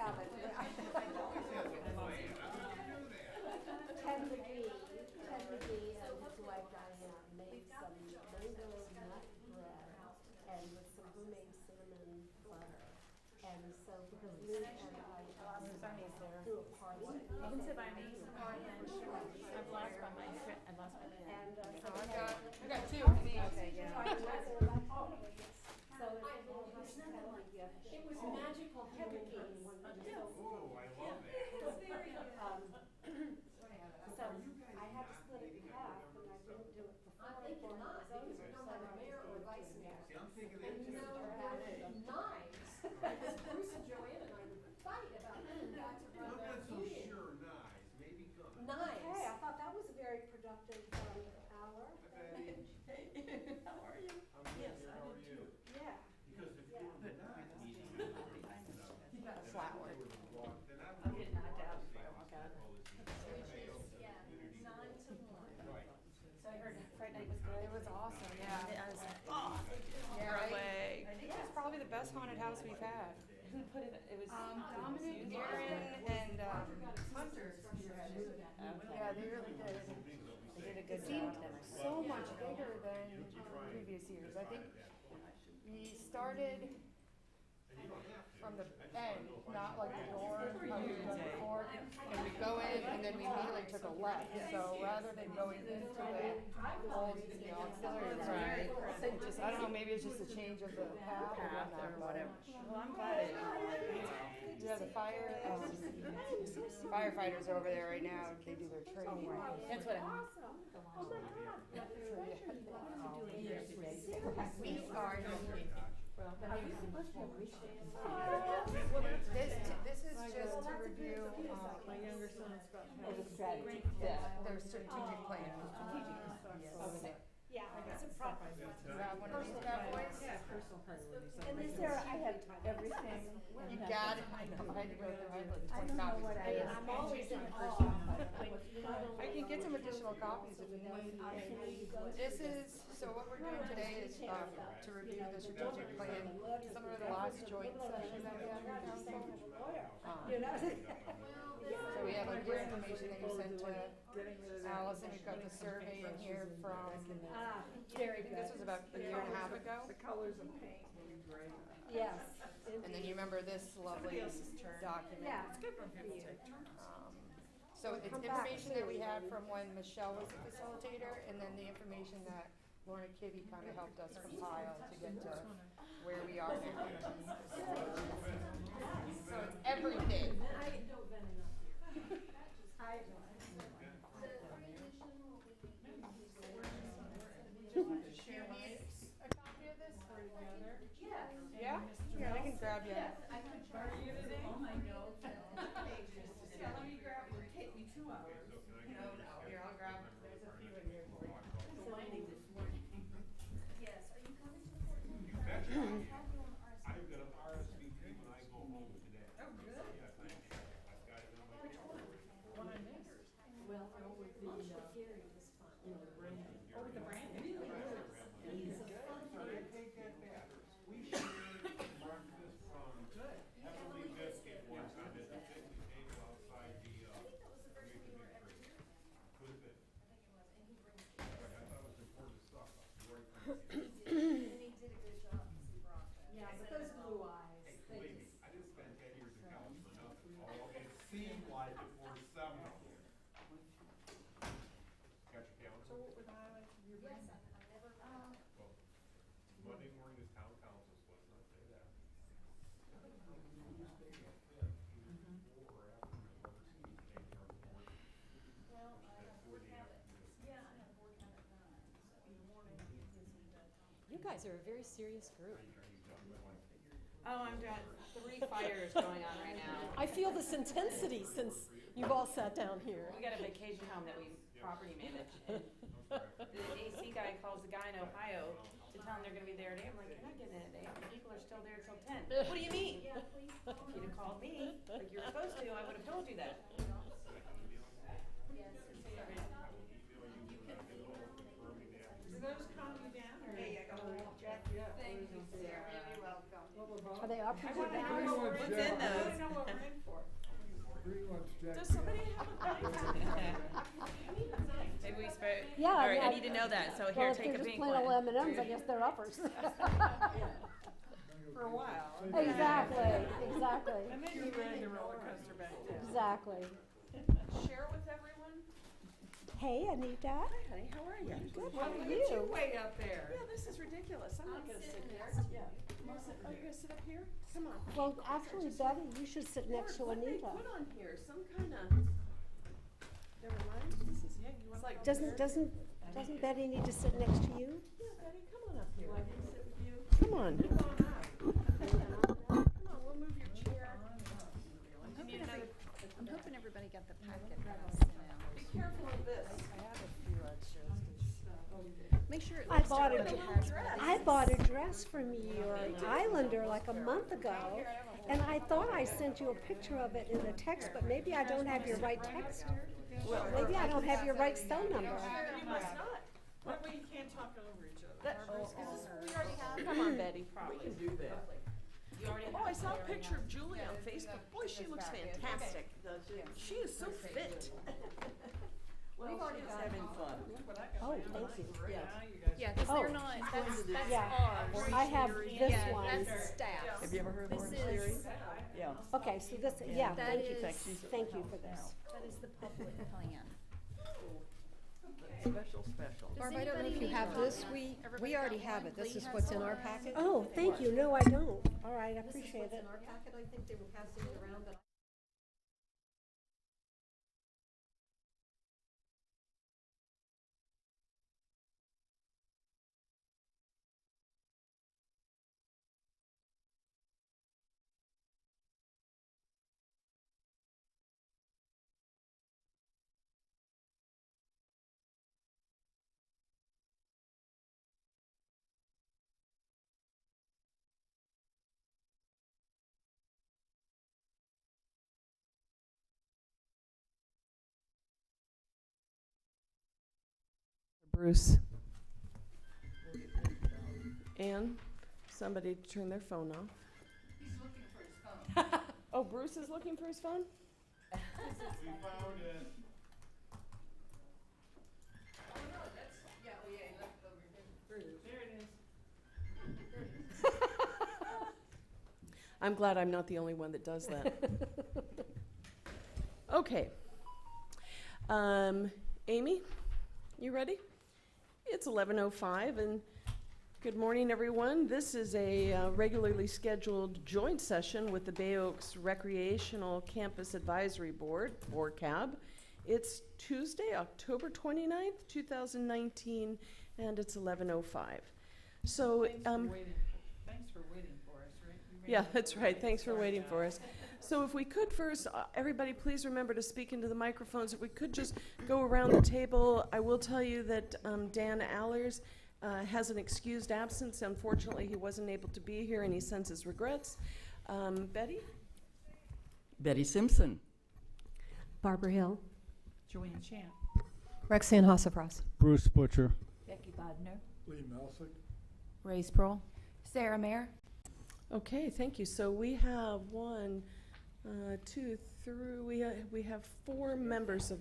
have it. Ted McGee and his wife Diana made some mango nut bread and with some homemade cinnamon butter. And so because Lou and I threw a party. You can sit by me. I've lost by my friend. I lost my pen. And I got two. Okay, yeah. So it was magical cookies. Oh, I love that. So I had to split it in half, and I didn't do it before. I'm thinking not, because no matter mayor or vice mayor. See, I'm thinking And you know, knives, because Bruce and Joanne and I would fight about who got to run I'm that not so meeting. sure, knives, maybe guns. Knives. Okay, I thought that was a very productive hour. How are you? I'm good, here, how are you? Yeah. Because if you were not eating Flower. I'm getting knocked out before I walk out. So I heard Friday night was good. It was awesome, yeah. I was like, oh, Yeah, way. I think it's probably the best haunted house we've had. Who put it? It was Dominic, Aaron, and Hunter. Yeah, they really did. They did a good It seemed job. so much bigger than previous years. I think we started from the end, not like the door how we did before. And we go in and then we immediately took a left. So rather than going into the old, auxiliary room, I don't know, maybe it's just a change of the path Or whatever. Well, I'm glad it. Yeah, the firefighters are over there right now. They do their training. That's what I'm. We are. This is just to review My younger son's about to have The strategy. their strategic plan. Over there. Yeah, it's a problem. Grab one of these bad boys. personal priorities. And is there, I have everything. You got it. I know. I had to go through. I had like 20 I don't know copies. what I am. I'm always in awe. I can get some additional copies if you need. This is, so what we're doing today is to review the strategic plan, similar to the last joint session that we had in council. So we have like your information that you sent to Allison, we've got the survey in here from, Very I think this was about a year and a half ago. The colors of paint will be great. Yes. And then you remember this lovely document. Yeah, it's good for you. So it's information that we had from when Michelle was the facilitator, and then the information that Lorna Kibbe kind of helped us compile to get to where we are now. So it's everything. Do you need a copy of this? Yeah? Here, I can grab you. Oh my God. Yeah, let me grab, it would take me 2 hours. No, here, I'll grab, there's a few in here for you. Yes, are you coming to the 14th? You betcha. I've got an RSVP when I go home today. Oh, good. Yes, I've got it on my calendar. One I missed. Well, with the, Gary was fun. you know, the branding. Oh, with the branding. He's a fun So I take that back. We shared breakfast from Heavenly Biscuit one time at the picnic table outside the, community tree. Could have been. But I thought it was important stuff. Right from the- And he did a good job because he brought that. Yeah, but those blue eyes. Hey, believe me, I didn't spend 10 years in college for nothing. Oh, it seemed like it for 7 of them. Got your calendar? So what were the highlights of your Yes, branding? I never. Well, Monday morning is town council, so let's not say that. Well, I have BORCAB yeah, I have BORCAB at 9, so in the morning, gives me bedtime. You guys are a very serious group. Oh, I'm done. 3 fires going on right now. I feel this intensity since you've all sat down here. We got a vacation home that we property manage. And the AC guy calls the guy in Ohio to tell him they're gonna be there today. I'm like, you're not getting in today. People are still there till 10. What do you mean? Yeah, please. If you'd have called me, like you were supposed to, I would have told you that. Yes. Do those calm you down or? Hey, I got one. Thank you, Sarah. You're welcome. Are they up? I wanna know what's in those. Does somebody have a bite? Maybe we spoke. Yeah, All right, yeah. I need to know that, so Well, here, if take they're a just pink plain one. old M&Ms, I guess they're uppers. For a while. Exactly, exactly, And then you ride the roller coaster back down. exactly. Share with everyone. Hey, Anita. Hi, honey, how are you? Good, Well, how are look at you? way up there. Yeah, this is ridiculous. I'm not gonna sit here. Yeah. Oh, you're gonna sit up here? Come on. Well, actually, Betty, you should sit next to What they Anita. put on here, some kind of, never mind. This is, yeah, you want to Doesn't Betty need to sit next to you? Yeah, Betty, come on up here. I can sit with you. Come on. Come on, we'll move your chair. I'm hoping everybody got the packet. Be careful of this. Make sure it I bought a dress from your Islander like a month ago, and I thought I sent you a picture of it in the text, but maybe I don't have your right text. Maybe I don't have your right cell number. You must not. That way you can't talk over each other. That, we already have. Come on, Betty. We can do that. Oh, I saw a picture of Julie on Facebook. Boy, she looks fantastic. She is so fit. Well, she's having fun. Oh, thank you. Yeah, because Oh. they're not, that's Yeah, ours. I have this Yeah, one. that's staff. Have you ever heard of This Orange Theory? is, Yeah. Okay, so this, yeah, That thank you, is- thank you for this. that is the public plan. Special. Barb, I don't know if you have this, we already have it, this is what's in our packet. Oh, thank you, no, I don't. All right, I appreciate it. our packet, I think they were passing it around, but Bruce. And somebody turn their phone off. He's looking for his phone. Oh, Bruce is looking for his phone? We found it. I'm glad I'm not the only one that does that. Okay. Amy, you ready? It's 11:05, and good morning, everyone. This is a regularly scheduled joint session with the Bay Oaks Recreational Campus Advisory Board, BORCAB. It's Tuesday, October 29th, 2019, and it's 11:05. So, Thanks for waiting for us, right? You made yeah, it that's so right. late. Thanks for Sorry waiting about for it. us. So if we could first, everybody please remember to speak into the microphones. If we could just go around the table. I will tell you that Dan Allers has an excused absence. Unfortunately, he wasn't able to be here, and he sends his regrets. Betty? Betty Simpson. Barbara Hill. Joanne Champ. Roxanne Hossafras. Bruce Butcher. Becky Bodner. Lee Melsick. Ray Sproul. Sarah Mayer. Okay, thank you. So we have 1, 2, 3, we have 4 members of.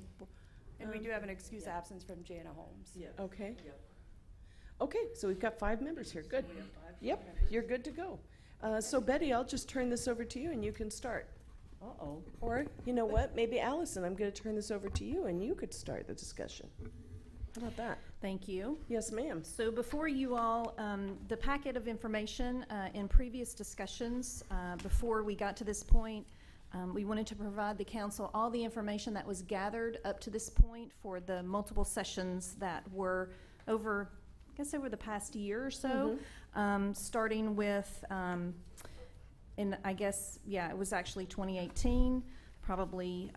And we do have an excused absence from Jana Holmes. Okay. Okay, so we've got 5 members here. Good. Yep, you're good to go. So Betty, I'll just turn this over to you and you can start. Uh-oh. Or, you know what, maybe Allison, I'm going to turn this over to you and you could start the discussion. How about that? Thank you. Yes, ma'am. So before you all, the packet of information in previous discussions, before we got to this point, we wanted to provide the council all the information that was gathered up to this point for the multiple sessions that were over, I guess over the past year or so, starting with, and I guess, yeah, it was actually 2018. Probably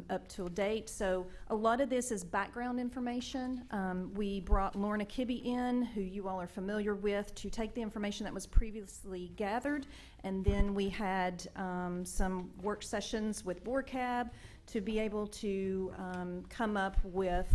up to date. So a lot of this is background information. We brought Lorna Kibbe in, who you all are familiar with, to take the information that was previously gathered, and then we had some work sessions with BORCAB to be able to come up with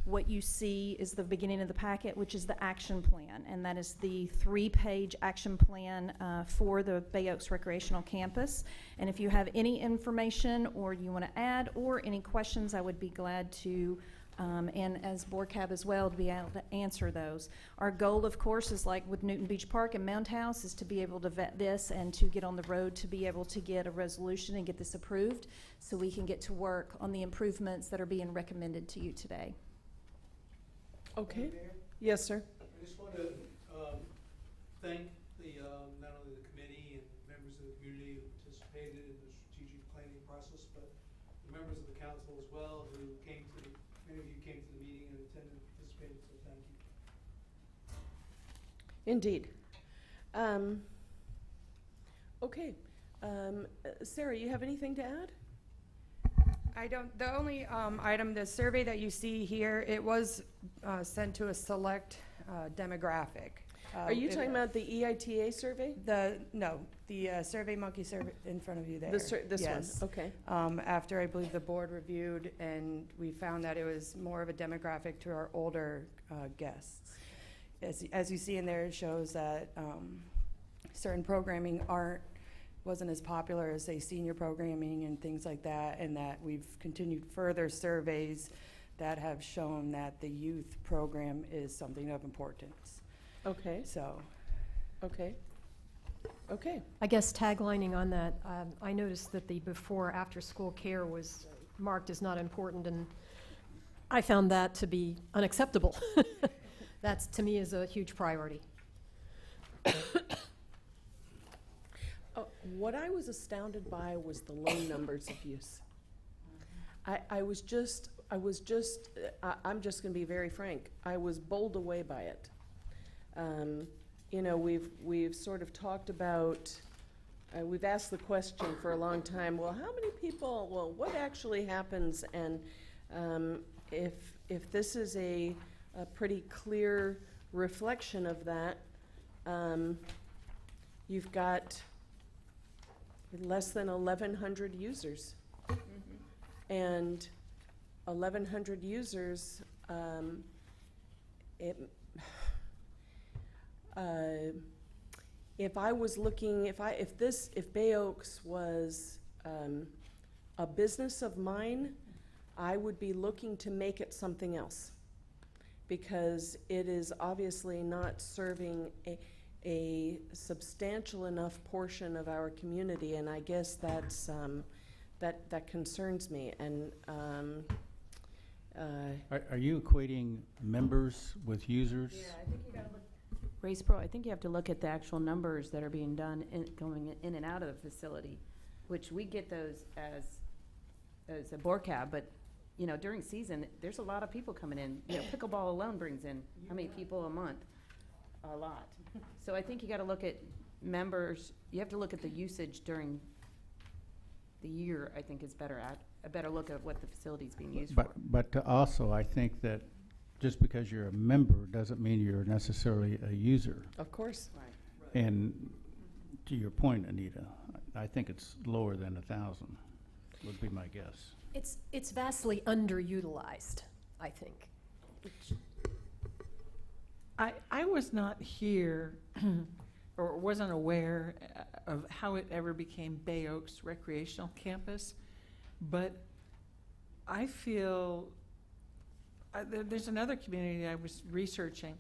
what you see is the beginning of the packet, which is the action plan, and that is the 3-page action plan for the Bay Oaks Recreational Campus. And if you have any information or you want to add or any questions, I would be glad to, and as BORCAB as well, to be able to answer those. Our goal, of course, is like with Newton Beach Park and Mound House, is to be able to vet this and to get on the road to be able to get a resolution and get this approved so we can get to work on the improvements that are being recommended to you today. Okay. Yes, sir. I just want to thank the, not only the committee and members of the community who participated in the strategic planning process, but the members of the council as well who came to, many of you came to the meeting and attended and participated, so thank you. Indeed. Okay. Sarah, you have anything to add? I don't, the only item, the survey that you see here, it was sent to a select demographic. Are you talking about the EITA survey? No, the Survey Monkey survey in front of you there. This Yes. one, okay. After I believe the board reviewed, and we found that it was more of a demographic to our older guests. As you see in there, it shows that certain programming wasn't as popular as, say, senior programming and things like that, and that we've continued further surveys that have shown that the youth program is something of importance. Okay, So, okay. Okay. I guess taglining on that, I noticed that the before-after-school care was marked as not important, and I found that to be unacceptable. That's, to me, is a huge priority. What I was astounded by was the low numbers of use. I'm just gonna be very frank, I was bowled away by it. You know, we've sort of talked about, we've asked the question for a long time, well, how many people, well, what actually happens? And if this is a pretty clear reflection of that, you've got less than 1,100 users. And 1,100 users, if I was looking, if Bay Oaks was a business of mine, I would be looking to make it something else, because it is obviously not serving a substantial enough portion of our community, and I guess that's that concerns me. And Are you equating members with users? Yeah, I think you gotta look. Race Pro, I think you have to look at the actual numbers that are being done going in and out of the facility, which we get those as a BORCAB, but, you know, during season, there's a lot of people coming in. You know, pickleball alone brings in how many people a month? A lot. So I think you gotta look at members, you have to look at the usage during the year, I think is a better look at what the facility's being used for. But also, I think that just because you're a member doesn't mean you're necessarily a user. of course. Right. And to your point, Anita, I think it's lower than 1,000, would be my guess. It's vastly underutilized, I think. I was not here or wasn't aware of how it ever became Bay Oaks Recreational Campus, but I feel there's another community I was researching,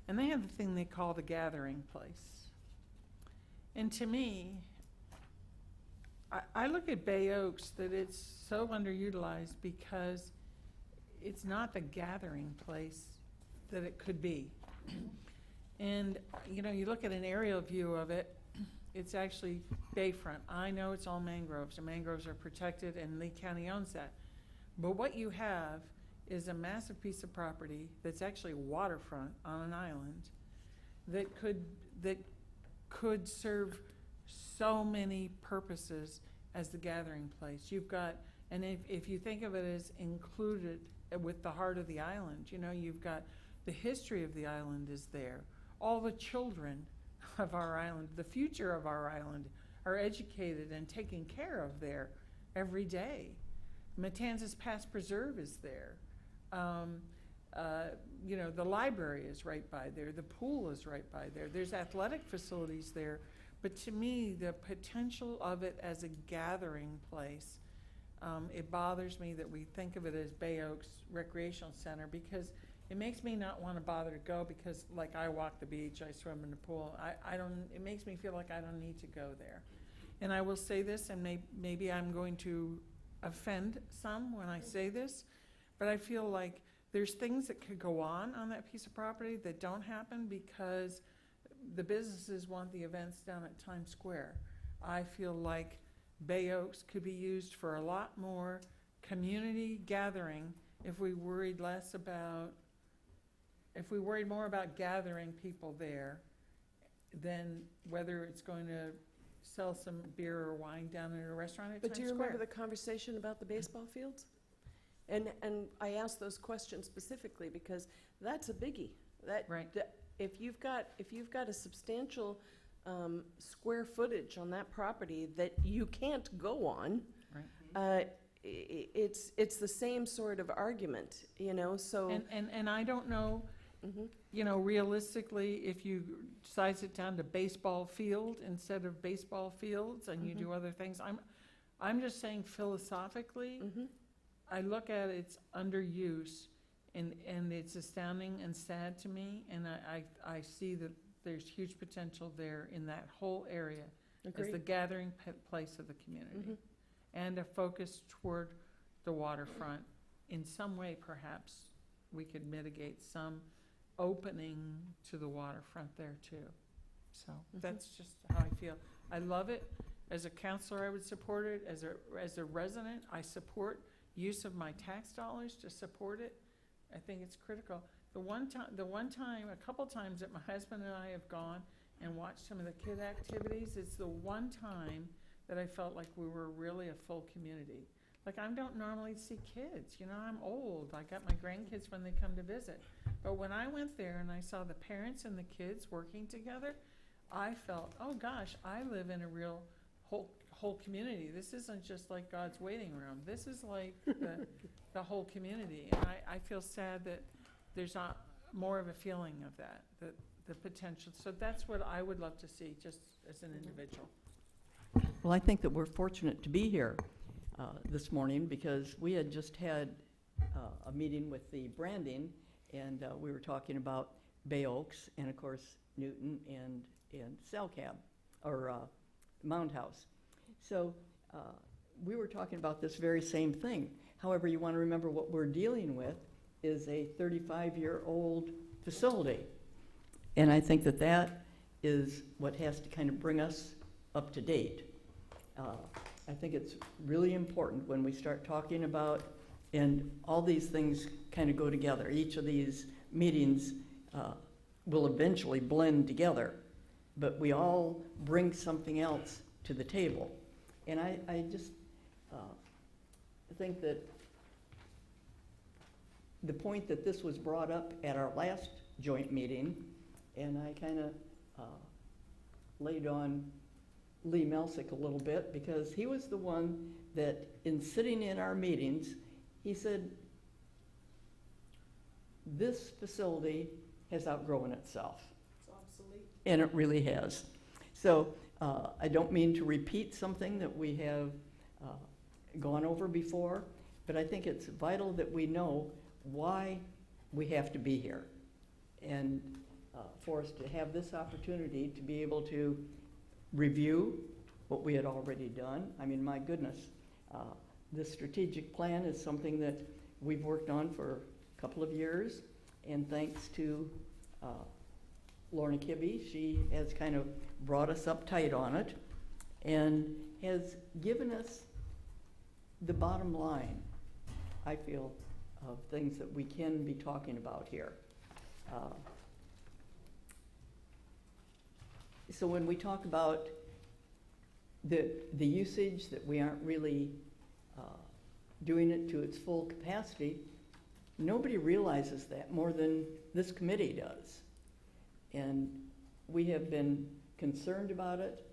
and they have the thing they call the gathering place. And to me, I look at Bay Oaks that it's so underutilized because it's not the gathering place that it could be. And, you know, you look at an aerial view of it, it's actually bayfront. I know it's all mangroves, and mangroves are protected, and Lee County owns that. But what you have is a massive piece of property that's actually waterfront on an island that could serve so many purposes as the gathering place. You've got, and if you think of it as included with the heart of the island, you know, you've got the history of the island is there. All the children of our island, the future of our island, are educated and taken care of there every day. Matanzas Pass Preserve is there. You know, the library is right by there, the pool is right by there, there's athletic facilities there. But to me, the potential of it as a gathering place, it bothers me that we think of it as Bay Oaks Recreational Center, because it makes me not want to bother to go, because like I walk the beach, I swim in the pool, I don't, it makes me feel like I don't need to go there. And I will say this, and maybe I'm going to offend some when I say this, but I feel like there's things that could go on that piece of property that don't happen because the businesses want the events down at Times Square. I feel like Bay Oaks could be used for a lot more community gathering if we worried more about gathering people there than whether it's going to sell some beer or wine down in a restaurant at But Times do you Square. remember the conversation about the baseball fields? And I asked those questions specifically because that's a biggie. Right. If you've got a substantial square footage on that property that you can't go on, Right. it's the same sort of argument, you know, so. And I don't know, you know, realistically, if you size it down to baseball field instead of baseball fields and you do other things, I'm just saying philosophically, I look at its underuse and it's astounding and sad to me, and I see that there's huge potential there in that whole area as the gathering place of the community, and a focus toward the waterfront. In some way, perhaps, we could mitigate some opening to the waterfront there too. So that's just how I feel. I love it. As a counselor, I would support it. As a resident, I support use of my tax dollars to support it. I think it's critical. The one time, a couple times that my husband and I have gone and watched some of the kid activities, it's the one time that I felt like we were really a full community. Like, I don't normally see kids, you know, I'm old. I got my grandkids when they come to visit. But when I went there and I saw the parents and the kids working together, I felt, oh gosh, I live in a real whole community. This isn't just like God's waiting room. This is like the whole community. And I feel sad that there's not more of a feeling of that, the potential. So that's what I would love to see, just as an individual. Well, I think that we're fortunate to be here this morning, because we had just had a meeting with the branding, and we were talking about Bay Oaks and, of course, Newton and CellCab, or Mound House. So we were talking about this very same thing. However, you want to remember what we're dealing with is a 35-year-old facility. And I think that that is what has to kind of bring us up to date. I think it's really important when we start talking about, and all these things kind of go together. Each of these meetings will eventually blend together, but we all bring something else to the table. And I just think that the point that this was brought up at our last joint meeting, and I kind of laid on Lee Melsick a little bit, because he was the one that, in sitting in our meetings, he said, this facility has outgrown itself. It's obsolete. And it really has. So I don't mean to repeat something that we have gone over before, but I think it's vital that we know why we have to be here. And for us to have this opportunity to be able to review what we had already done. I mean, my goodness, this strategic plan is something that we've worked on for a couple of years, and thanks to Lorna Kibbe, she has kind of brought us up tight on it and has given us the bottom line, I feel, of things that we can be talking about here. So when we talk about the usage, that we aren't really doing it to its full capacity, nobody realizes that more than this committee does. And we have been concerned about it,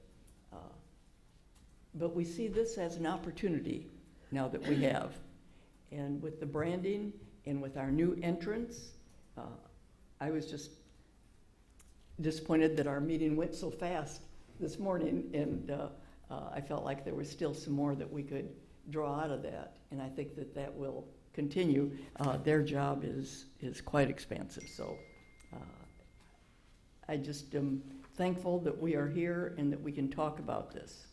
but we see this as an opportunity now that we have. And with the branding and with our new entrance I was just disappointed that our meeting went so fast this morning, and I felt like there was still some more that we could draw out of that, and I think that that will continue. Their job is quite expansive, so I just am thankful that we are here and that we can talk about this.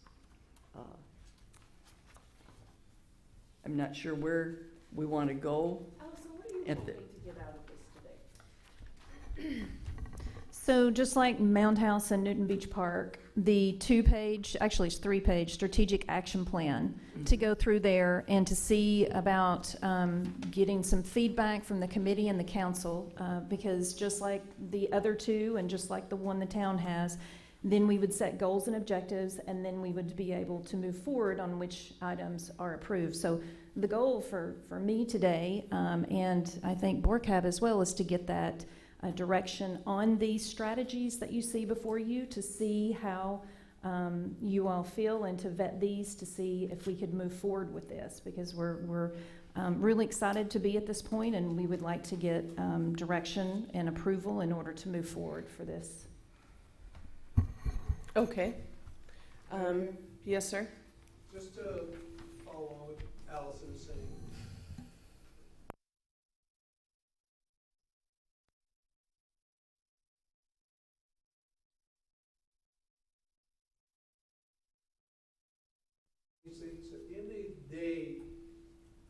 I'm not sure where we want to go. Allison, what are you At hoping the- to get out of this today? So just like Mound House and Newton Beach Park, the 2-page, actually it's 3-page strategic action plan to go through there and to see about getting some feedback from the committee and the council, because just like the other two and just like the one the town has, then we would set goals and objectives, and then we would be able to move forward on which items are approved. So the goal for me today, and I think BORCAB as well, is to get that direction on these strategies that you see before you, to see how you all feel, and to vet these to see if we could move forward with this, because we're really excited to be at this point, and we would like to get direction and approval in order to move forward for this. Okay. Yes, sir? Just to follow on what Allison is saying. These things, at the end of the day,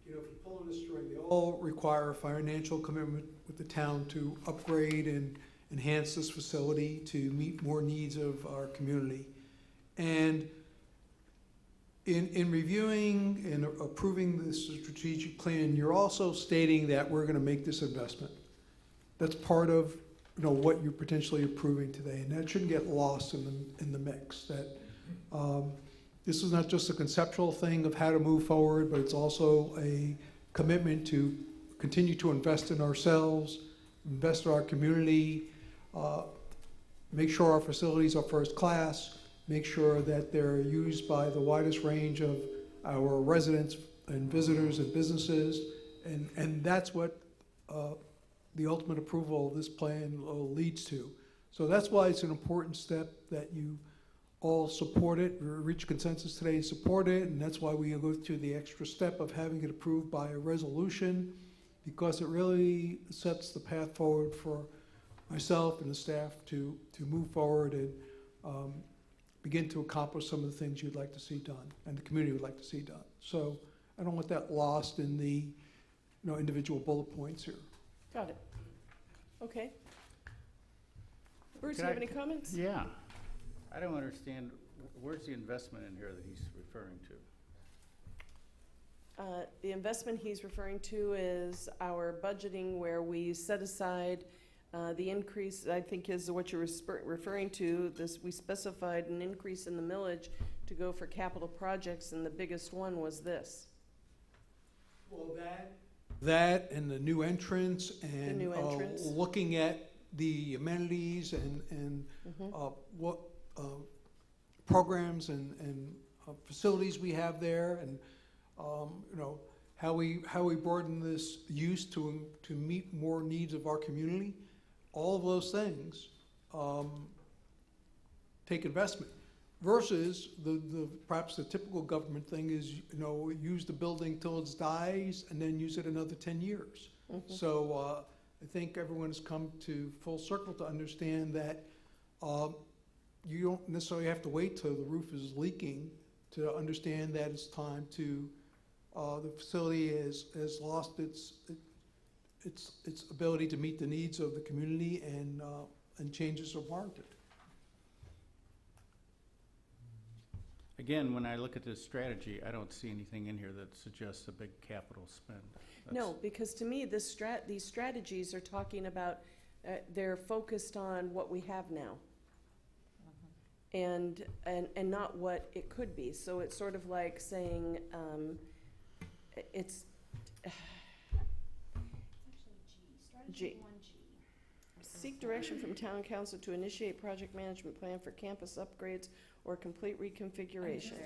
you know, if you pull on the string, they all require a financial commitment with the town to upgrade and enhance this facility to meet more needs of our community. And in reviewing and approving this strategic plan, you're also stating that we're gonna make this investment. That's part of, you know, what you're potentially approving today, and that shouldn't get lost in the mix. That this is not just a conceptual thing of how to move forward, but it's also a commitment to continue to invest in ourselves, invest in our community, make sure our facilities are first class, make sure that they're used by the widest range of our residents and visitors and businesses, and that's what the ultimate approval of this plan leads to. So that's why it's an important step that you all support it, or reach consensus today and support it, and that's why we go through the extra step of having it approved by a resolution, because it really sets the path forward for myself and the staff to move forward and begin to accomplish some of the things you'd like to see done and the community would like to see done. So I don't want that lost in the individual bullet points here. Got it. Okay. Bruce, do you have any comments? Yeah. I don't understand, where's the investment in here that he's referring to? The investment he's referring to is our budgeting, where we set aside the increase, I think is what you're referring to. We specified an increase in the millage to go for capital projects, and the biggest one was this. Well, that and the new entrance and new entrance. Looking at the amenities and what programs and facilities we have there, and how we broaden this use to meet more needs of our community. All of those things take investment, versus perhaps the typical government thing is, use the building till it dies and then use it another 10 years. So I think everyone has come to full circle to understand that you don't necessarily have to wait till the roof is leaking to understand that it's time to, the facility has lost its ability to meet the needs of the community, and changes are warranted. Again, when I look at this strategy, I don't see anything in here that suggests a big capital spend. No, because to me, these strategies are talking about, they're focused on what we have now. And not what it could be. So it's sort of like saying, it's G. Seek direction from town council to initiate project management plan for campus upgrades or complete reconfiguration.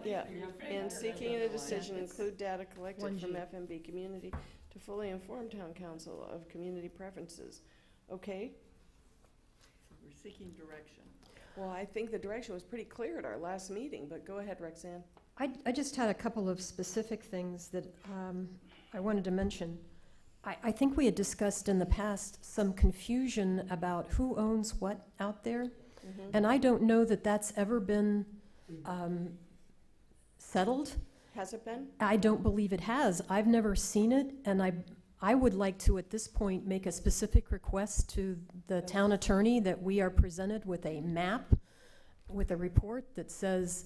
Yeah, and seeking a decision, include data collected from FMB community to fully inform town council of community preferences. Okay, We're seeking direction. well, I think the direction was pretty clear at our last meeting, but go ahead, Rexanne. I just had a couple of specific things that I wanted to mention. I think we had discussed in the past some confusion about who owns what out there. And I don't know that that's ever been settled. Has it been? I don't believe it has. I've never seen it, and I would like to, at this point, make a specific request to the town attorney that we are presented with a map, with a report that says,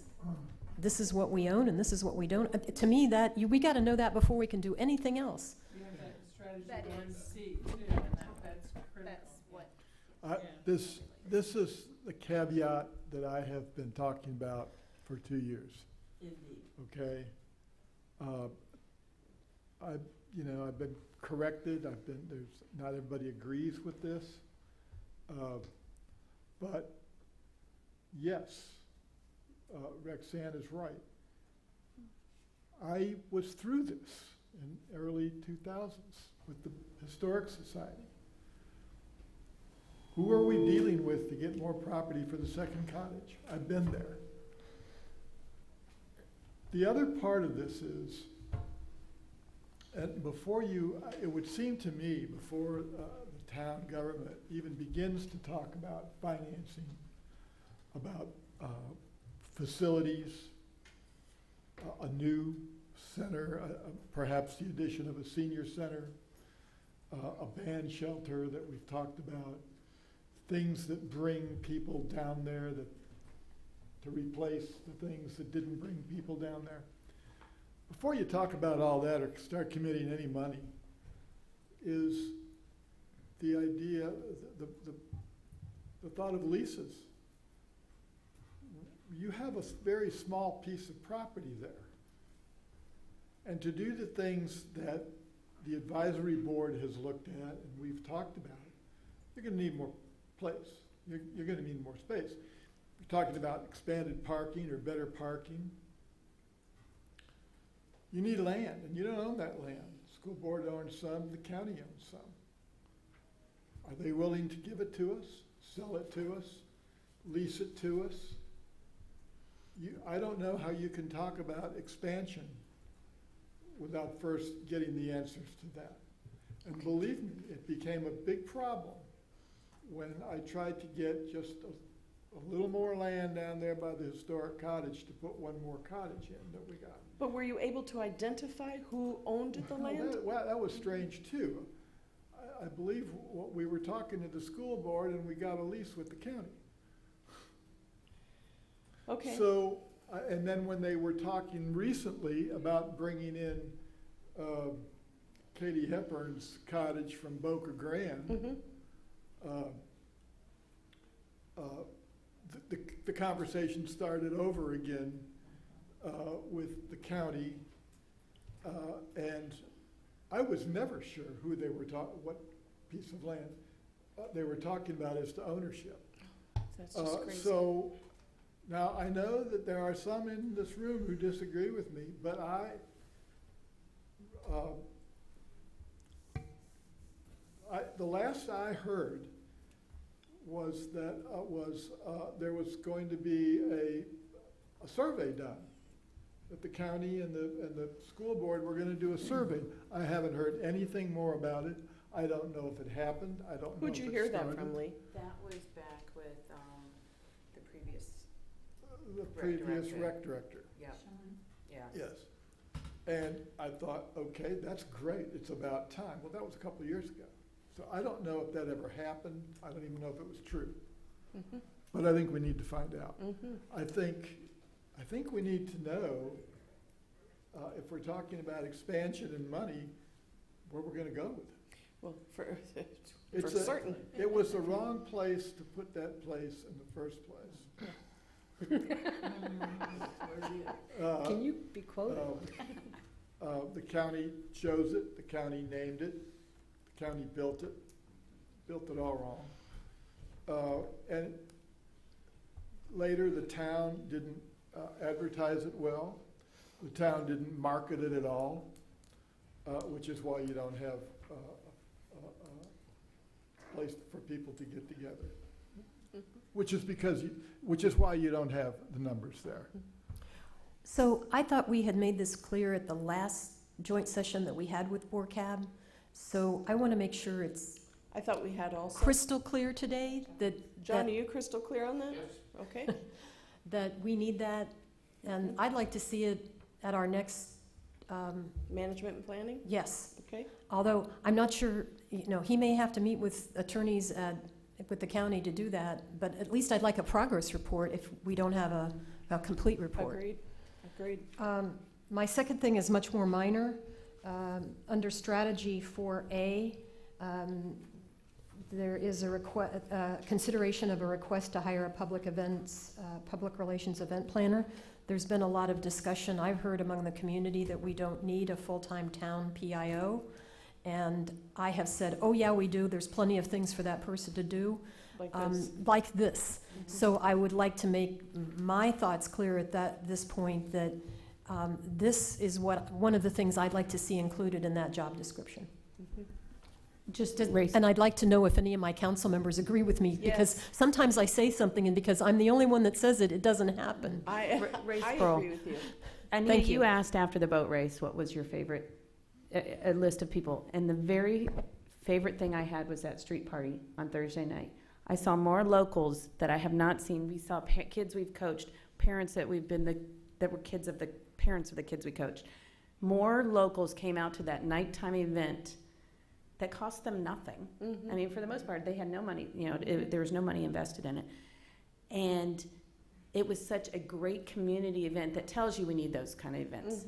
this is what we own and this is what we don't. To me, we got to know that before we can do anything else. We have that strategy That 1C too, and that's critical. That's what, This is the caveat that I have been talking about for 2 years, Indeed. okay? I've been corrected, not everybody agrees with this. But yes, Rexanne is right. I was through this in early 2000s with the Historic Society. Who are we dealing with to get more property for the second cottage? I've been there. The other part of this is, and it would seem to me, before the town government even begins to talk about financing, about facilities, a new center, perhaps the addition of a senior center, a band shelter that we've talked about, things that bring people down there to replace the things that didn't bring people down there. Before you talk about all that or start committing any money, is the idea, the thought of leases. You have a very small piece of property there. And to do the things that the advisory board has looked at and we've talked about, you're going to need more place. You're going to need more space. We're talking about expanded parking or better parking. You need land, and you don't own that land. The school board owns some, the county owns some. Are they willing to give it to us, sell it to us, lease it to us? I don't know how you can talk about expansion without first getting the answers to that. And believe me, it became a big problem when I tried to get just a little more land down there by the historic cottage to put one more cottage in that we got. But were you able to identify who owned the land? That was strange too. I believe we were talking to the school board and we got a lease with the county. Okay. So, and then when they were talking recently about bringing in Katie Hepburn's cottage from Boca Grande, the conversation started over again with the county, and I was never sure who they were what piece of land they were talking about as to ownership. That's just crazy. So now I know that there are some in this room who disagree with me, but the last I heard was that there was going to be a survey done, that the county and the school board were going to do a survey. I haven't heard anything more about it. I don't know if it happened. I don't know if it started. Who'd you hear that from, Lee? That was back with the previous. The previous rec director. Yeah. Yeah. Yes. And I thought, okay, that's great. It's about time. Well, that was a couple of years ago. So I don't know if that ever happened. I don't even know if it was true. But I think we need to find out. I think we need to know if we're talking about expansion and money, where we're going to go with it. Well, for It's certain. It was the wrong place to put that place in the first place. Can you be quoted? The county chose it, the county named it, the county built it all wrong. And later, the town didn't advertise it well. The town didn't market it at all. which is why you don't have a place for people to get together. Which is why you don't have the numbers there. So I thought we had made this clear at the last joint session that we had with BORCAB. So I want to make sure it's I thought we had also. crystal clear today that. John, that- are you crystal clear on that? Yes. Okay. that we need that, and I'd like to see it at our next, Management and planning? yes. Okay. Although, I'm not sure, he may have to meet with attorneys with the county to do that, but at least I'd like a progress report if we don't have a complete report. Agreed. My second thing is much more minor. Under strategy 4A, there is a consideration of a request to hire a public relations event planner. There's been a lot of discussion, I've heard among the community, that we don't need a full-time town PIO. And I have said, oh yeah, we do, there's plenty of things for that person to do. Like this. So I would like to make my thoughts clear at this point that this is one of the things I'd like to see included in that job description. And I'd like to know if any of my council members agree with me, because sometimes I say something, and because I'm the only one that says it, it doesn't happen. I agree with you. Anita, Thank you. you asked after the boat race, what was your favorite, a list of people. And the very favorite thing I had was that street party on Thursday night. I saw more locals that I have not seen. We saw kids we've coached, parents that that were kids of the parents of the kids we coached. More locals came out to that nighttime event that cost them nothing. I mean, for the most part, they had no money, there was no money invested in it. And it was such a great community event that tells you we need those kind of events.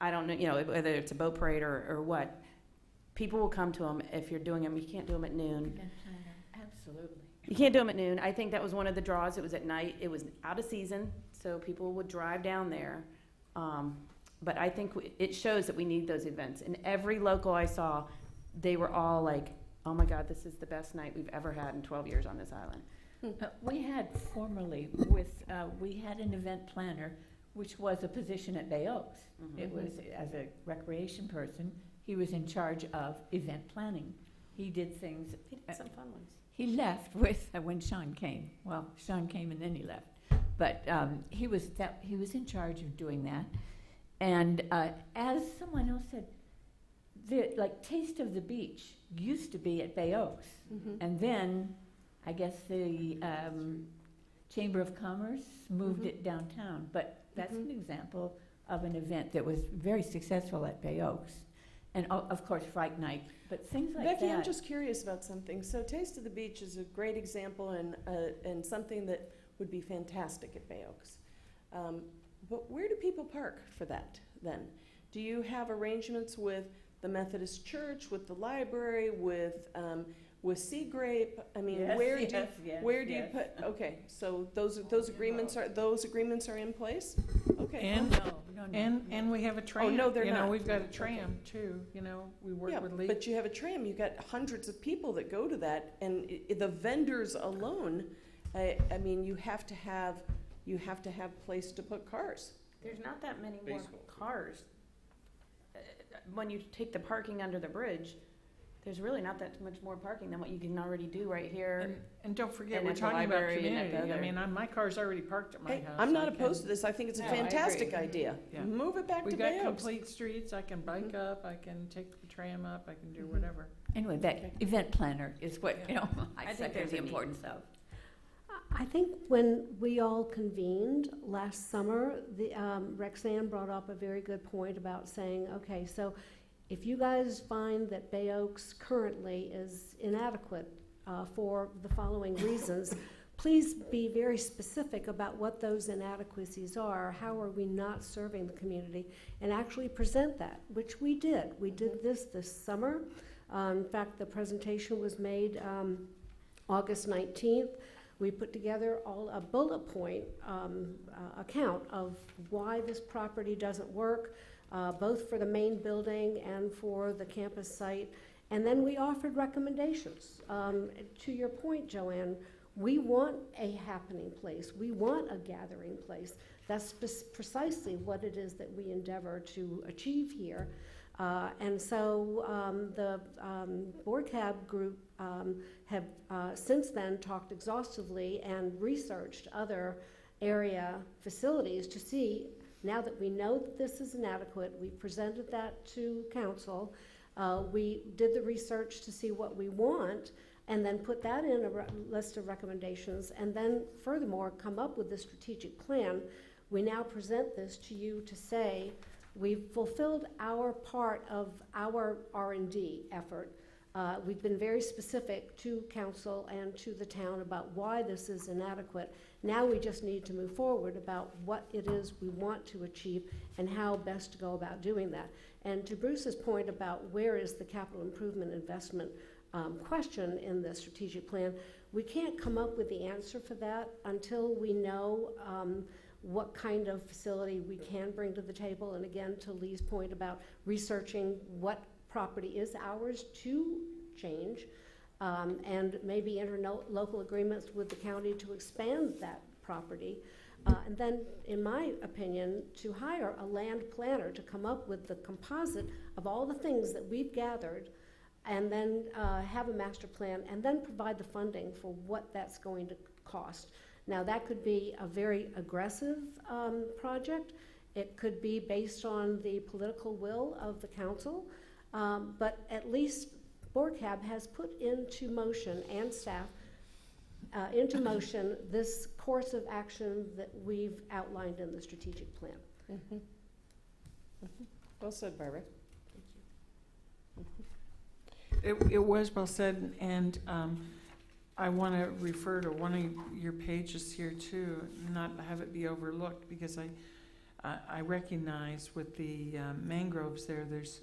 I don't know, whether it's a boat parade or what. People will come to them if you're doing them. You can't do them at noon. Absolutely. You can't do them at noon. I think that was one of the draws. It was at night. It was out of season, so people would drive down there. But I think it shows that we need those events. And every local I saw, they were all like, oh my God, this is the best night we've ever had in 12 years on this island. We had formerly we had an event planner, which was a position at Bay Oaks. It was, as a recreation person, he was in charge of event planning. He did things. He did some fun ones. He left with, when Sean came. Well, Sean came and then he left. But he was in charge of doing that. And as someone else said, the Taste of the Beach used to be at Bay Oaks. And then I guess the Chamber of Commerce moved it downtown. But that's an example of an event that was very successful at Bay Oaks. And of course, Fright Night, but things like Becky, that. I'm just curious about something. So Taste of the Beach is a great example and something that would be fantastic at Bay Oaks. But where do people park for that then? Do you have arrangements with the Methodist Church, with the library, with Sea Grape? I mean, Yes, where yes, do you put? Okay, so those agreements are in place. Okay. And No. and we have a tram. no, they're not. We've got a tram too. We work with Lee. But you have a tram. You've got hundreds of people that go to that, and the vendors alone. I mean, you have to have place to put cars. There's not that many more cars. When you take the parking under the bridge, there's really not that much more parking than what you can already do right here. And don't forget, and we're at the talking about library and at community. the I other- mean, my car's already parked at my Hey, house. I'm not I can- opposed to this. I think it's a No, I agree. fantastic idea. Yeah. Move it back We've to got Bay Oaks. complete streets. I can bike up, I can take the tram up, I can do whatever. Anyway, that event planner is what, I think second there's the a need. importance of. I think when we all convened last summer, the Rexanne brought up a very good point about saying, okay, so if you guys find that Bay Oaks currently is inadequate for the following reasons, please be very specific about what those inadequacies are. How are we not serving the community? And actually present that, which we did. We did this summer. In fact, the presentation was made August 19th. We put together a bullet point account of why this property doesn't work, both for the main building and for the campus site. And then we offered recommendations. To your point, Joanne, we want a happening place. We want a gathering place. That's precisely what it is that we endeavor to achieve here. And so the BORCAB group have since then talked exhaustively and researched other area facilities to see, now that we know that this is inadequate, we presented that to council, we did the research to see what we want, and then put that in a list of recommendations, and then furthermore come up with the strategic plan. We now present this to you to say, we've fulfilled our part of our R&D effort. We've been very specific to council and to the town about why this is inadequate. Now we just need to move forward about what it is we want to achieve and how best to go about doing that. And to Bruce's point about where is the capital improvement investment question in the strategic plan, we can't come up with the answer for that until we know what kind of facility we can bring to the table. And again, to Lee's point about researching what property is ours to change, and maybe interlocal agreements with the county to expand that property. And then, in my opinion, to hire a land planner to come up with the composite of all the things that we've gathered, and then have a master plan, and then provide the funding for what that's going to cost. Now, that could be a very aggressive project. It could be based on the political will of the council, but at least BORCAB has put into motion, and staff, into motion this course of action that we've outlined in the strategic plan. Mm-hmm. Mm-hmm. Well said, Barbara. Thank you. It was well said, and I want to refer to one of your pages here too, not have it be overlooked, because I recognize with the mangroves there's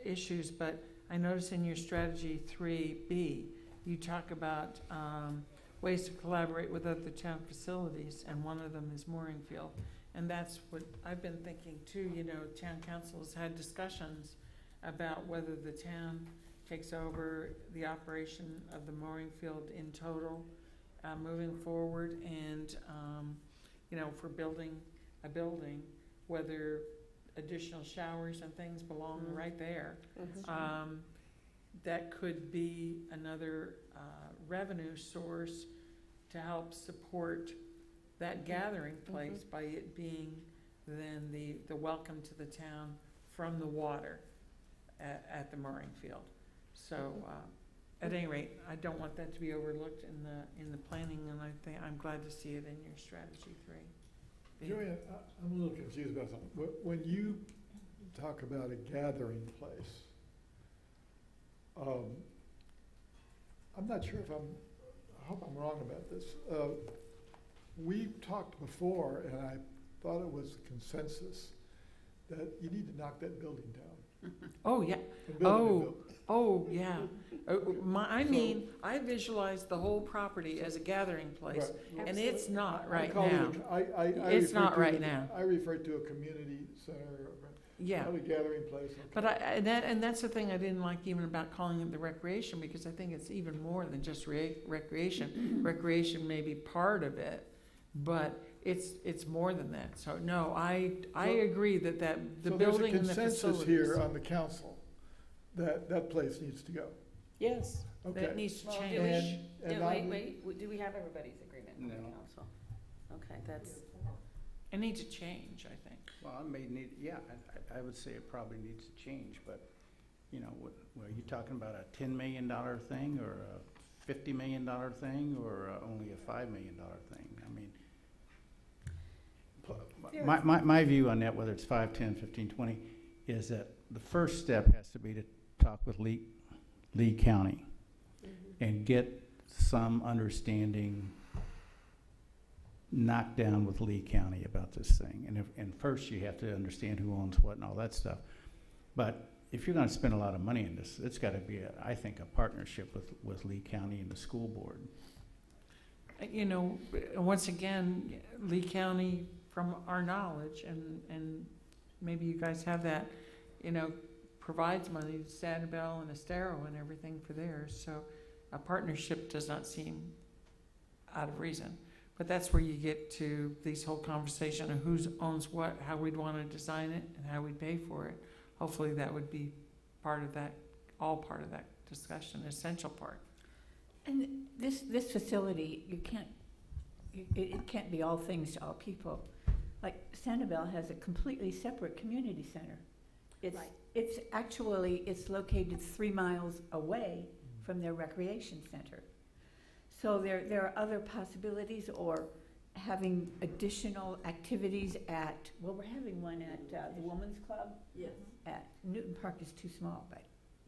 issues, but I notice in your strategy 3B, you talk about ways to collaborate with other town facilities, and one of them is mooring field. And that's what I've been thinking too, you know, town council has had discussions about whether the town takes over the operation of the mooring field in total, moving forward, and, you know, for building a building, whether additional showers and things belong right there. That could be another revenue source to help support that gathering place by it being then the welcome to the town from the water at the mooring field. So at any rate, I don't want that to be overlooked in the planning, and I'm glad to see it in your strategy 3. Joanne, I'm a little confused about something. When you talk about a gathering place, I'm not sure I hope I'm wrong about this. We talked before, and I thought it was a consensus that you need to knock that building down. Oh, yeah. Oh, yeah. I visualize the whole property as a gathering place, right. and it's not right now. It's not right now. I refer to a community center, not a gathering place. Okay. But and that's the thing I didn't like even about calling it the recreation, because I think it's even more than just recreation. Recreation may be part of it, but it's more than that. So no, I agree that the building and the facilities. There's a consensus here on the council that place needs to go. Yes. Okay. That needs to change. Wait, do we have everybody's agreement from the council? Okay, that's. It needs to change, I think. Well, it may need, I would say it probably needs to change, but, you know, are you talking about a $10 million thing, or a $50 million thing, or only a $5 million thing? I mean, my view on that, whether it's 5, 10, 15, 20, is that the first step has to be to talk with Lee County and get some understanding knocked down with Lee County about this thing. And first you have to understand who owns what and all that stuff. But if you're going to spend a lot of money in this, it's got to be, I think, a partnership with Lee County and the school board. You know, once again, Lee County, from our knowledge, and maybe you guys have that, you know, provides money to Sanibel and Estero and everything for theirs. So a partnership does not seem out of reason. But that's where you get to these whole conversation of who owns what, how we'd want to design it, and how we'd pay for it. hopefully that would be part of that, all part of that discussion, essential part. And this facility, it can't be all things to all people. Like Sanibel has a completely separate community center. It's actually, it's located 3 miles away from their recreation center. So there are other possibilities, or having additional activities at, well, we're having one at the Women's Club. Yes. At Newton Park is too small, but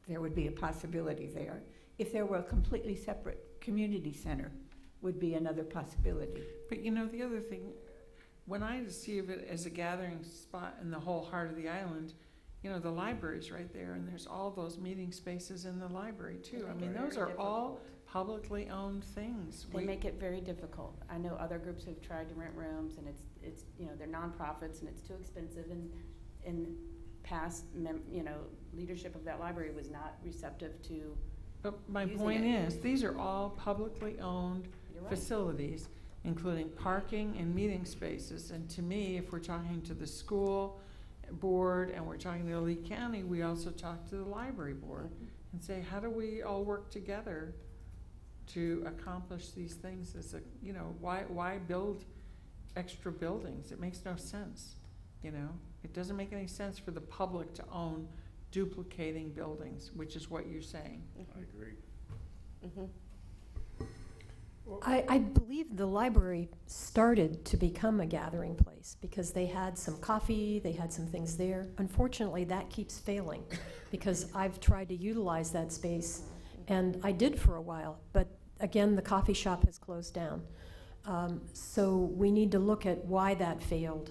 there would be a possibility there. If there were a completely separate community center, would be another possibility. But you know, the other thing, when I see of it as a gathering spot in the whole heart of the island, you know, the library's right there, and there's all those meeting spaces in the library too. I mean, those are all publicly owned things. They make it very difficult. I know other groups have tried to rent rooms, and it's you know, they're nonprofits, and it's too expensive, and in past, you know, leadership of that library was not receptive to. But my using point it. is, these are all publicly owned You're right. facilities, including parking and meeting spaces. And to me, if we're talking to the school board and we're talking to Lee County, we also talk to the library board and say, how do we all work together to accomplish these things? As a, you know, why build extra buildings? It makes no sense, you know? It doesn't make any sense for the public to own duplicating buildings, which is what you're saying. I agree. I believe the library started to become a gathering place because they had some coffee, they had some things there. Unfortunately, that keeps failing because I've tried to utilize that space, and I did for a while, but again, the coffee shop has closed down. So we need to look at why that failed.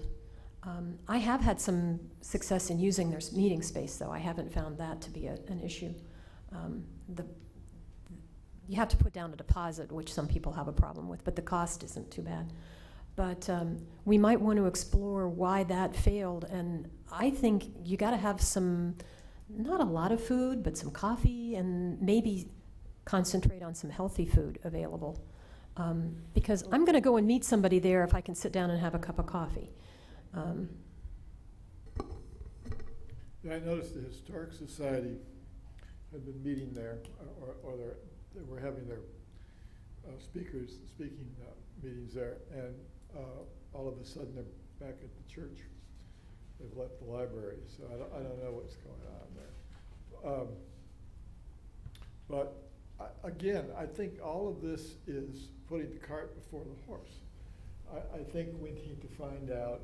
I have had some success in using their meeting space, though. I haven't found that to be an issue. You have to put down a deposit, which some people have a problem with, but the cost isn't too bad. But we might want to explore why that failed, and I think you got to have some, not a lot of food, but some coffee, and maybe concentrate on some healthy food available. Because I'm going to go and meet somebody there if I can sit down and have a cup of coffee. Yeah, I noticed the Historic Society had been meeting there, or they were having their speaking meetings there, and all of a sudden they're back at the church. They've left the library, so I don't know what's going on there. But again, I think all of this is putting the cart before the horse. I think we need to find out,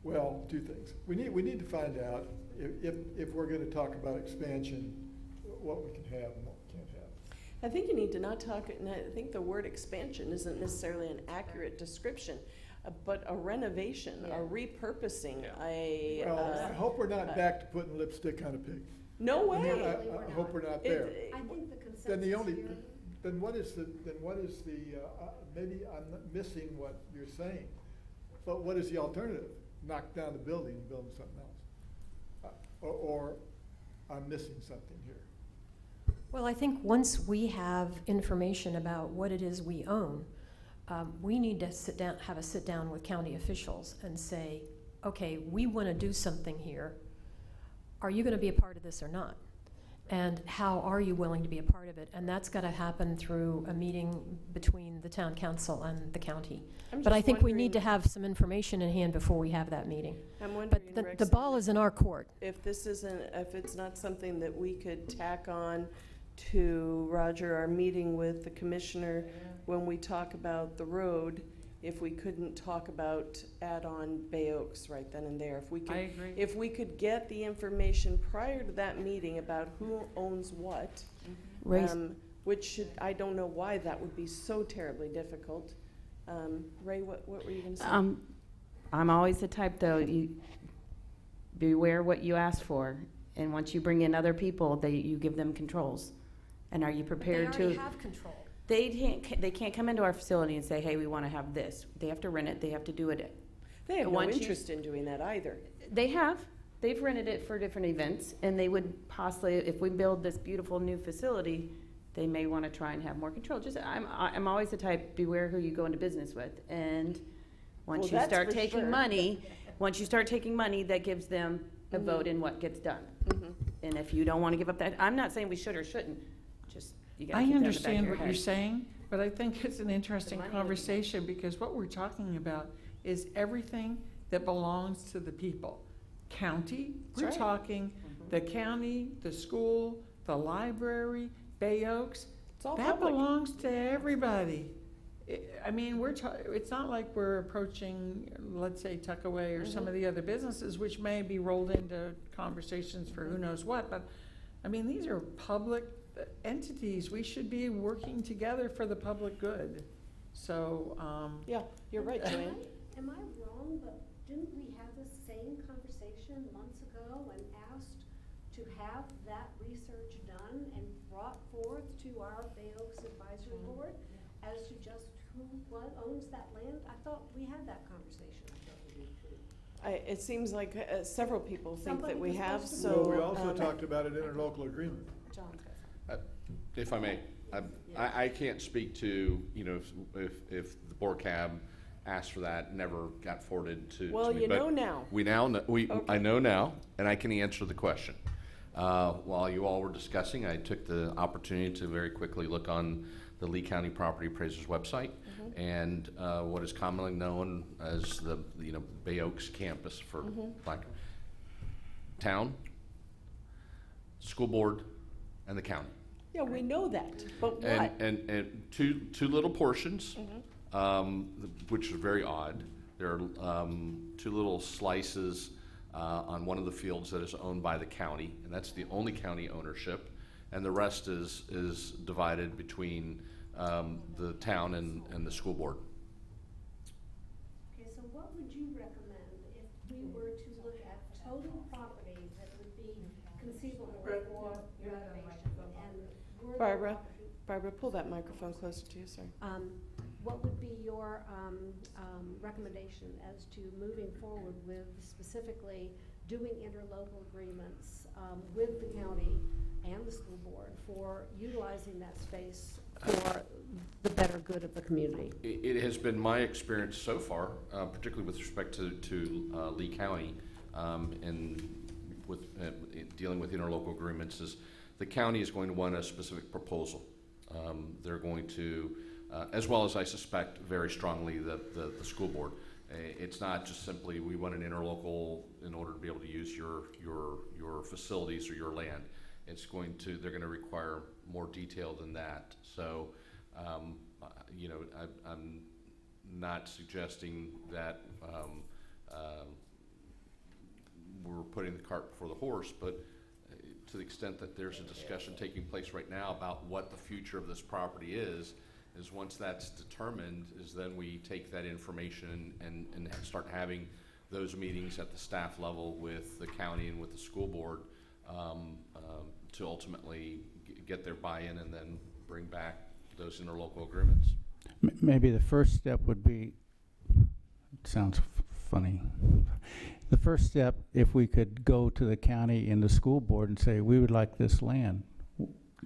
well, two things. We need to find out if we're going to talk about expansion, what we can have and what we can't have. I think you need to not talk, and I think the word expansion isn't necessarily an accurate description, but a renovation, a repurposing, Well, I hope we're not back to putting lipstick on a pig. No way. I hope we're not there. I think the consensus Then what is the, maybe I'm not missing what you're saying, but what is the alternative? Knock down the building and build something else? Or I'm missing something here. Well, I think once we have information about what it is we own, we need to have a sit down with county officials and say, okay, we want to do something here. Are you going to be a part of this or not? And how are you willing to be a part of it? And that's got to happen through a meeting between the town council and the county. But I think we need to have some information in hand before we have that meeting. I'm wondering, But the ball is in our court. if it's not something that we could tack on to, Roger, our meeting with the commissioner when we talk about the road, if we couldn't talk about add-on Bay Oaks right then and there. I agree. If we could get the information prior to that meeting about who owns what, I don't know why that would be so terribly difficult. Ray, what were you going to say? I'm always the type, though, you beware what you ask for, and once you bring in other people, you give them controls. And are you prepared to? They already have control. They can't come into our facility and say, hey, we want to have this. They have to rent it. They have to do it. They have no interest in doing that either. They have. They've rented it for different events, and they would possibly, if we build this beautiful new facility, they may want to try and have more control. Just, I'm always the type, beware who you go into business with. And once you start taking money, once you start taking money, that gives them a vote in what gets done. And if you don't want to give up that, I'm not saying we should or shouldn't, just, you gotta I keep that in the back of understand your what you're head. saying, but I think it's an interesting money conversation, because what we're talking about is everything that belongs to the people. County, we're right. talking the county, the school, the library, Bay Oaks. It's all That public. belongs to everybody. I mean, it's not like we're approaching, let's say, Tuckaway or some of the other businesses, which may be rolled into conversations for who knows what, but, I mean, these are public entities. We should be working together for the public good. So, Yeah, you're right, Joanne. Am I wrong, but didn't we have the same conversation months ago and asked to have that research done and brought forth to our Bay Oaks Advisory Board as to just what owns that land? I thought we had that conversation. It seems like several people think Somebody that we was have, supposed to so. Well, we also talked about an interlocal agreement. If I may, I can't speak to, you know, if the BORCAB asked for that, never got forwarded to Well, me, you but know now. We now, I know now, and I can answer the question. While you all were discussing, I took the opportunity to very quickly look on the Lee County Property Appraiser's website, and what is commonly known as the, you know, Bay Oaks campus for lack of town, school board, and the county. Yeah, we know that, but what? And two little portions, which are very odd. There are two little slices on one of the fields that is owned by the county, and that's the only county ownership, and the rest is divided between the town and the school board. Okay, so what would you recommend if we were to look at total property that would be conceivable for renovation? And were there Barbara, pull that microphone closer to you, sorry. What would be your recommendation as to moving forward with specifically doing interlocal agreements with the county and the school board for utilizing that space for the better good of the community? It has been my experience so far, particularly with respect to Lee County, and with dealing with interlocal agreements, is the county is going to want a specific proposal. They're going to, as well as I suspect very strongly the school board. It's not just simply we want an interlocal in order to be able to use your facilities or your land. It's going to, they're going to require more detail than that. So, you know, I'm not suggesting that we're putting the cart before the horse, but to the extent that there's a discussion taking place right now about what the future of this property is once that's determined, is then we take that information and start having those meetings at the staff level with the county and with the school board to ultimately get their buy-in and then bring back those interlocal agreements. Maybe the first step would be, it sounds funny, the first step, if we could go to the county and the school board and say, we would like this land,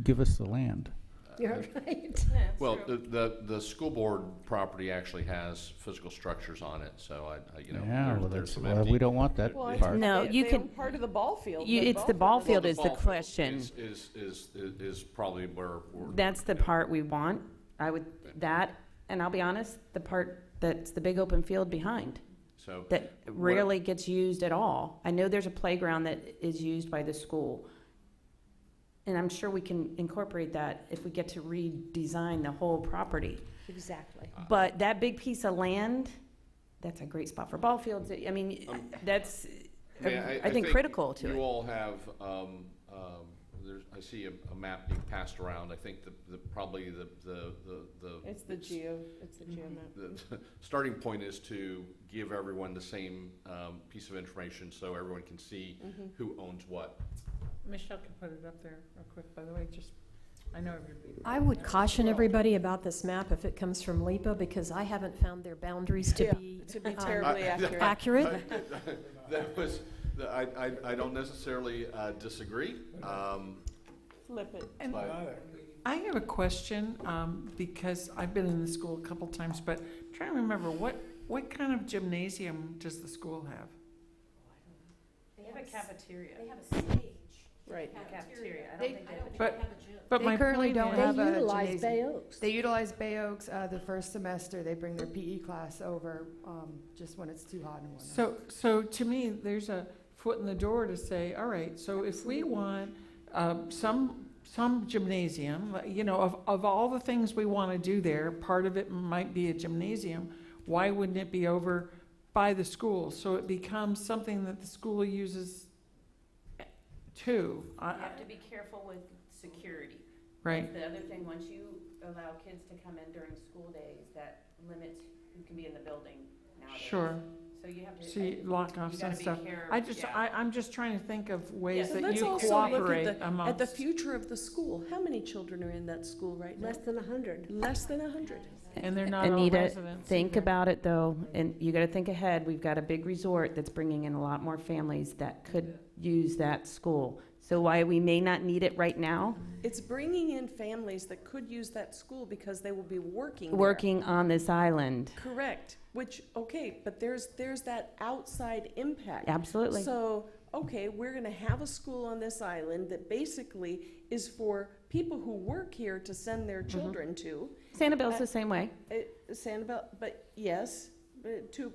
give us the land. You're right. Well, the school board property actually has physical structures on it, so you know, Yeah, well, there's some well, empty. we don't want that Well, part. No, you they can- own part of the ball field. It's the ball field is the ball field question. is probably where we're. That's the part we want. And I'll be honest, the part that's the big open field behind, So that rarely gets used at all. I know there's a playground that is used by the school, and I'm sure we can incorporate that if we get to redesign the whole property. Exactly. But that big piece of land, that's a great spot for ball fields. I mean, that's, I think, critical to it. You all have, I see a map being passed around. I think probably the It's the geo map. The starting point is to give everyone the same piece of information so everyone can see who owns what. Michelle can put it up there real quick, by the way, just, I know everybody. I would caution everybody about this map if it comes from LIPA, because I haven't found their boundaries to be terribly accurate. accurate. That was, I don't necessarily disagree. Flip it. And I have a question, because I've been in the school a couple times, but I'm trying to remember, what kind of gymnasium does the school have? a cafeteria. They have a stage. Right. Cafeteria. I They- don't think they have a But- gym. But They my currently point don't is- have They a utilize gymnasium. Bay Oaks. They utilize Bay Oaks, the first semester, they bring their PE class over, just when it's too hot and whatnot. So to me, there's a foot in the door to say, all right, so if we want some gymnasium, you know, of all the things we want to do there, part of it might be a gymnasium, why wouldn't it be over by the school? So it becomes something that the school uses too. You have to be careful with security. Right. That's the other thing, once you allow kids to come in during school days, that limits who can be in the building nowadays. Sure. So you have to. So you lock off you some gotta be stuff. yeah. I'm just trying to think of ways So that let's you also cooperate look at the amongst. future of the school. How many children are in that school right now? Less than 100. Less than 100. And they're not all Anita, residents. think either. about it though, and you gotta think ahead, we've got a big resort that's bringing in a lot more families that could use that school. So why we may not need it right now, It's bringing in families that could use that school because they will be working there. working on this island. Correct, which, okay, but there's that outside impact. Absolutely. So, okay, we're gonna have a school on this island that basically is for people who work here to send their children to. Sanibel's the same way. Sanibel, but yes, to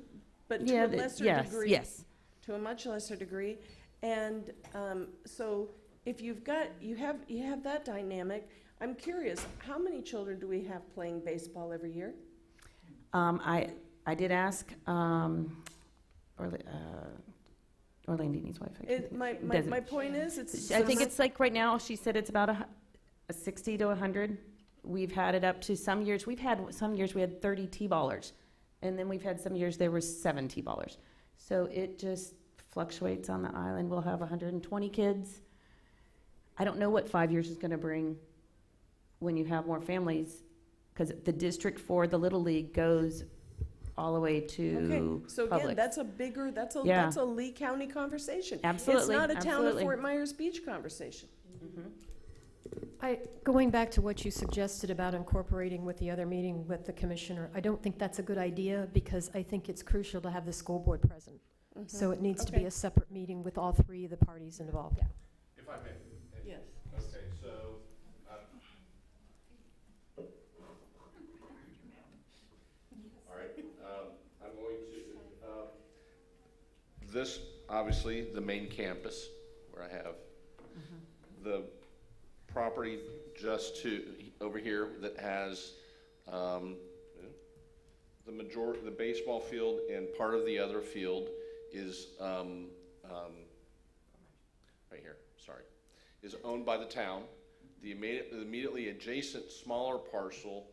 Yeah, a lesser yes, degree. yes. To a much lesser degree. And so if you have that dynamic, I'm curious, how many children do we have playing baseball every year? I did ask, Orlandini's wife. I can't think. My point is, it's. I think it's like right now, she said it's about a 60 to 100. We've had it up to some years, we had 30 T-ballers. And then we've had some years there were 7 T-ballers. So it just fluctuates on the island. We'll have 120 kids. I don't know what 5 years is gonna bring when you have more families, because the district for the Little League goes all the way to Okay, so again, public. that's a Yeah. Lee County conversation. Absolutely, It's not a town of absolutely. Fort Myers Beach conversation. Going back to what you suggested about incorporating with the other meeting with the commissioner, I don't think that's a good idea because I think it's crucial to have the school board present. So it needs to be Okay. a separate meeting with all three of the parties involved. If I may. Yes. Okay, so, all right, I'm going to, this, obviously, the main campus, where I have the property just over here that has, the baseball field and part of the other field is, right here, sorry, is owned by the town. The immediately adjacent smaller parcel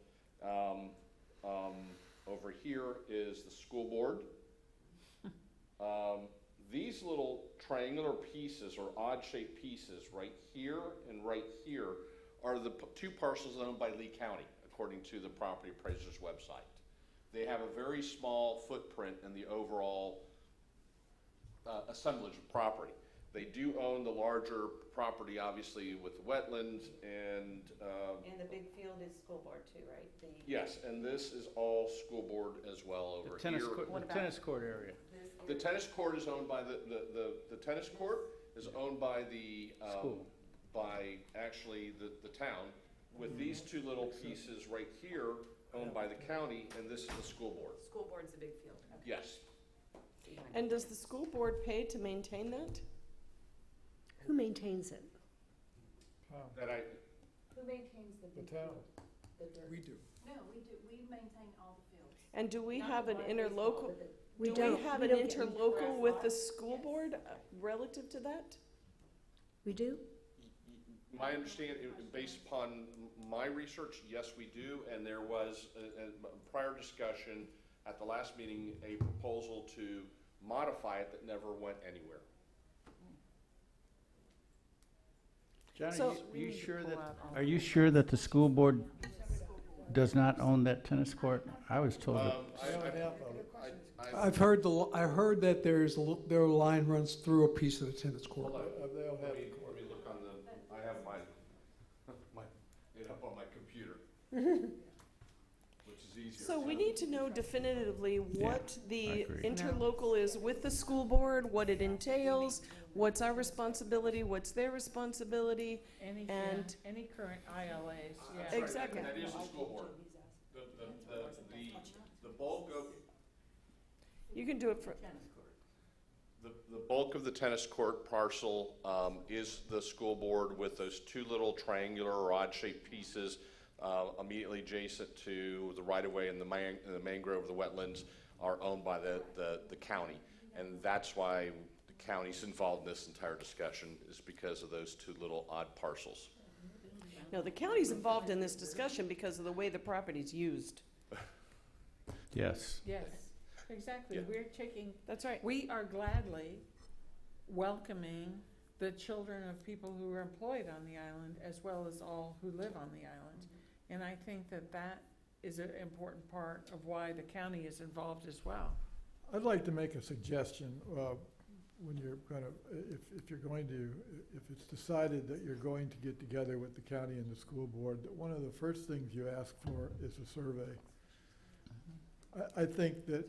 over here is the school board. These little triangular pieces or odd-shaped pieces right here and right here are the two parcels owned by Lee County, according to the property appraiser's website. They have a very small footprint in the overall assemblage of property. They do own the larger property, obviously, with the wetlands and. And the big field is school board too, right? Yes, and this is all school board as well over here. The tennis court area. The tennis court is owned by the tennis court is owned by the, School. by actually the town, with these two little pieces right here owned by the county, and this is the school board. School board's a big field. Yes. And does the school board pay to maintain that? Who maintains it? That I, Who maintains the The town. We do. No, we do, we maintain all the fields. And do we have an interlocal, We do don't. we have We an don't get- interlocal with the school board relative to that? We do? my understanding, based upon my research, yes, we do, and there was a prior discussion at the last meeting, a proposal to modify it that never went anywhere. John, So- are you sure that the school board does not own that tennis court? I was told that. I've heard I heard that their line runs through a piece of the tennis court. Let me look on the, I have it up on my computer, which is easier. So we need to know definitively what I the agree. interlocal is with the school board, what it entails, what's our responsibility, what's their responsibility, Any, and any current ILAs, yeah. Exactly. That is the school board. The bulk of, you can do it for, the bulk of the tennis court parcel is the school board with those two little triangular or odd-shaped pieces immediately adjacent to the right-of-way and the mangrove, the wetlands are owned by the county. And that's why the county's involved in this entire discussion, is because of those two little odd parcels. no, the county's involved in this discussion because of the way the property's used. Yes. Yes, exactly. Yeah. We're taking, That's right. we are gladly welcoming the children of people who are employed on the island as well as all who live on the island. And I think that that is an important part of why the county is involved as well. I'd like to make a suggestion, when you're gonna, if you're going to, if it's decided that you're going to get together with the county and the school board, that one of the first things you ask for is a survey. I think that,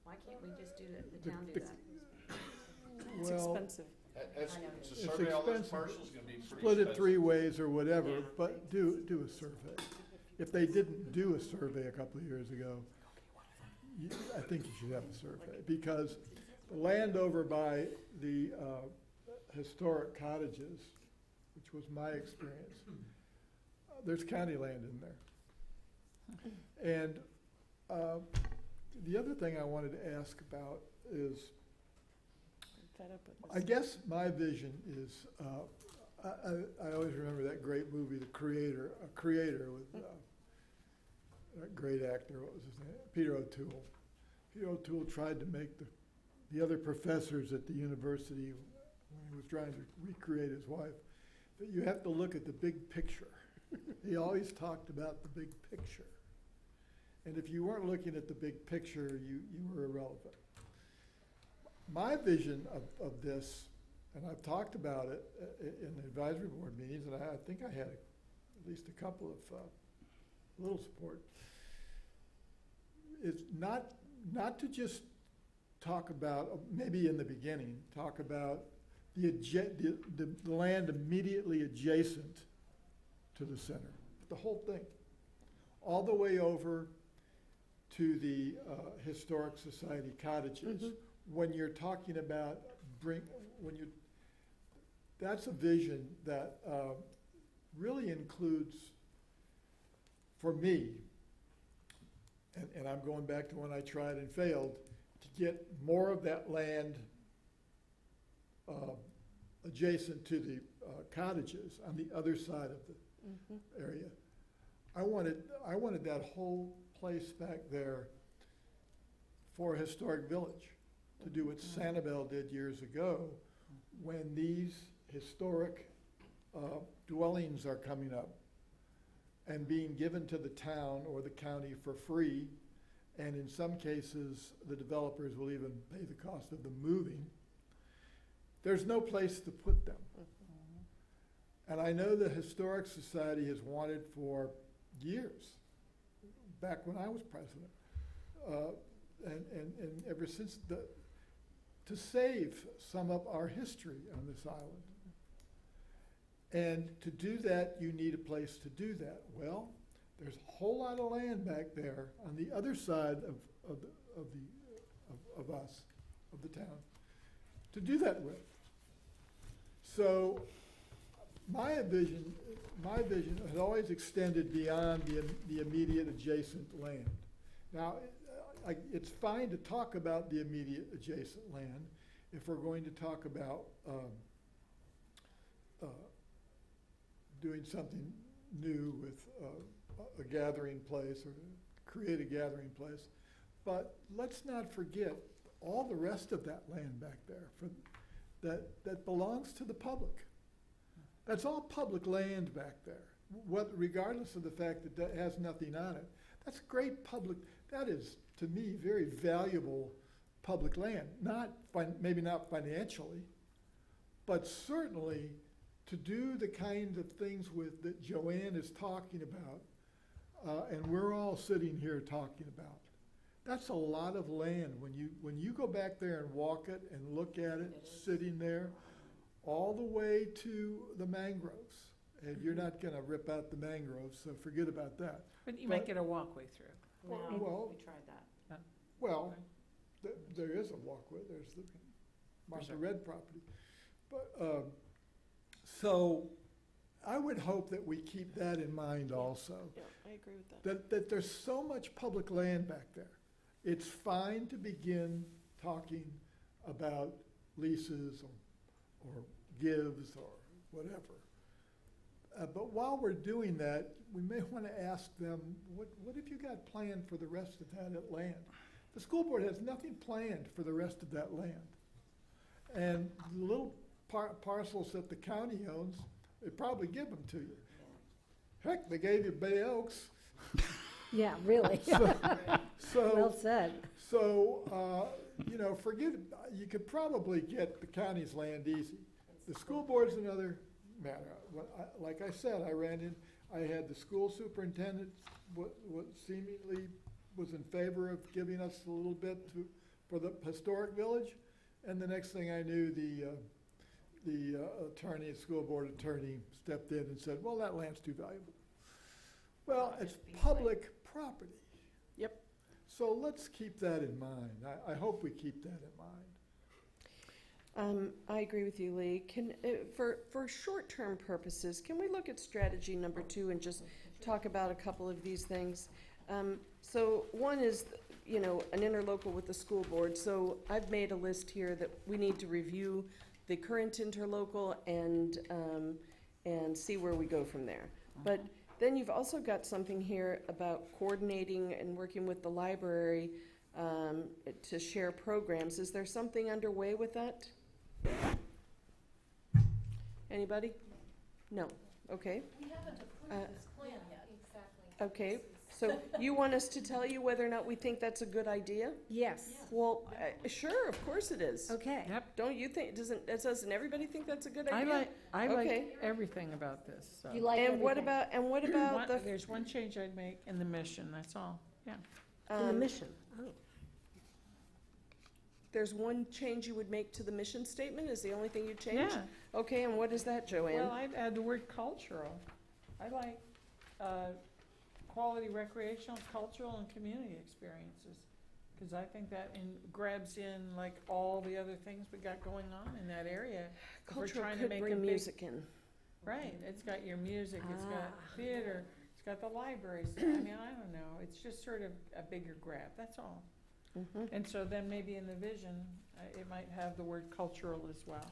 Why can't we just do the town do the- that? It's well, expensive. It's it's expensive. Split it 3 ways or whatever, but do a survey. If they didn't do a survey a couple of years ago, I think you should have a survey, because the land over by the historic cottages, which was my experience, there's county land in there. And the other thing I wanted to ask about is, I guess my vision is, I always remember that great movie, The Creator, with that great actor, what was his name? Peter O'Toole. Peter O'Toole tried to make the other professors at the university, when he was trying to recreate his wife, that you have to look at the big picture. He always talked about the big picture. And if you weren't looking at the big picture, you were irrelevant. My vision of this, and I've talked about it in the advisory board meetings, and I think I had at least a couple of little support, is not to just talk about, maybe in the beginning, talk about the land immediately adjacent to the center, the whole thing, all the way over to the Historic Society cottages. Mhm. When you're talking about that's a vision that really includes, for me, and I'm going back to when I tried and failed, to get more of that land adjacent to the cottages on the other side of the area. I wanted that whole place back there for a historic village, to do what Sanibel did years ago, when these historic dwellings are coming up and being given to the town or the county for free, and in some cases, the developers will even pay the cost of the moving. There's no place to put them. And I know the Historic Society has wanted for years, back when I was president, and ever since, to save some of our history on this island. And to do that, you need a place to do that. Well, there's a whole lot of land back there on the other side of us, of the town, to do that with. So my vision has always extended beyond the immediate adjacent land. Now, it's fine to talk about the immediate adjacent land if we're going to talk about doing something new with a gathering place, or create a gathering place. But let's not forget all the rest of that land back there that belongs to the public. That's all public land back there, regardless of the fact that that has nothing on it. That's great public, that is, to me, very valuable public land. Maybe not financially, but certainly to do the kind of things that Joanne is talking about, and we're all sitting here talking about. That's a lot of land. When you go back there and walk it and look at it, sitting there, all the way to the mangroves. And you're not gonna rip out the mangroves, so forget about that. But you might get a walkway through. Well, We tried that. well, there is a walkway, there's the Martha Red property. But, so I would hope that we keep that in mind also. Yeah, I agree with that. That there's so much public land back there. It's fine to begin talking about leases or gives or whatever. But while we're doing that, we may want to ask them, what have you got planned for the rest of that land? The school board has nothing planned for the rest of that land. And the little parcels that the county owns, they probably give them to you. Heck, they gave you Bay Oaks. Yeah, really. So, Well said. So, you know, you could probably get the county's land easy. The school board's another matter. Like I said, I had the school superintendent, what seemingly was in favor of giving us a little bit for the historic village. And the next thing I knew, the attorney, school board attorney, stepped in and said, well, that land's too valuable. Well, it's public property. Yep. So let's keep that in mind. I hope we keep that in mind. I agree with you, Lee. For short-term purposes, can we look at strategy number 2 and just talk about a couple of these things? So one is, you know, an interlocal with the school board. So I've made a list here that we need to review the current interlocal and see where we go from there. But then you've also got something here about coordinating and working with the library to share programs. Is there something underway with that? Anybody? No. Okay. We haven't approved this plan yet. Exactly. Okay. So you want us to tell you whether or not we think that's a good idea? Yes. Well, sure, of course it is. Okay. Yep. Don't you think, doesn't everybody think that's a good idea? I Okay. like everything about this, so. You like And what everything. about the, There's one change I'd make in the mission, that's all, yeah. In the mission. Oh. there's one change you would make to the mission statement, is the only thing you change? Yeah. Okay, and what is that, Joanne? Well, I'd add the word cultural. I like quality recreational, cultural, and community experiences, because I think that grabs in like all the other things we got going on in that area. If we're Cultural trying to could make a bring big- music in. Right, it's got your music, it's got theater, it's got the library, so, I mean, I don't know, it's just sort of a bigger grab, that's all. Mhm. And so then maybe in the vision, it might have the word cultural as well.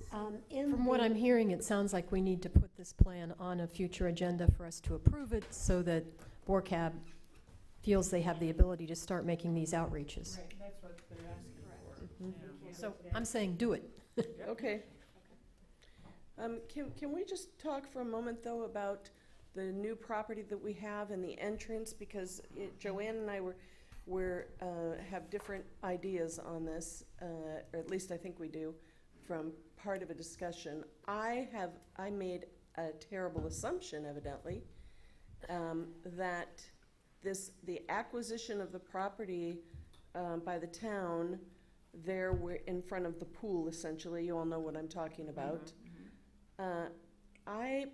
From what I'm hearing, it sounds like we need to put this plan on a future agenda for us to approve it so that BORCAB feels they have the ability to start making these outreaches. Right, that's what they're asking for. Yeah. So I'm saying do it. Okay. Can we just talk for a moment, though, about the new property that we have and the entrance? Because Joanne and I have different ideas on this, or at least I think we do, from part of a discussion. I made a terrible assumption, evidently, that the acquisition of the property by the town, there we're in front of the pool, essentially, you all know what I'm talking about. I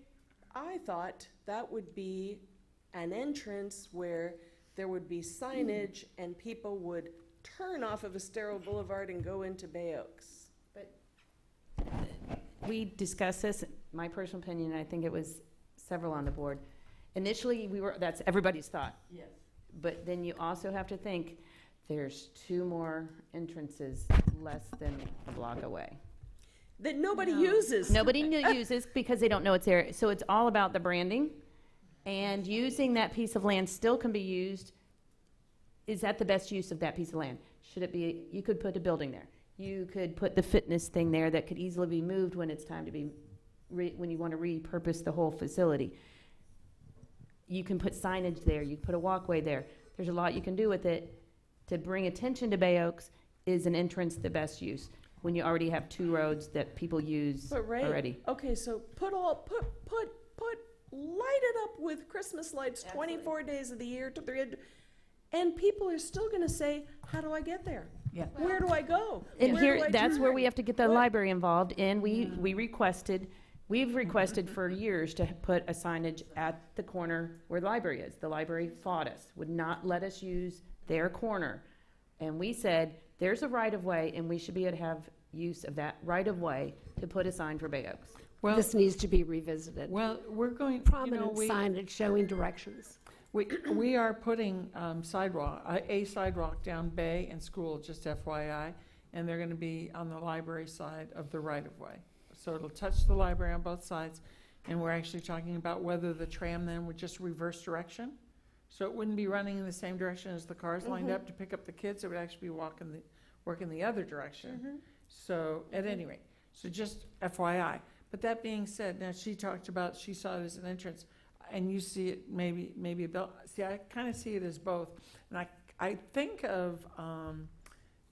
thought that would be an entrance where there would be signage and people would turn off of Estero Boulevard and go into Bay Oaks. We discussed this, my personal opinion, I think it was several on the board. Initially, that's everybody's thought. Yes. But then you also have to think, there's 2 more entrances less than a block away. That nobody uses. Nobody uses because they don't know it's there. So it's all about the branding, and using that piece of land still can be used. Is that the best use of that piece of land? Should it be, you could put a building there. You could put the fitness thing there that could easily be moved when it's time to be, when you want to repurpose the whole facility. You can put signage there, you can put a walkway there. There's a lot you can do with it. To bring attention to Bay Oaks, is an entrance the best use when you already have 2 roads that people use already? Okay, so light it up with Christmas lights 24 days of the year to And people are still gonna say, how do I get there? Yeah. Where do I go? And Where here, do I that's turn where right? we have to get the What? library involved, and we've requested for years to put a signage at the corner where the library is. The library fought us, would not let us use their corner. And we said, there's a right-of-way, and we should be able to have use of that right-of-way to put a sign for Bay Oaks. Well, this needs to be revisited. Well, we're going, Prominent signage showing directions. we are putting a sidewalk down Bay and School, just FYI, and they're gonna be on the library side of the right-of-way. So it'll touch the library on both sides, and we're actually talking about whether the tram then would just reverse direction. So it wouldn't be running in the same direction as the cars lined up to pick up the kids, it would actually be working the other direction. So, at any rate, so just FYI. But that being said, now she talked about, she saw it as an entrance, and you see it maybe a bill. See, I kind of see it as both. And I think of,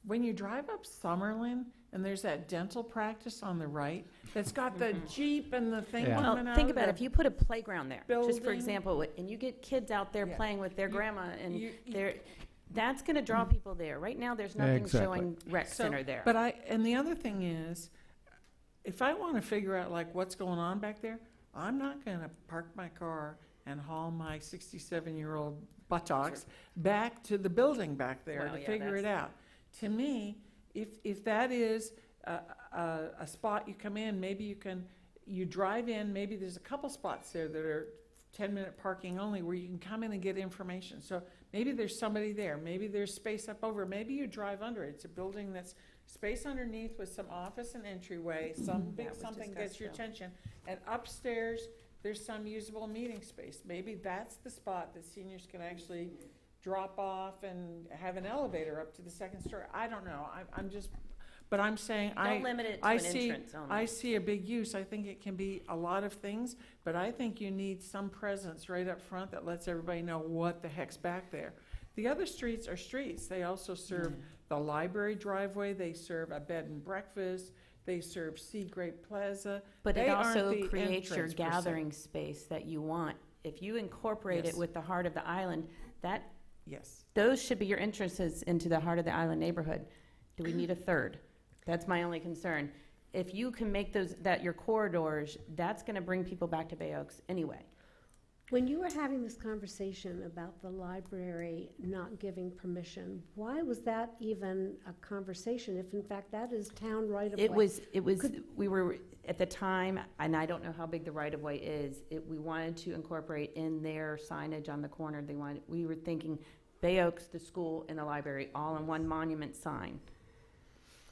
when you drive up Summerlin, and there's that dental practice on the right, that's got the Jeep and the thing Yeah. coming Well, out. think about it, if you put a playground there, just for building. example, and you get kids out there Yeah. playing with their You- grandma, and you- that's gonna draw people there. Right now, there's nothing Exactly. showing rec So, center there. But and the other thing is, if I want to figure out like what's going on back there, I'm not going to park my car and haul my 67-year-old buttocks back to the building back there Well, to yeah, figure it out. To me, if that is a spot you come in, maybe you drive in, maybe there's a couple spots there that are 10-minute parking only where you can come in and get information. So maybe there's somebody there, maybe there's space up over, maybe you drive under it. It's a building that's space underneath with some office and entryway, some big something gets your attention. And upstairs, there's some usable meeting space. Maybe that's the spot that seniors can actually drop off and have an elevator up to the second story. I don't know, I'm just, but I'm saying, Don't limit it to I an see, entrance only. I see a big use. I think it can be a lot of things, but I think you need some presence right up front that lets everybody know what the heck's back there. The other streets are streets. They also serve the library driveway, they serve a bed and breakfast, they serve Sea Grape Plaza. But it They aren't also the creates your entrance per se. gathering space that you want. If you incorporate it Yes. with the heart of the island, Yes. those should be your entrances into the heart of the island neighborhood. Do we need a third? That's my only concern. If you can make that your corridors, that's gonna bring people back to Bay Oaks anyway. When you were having this conversation about the library not giving permission, why was that even a conversation if in fact that is town right of way? We were, at the time, and I don't know how big the right-of-way is, we wanted to incorporate in their signage on the corner, we were thinking Bay Oaks, the school, and the library, all in one monument sign.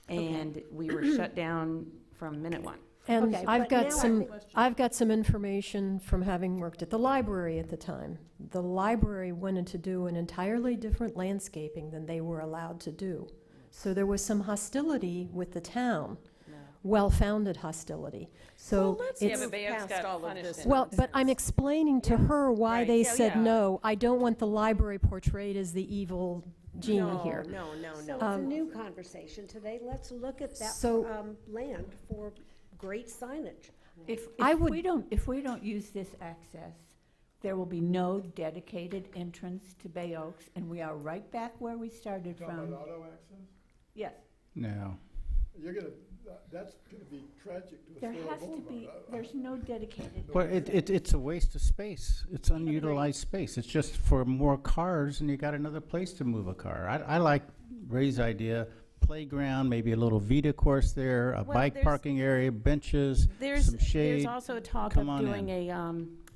And we were shut down from minute one. And Okay, I've but got now I some, think- I've got some information from having worked at the library at the time. The library wanted to do an entirely different landscaping than they were allowed to do. So there was some hostility with the town, well-founded hostility. So Well, let's it's, move past all of this. well, but I'm explaining to her why Right. they Yeah, said yeah. no. I don't want the library portrayed as the evil genie here. So it's a new conversation today. Let's look at that So- land for great signage. If I would- we don't use this access, there will be no dedicated entrance to Bay Oaks, and we are right back where we started Talking from. about auto access? Yes, No. You're gonna, that's gonna be tragic to there Astoria has to Boulevard. be, there's no dedicated. Well, it's a waste of space. It's unutilized space. It's just for more cars, and you got another place to move a car. I like Ray's idea, playground, maybe a little Vita course there, a Well, bike there's- parking area, benches, some shade. There's also talk Come of on doing in.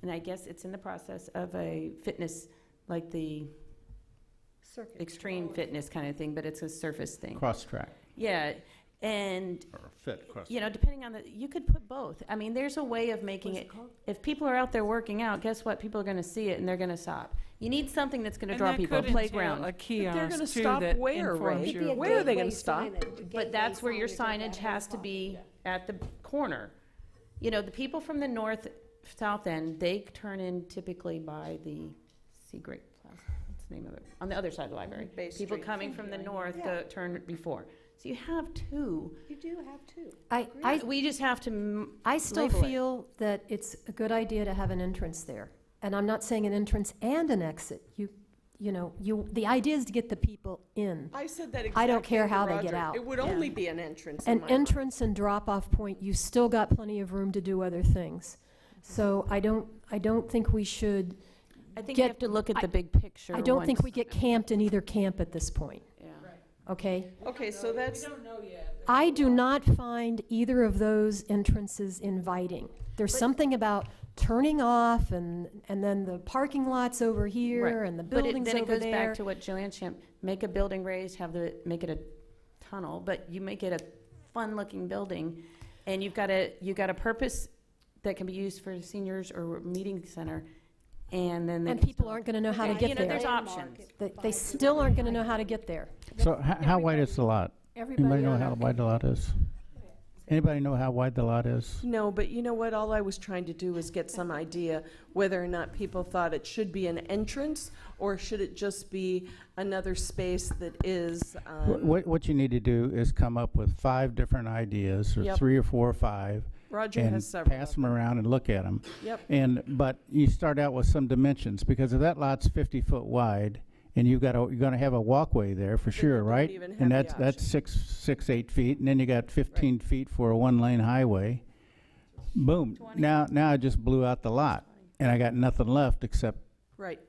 and I guess it's in the process of a fitness, like the extreme fitness kind of thing, but it's a surface thing. Cross track. Yeah, and, Or fit cross. depending on you could put both. I mean, there's a way of making it, if people are out there working out, guess what? People are gonna see it and they're gonna stop. You need something that's gonna And draw that people, a could entail playground. a But they're kiosk gonna too stop that where, informs Ray? you. Where are they gonna stop? But that's where your signage has to be at the corner. The people from the south end, they turn in typically by the Sea Grape Plaza. What's the name of it? On the other side of the library. Bay People Street. coming from the north Yeah. go turn before. So you have two. You do have two. We just have to I still label it. feel that it's a good idea to have an entrance there. And I'm not saying an entrance and an exit. you know, the idea is to get the people in. I said that exactly. I don't care to how they Roger. get out. It would only be an entrance. in An my mind. entrance and drop-off point, you still got plenty of room to do other things. So I don't think we should I think you have to look at the big picture. I don't think once- we get camped in either camp at this point. Yeah. Okay? Okay, so that's, I do not find either of those entrances inviting. There's something about turning off and then the parking lot's over here Right. and the But buildings then it over goes there. back to what Joanne said, make a building raised, make it a tunnel, but you make it a fun-looking building, and you've got a purpose that can be used for seniors or meeting center, and then. And people aren't going to know how to You get know, there. there's options. They still aren't going to know how to get there. So how wide is the lot? Everybody Anybody know on how our- wide the lot is? Anybody know how wide the lot is? no, but you know what? All I was trying to do was get some idea whether or not people thought it should be an entrance, or should it just be another space that is, What you need to do is come up with 5 different ideas, or Yep. 3 or 4 or 5. Roger and has several pass of them around and look at them. Yep. But you start out with some dimensions, because if that lot's 50 foot wide, and you're gonna have a walkway there for sure, right? even have And the that's 8 feet, and then you got 15 feet for a 1-lane highway. Boom, now I just blew out the lot, and I got nothing left except right,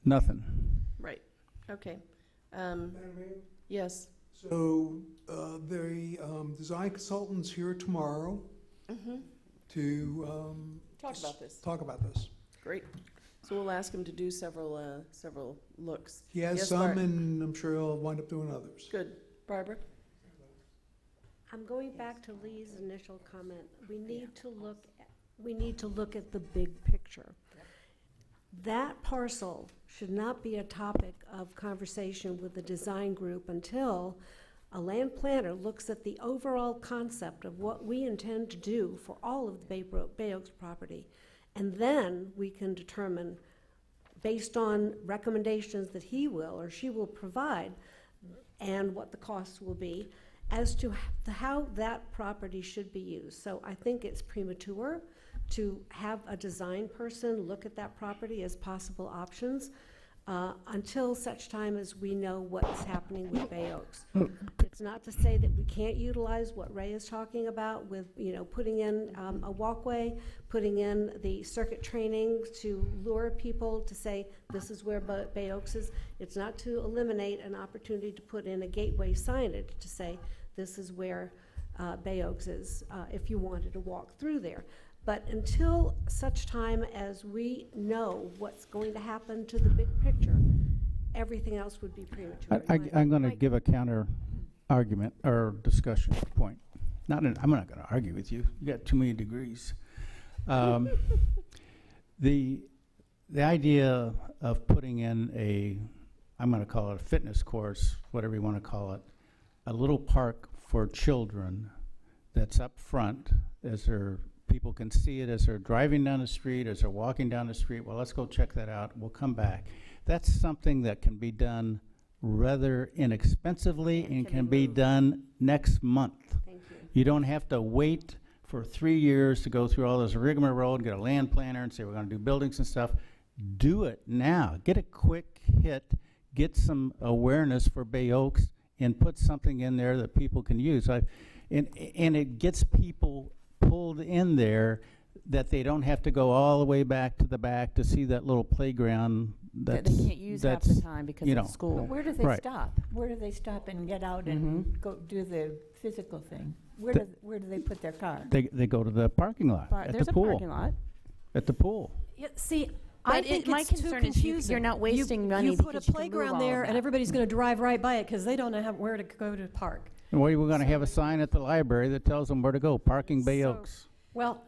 nothing. right, okay. Yes. So the design consultant's here tomorrow to Talk about this. talk about this. Great. So we'll ask him to do several looks. He has Yes, some, Bart? and I'm sure he'll wind up doing others. Good. Barbara? I'm going back to Lee's initial comment. We need to look at the big picture. That parcel should not be a topic of conversation with the design group until a land planner looks at the overall concept of what we intend to do for all of the Bay Oaks property. And then we can determine, based on recommendations that he will or she will provide, and what the costs will be, as to how that property should be used. So I think it's premature to have a design person look at that property as possible options until such time as we know what's happening with Bay Oaks. It's not to say that we can't utilize what Ray is talking about with, you know, putting in a walkway, putting in the circuit training to lure people to say, this is where Bay Oaks is. It's not to eliminate an opportunity to put in a gateway signage to say, this is where Bay Oaks is, if you wanted to walk through there. But until such time as we know what's going to happen to the big picture, everything else would be premature. I'm going to give a counter argument or discussion point. I'm not going to argue with you. You got too many degrees. The idea of putting in I'm going to call it a fitness course, whatever you want to call it, a little park for children that's up front as people can see it as they're driving down the street, as they're walking down the street. Well, let's go check that out. We'll come back. That's something that can be done rather inexpensively and can be done next month. Thank you. You don't have to wait for 3 years to go through all this rigmarole and get a land planner and say we're going to do buildings and stuff. Do it now. Get a quick hit. Get some awareness for Bay Oaks and put something in there that people can use. And it gets people pulled in there that they don't have to go all the way back to the back to see that little playground That they can't use half the time because you of know, school. Where do they Right. stop? Where do they stop and get out and go do the physical thing? Where do they put their car? They go to the parking lot at There's the a pool. parking lot. At the pool. Yeah, see, But I think my it's too concern is confusing. you're not wasting money You put a because you can move playground all there of and that. everybody's going to drive right by it because they don't know where to go to park. And we're going to have a sign at the library that tells them where to go, parking Bay Oaks. Well,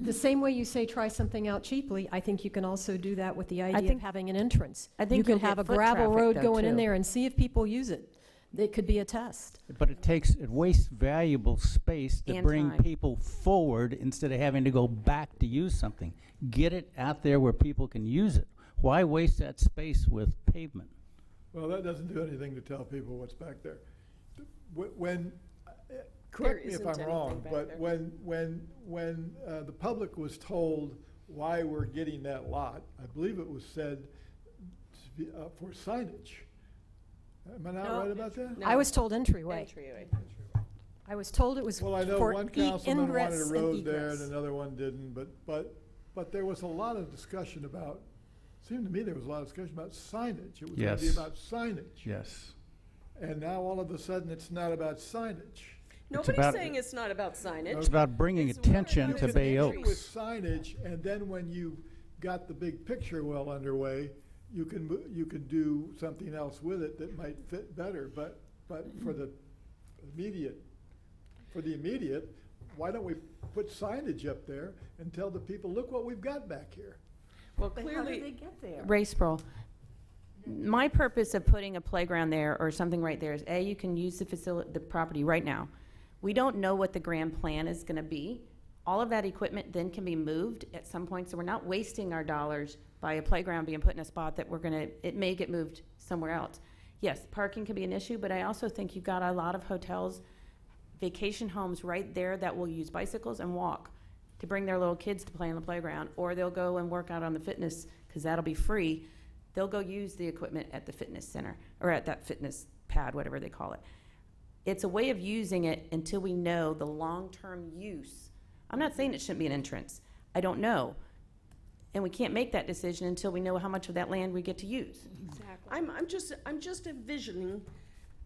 the same way you say try something out cheaply, I think you can also do that with the idea think- of having an entrance. I think you can you'll have a get foot gravel traffic, road though, going in too. there and see if people use it. It could be a test. But it wastes valuable space to And bring time. people forward instead of having to go back to use something. Get it out there where people can use it. Why waste that space with pavement? Well, that doesn't do anything to tell people what's back there. Correct me if isn't I'm wrong, anything back but there. when the public was told why we're getting that lot, I believe it was said for signage. Am I not right about that? I was told entryway. Entryway. I was told it was Well, I know for one councilman wanted ingress a and road there egress. and another one didn't, but there was a lot of discussion about, seemed to me there was a lot of discussion about signage. It was going to be Yes. about signage. Yes. And now all of a sudden, it's not about signage. Nobody's about- saying it's not about signage. It's about bringing attention You to can Bay begin with Oaks. signage, and then when you got the big picture well underway, you can do something else with it that might fit better. But for the immediate, why don't we put signage up there and tell the people, look what we've got back here? Well, But how did clearly, they get there? Ray Sproul, my purpose of putting a playground there or something right there is, A, you can use the facility, the property right now. We don't know what the grand plan is gonna be. All of that equipment then can be moved at some point, so we're not wasting our dollars by a playground being put in a spot that it may get moved somewhere else. Yes, parking can be an issue, but I also think you've got a lot of hotels, vacation homes right there that will use bicycles and walk to bring their little kids to play on the playground, or they'll go and work out on the fitness, because that'll be free. They'll go use the equipment at the fitness center, or at that fitness pad, whatever they call it. It's a way of using it until we know the long-term use. I'm not saying it shouldn't be an entrance. I don't know. And we can't make that decision until we know how much of that land we get to use. I'm just envisioning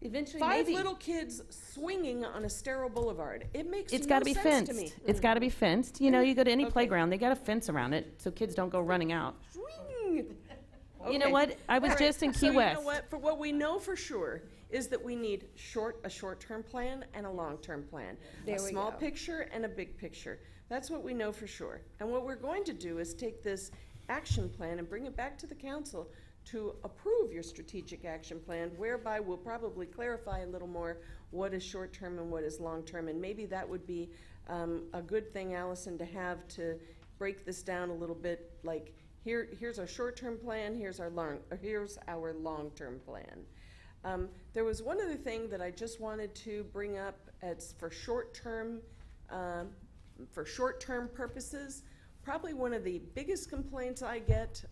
Eventually, 5 maybe. little kids swinging on Estero Boulevard. It makes It's no gotta be sense to me. fenced. It's gotta be fenced. You know, you go to any Okay. playground, they got a fence around it, so kids don't go running out. Swing. You know Okay. what? I was All right. just in So Key you West. know what? For what we know for sure is that we need a short-term plan and a long-term plan. There A we small go. picture and a big picture. That's what we know for sure. And what we're going to do is take this action plan and bring it back to the council to approve your strategic action plan, whereby we'll probably clarify a little more what is short-term and what is long-term. And maybe that would be a good thing, Allison, to have to break this down a little bit, like, here's our short-term plan, here's our long-term plan. There was one other thing that I just wanted to bring up. It's for short-term purposes. Probably one of the biggest complaints I get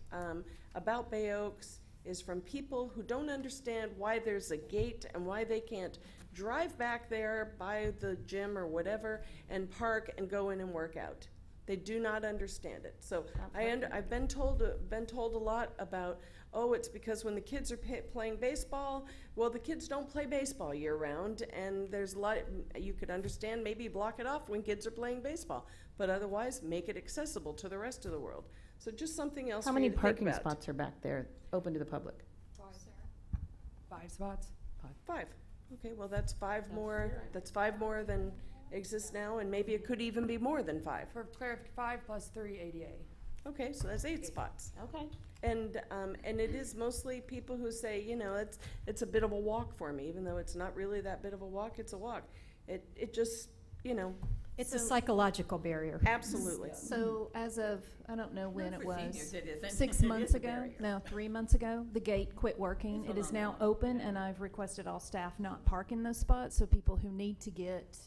about Bay Oaks is from people who don't understand why there's a gate and why they can't drive back there by the gym or whatever and park and go in and work out. They do not understand it. So I've been told a lot about, oh, it's because when the kids are playing baseball, well, the kids don't play baseball year-round, and there's a lot, you could understand, maybe block it off when kids are playing baseball, but otherwise, make it accessible to the rest of the world. So just something else How for many you to think parking about. spots are back there, open to the public? 5 spots? 5. Okay, well, that's 5 more than exists now, and maybe it could even be more than 5. For clarity, 5 plus 3 ADA. Okay, so that's 8 spots. Okay. And it is mostly people who say, you know, it's a bit of a walk for me, even though it's not really that bit of a walk, it's a walk. It just, you know. It's a psychological barrier. Absolutely. So as of, I don't know when it for was, seniors, it isn't. 6 It months is a ago, barrier. no, 3 months ago, the gate quit working. It is now open, and I've requested all staff not park in those spots, so people who need to get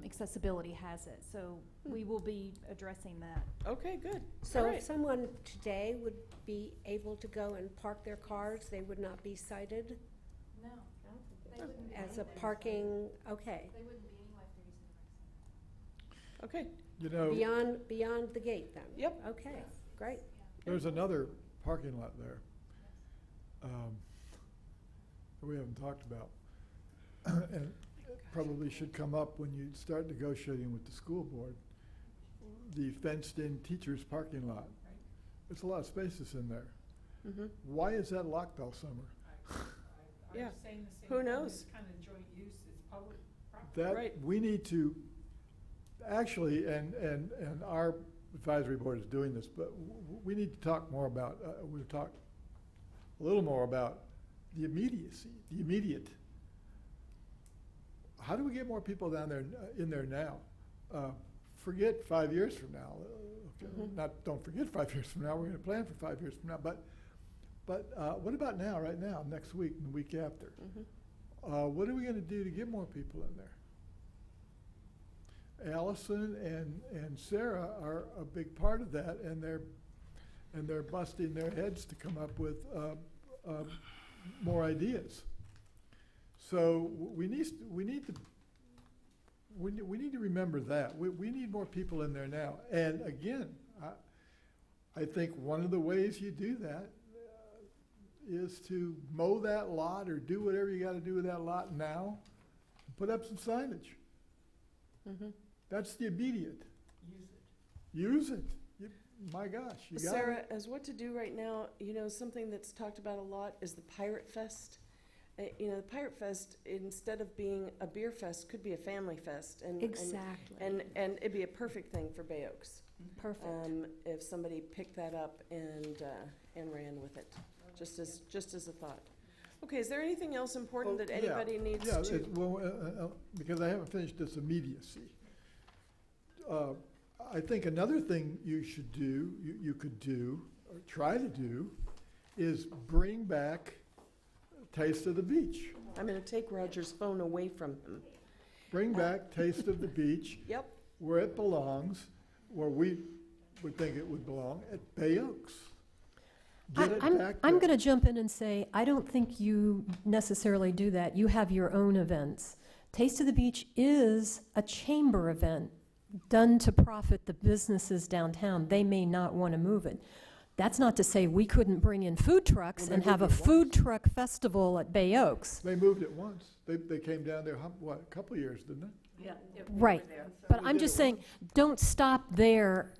accessibility has it. So we will be addressing that. Okay, good. So All if right. someone today would be able to go and park their cars, they would not be cited No. as a parking, okay, Okay. You know, beyond the gate then? Yep. Okay, great. there's another parking lot there that we haven't talked about. And it probably should come up when you start negotiating with the school board. The fenced-in teachers' parking lot. There's a lot of spaces in there. Mhm. Why is that locked all summer? Yeah. Saying the same Who thing. knows? It's kind of joint use, it's public property. That, Right. we need to, actually, and our advisory board is doing this, but we need to talk more about, we'll talk a little more about the immediacy, the immediate. How do we get more people down there, in there now? Forget 5 years from now. Don't forget 5 years from now, we're gonna plan for 5 years from now, but what about now, right now, next week and the week after? What are we gonna do to get more people in there? Allison and Sarah are a big part of that, and they're busting their heads to come up with more ideas. So we need to remember that. We need more people in there now. And again, I think one of the ways you do that is to mow that lot or do whatever you got to do with that lot now. Put up some signage. Mm-hmm. That's the immediate. Use it. My gosh, you got it. Sarah, as what to do right now, something that's talked about a lot is the Pirate Fest. The Pirate Fest, instead of being a beer fest, could be a family fest. Exactly. And it'd be a perfect thing for Bay Oaks. Perfect. If somebody picked that up and ran with it, just as a thought. Okay, is there anything else important that anybody needs to? Because I haven't finished this immediacy. I think another thing you should do, you could do, or try to do, is bring back Taste of the Beach. I'm going to take Roger's phone away from him. Bring back Taste of the Beach. Yep. Where it belongs, where we would think it would belong, at Bay Oaks. I'm going to jump in and say, I don't think you necessarily do that. You have your own events. Taste of the Beach is a chamber event done to profit the businesses downtown. They may not want to move it. That's not to say we couldn't bring in food trucks and have a food truck festival at Bay Oaks. They moved it once. They came down there, a couple of years, didn't they? Yeah. Right. But I'm just saying, don't stop there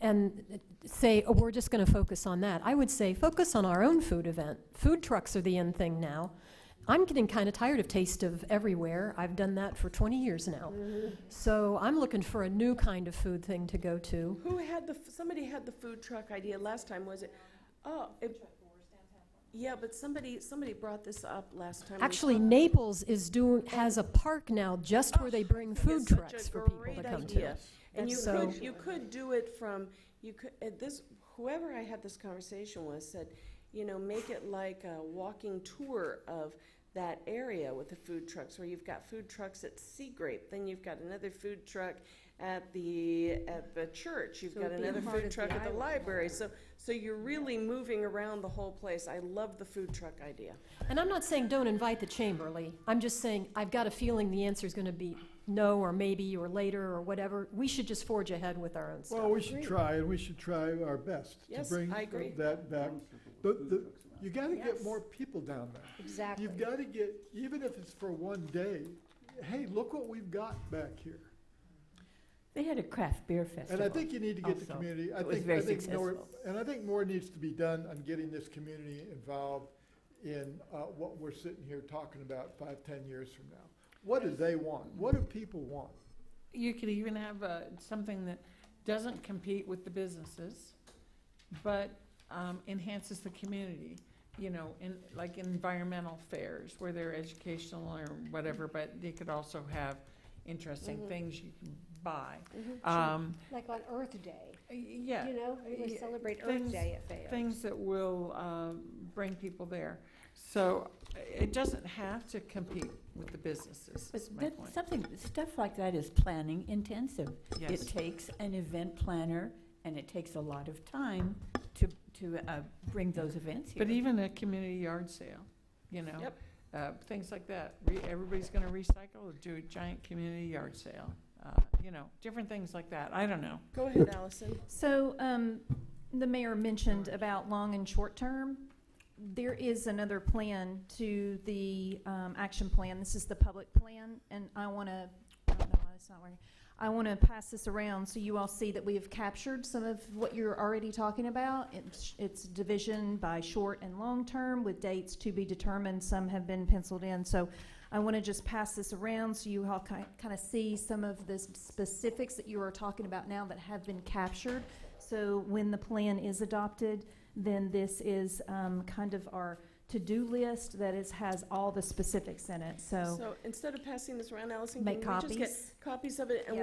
and say, oh, we're just going to focus on that. I would say focus on our own food event. Food trucks are the in thing now. I'm getting kind of tired of Taste of Everywhere. I've done that for 20 years now. Mm-hmm. So I'm looking for a new kind of food thing to go to. Somebody had the food truck idea last time, was it? Yeah, but somebody brought this up last time. Actually, Naples has a park now just where they bring food trucks for people to come to. And So- you could do it from, whoever I had this conversation with said, make it like a walking tour of that area with the food trucks, where you've got food trucks at Sea Grape, then you've got another food truck at the church, you've got another food truck at the library. So you're really moving around the whole place. I love the food truck idea. And I'm not saying don't invite the chamber, Lee. I'm just saying I've got a feeling the answer is going to be no or maybe or later or whatever. We should just forge ahead with our own stuff. Well, we should try, and we should try our best to bring I agree. that back. You got to get more people down there. Exactly. You've got to get, even if it's for one day, hey, look what we've got back here. They had a craft beer festival. And I think you need to get the also. community. It was very successful. I think more needs to be done on getting this community involved in what we're sitting here talking about 5, 10 years from now. What do they want? What do people want? You could even have something that doesn't compete with the businesses, but enhances the community, like environmental fairs where they're educational or whatever, but they could also have interesting things you can buy. Like on Earth Day. Yeah. We celebrate Earth Day at Bay Oaks. Things that will bring people there. So it doesn't have to compete with the businesses, is my point. Stuff like that is planning intensive. Yes. It takes an event planner, and it takes a lot of time to bring those events here. But even a community yard sale, things like that. Everybody's going to recycle or do a giant community yard sale. Different things like that. I don't know. Go ahead, Allison. So the mayor mentioned about long and short term. There is another plan to the action plan. This is the public plan, and I don't know why it's not working. I want to pass this around so you all see that we have captured some of what you're already talking about. It's division by short and long term with dates to be determined. Some have been penciled in. So I want to just pass this around so you all kind of see some of the specifics that you are talking about now that have been captured. So when the plan is adopted, then this is kind of our to-do list that has all the specifics in it. So instead of passing this around, Allison, make can we just get copies? copies of it, and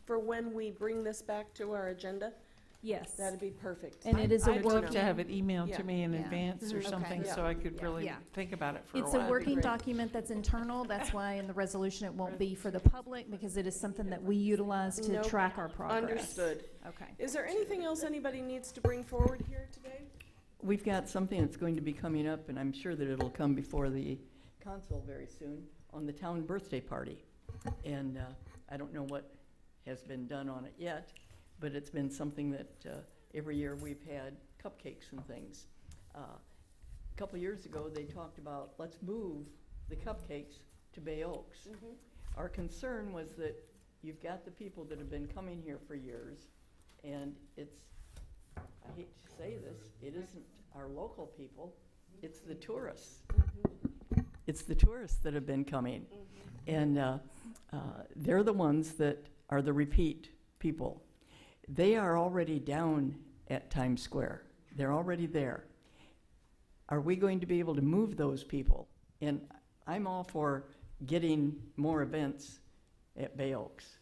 for when we bring this back to our agenda? Yes. That'd be perfect. And it is a I'd work love to have it emailed to me in Yeah. advance or Okay. something so I could really think about it for a It's while. a working document that's internal. That's why in the resolution it won't be for the public, because it is something that we utilize to Nope. track our progress. Understood. Okay. Is there anything else anybody needs to bring forward here today? we've got something that's going to be coming up, and I'm sure that it'll come before the council very soon, on the town birthday party. And I don't know what has been done on it yet, but it's been something that every year we've had cupcakes and things. A couple years ago, they talked about, let's move the cupcakes to Bay Oaks. Our concern was that you've got the people that have been coming here for years, and it's, I hate to say this, it isn't our local people, it's the tourists. It's the tourists that have been coming. And they're the ones that are the repeat people. They are already down at Times Square. They're already there. Are we going to be able to move those people? And I'm all for getting more events at Bay Oaks,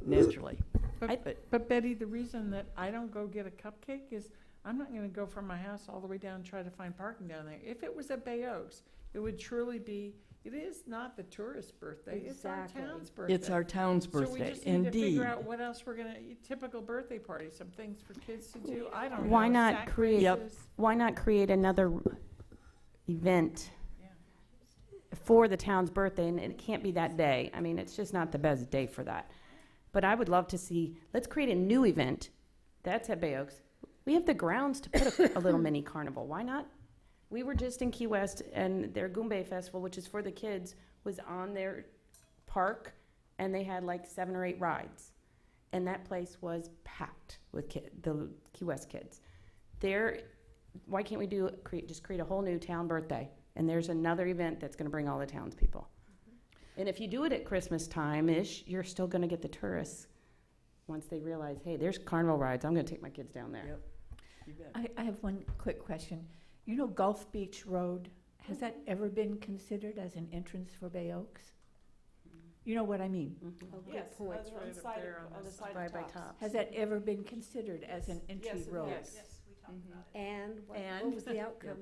naturally. But Betty, the reason that I don't go get a cupcake is I'm not gonna go from my house all the way down and try to find parking down there. If it was at Bay Oaks, it would truly be, it is not the tourist's birthday, it's our town's birthday. It's our town's So we birthday, just need to figure indeed. out what else we're gonna, typical birthday party, some things for kids to do, I don't know. Why not sack create, races. why not create another event for the town's birthday, and it can't be that day. I mean, it's just not the best day for that. But I would love to see, let's create a new event, that's at Bay Oaks. We have the grounds to put a little mini carnival, why not? We were just in Key West, and their Goombay Festival, which is for the kids, was on their park, and they had like 7 or 8 rides. And that place was packed with the Key West kids. Why can't we just create a whole new town birthday? And there's another event that's gonna bring all the townspeople. And if you do it at Christmas time-ish, you're still gonna get the tourists. Once they realize, hey, there's carnival rides, I'm gonna take my kids down there. Yep. You bet. I have one quick question. You know Gulf Beach Road, has that ever been considered as an entrance for Bay Oaks? You know what I mean? Yes, That's right up there on the side Right of by Tops. Tops. Has that ever been considered as an entry Yes, it road? has. And what And- was the outcome?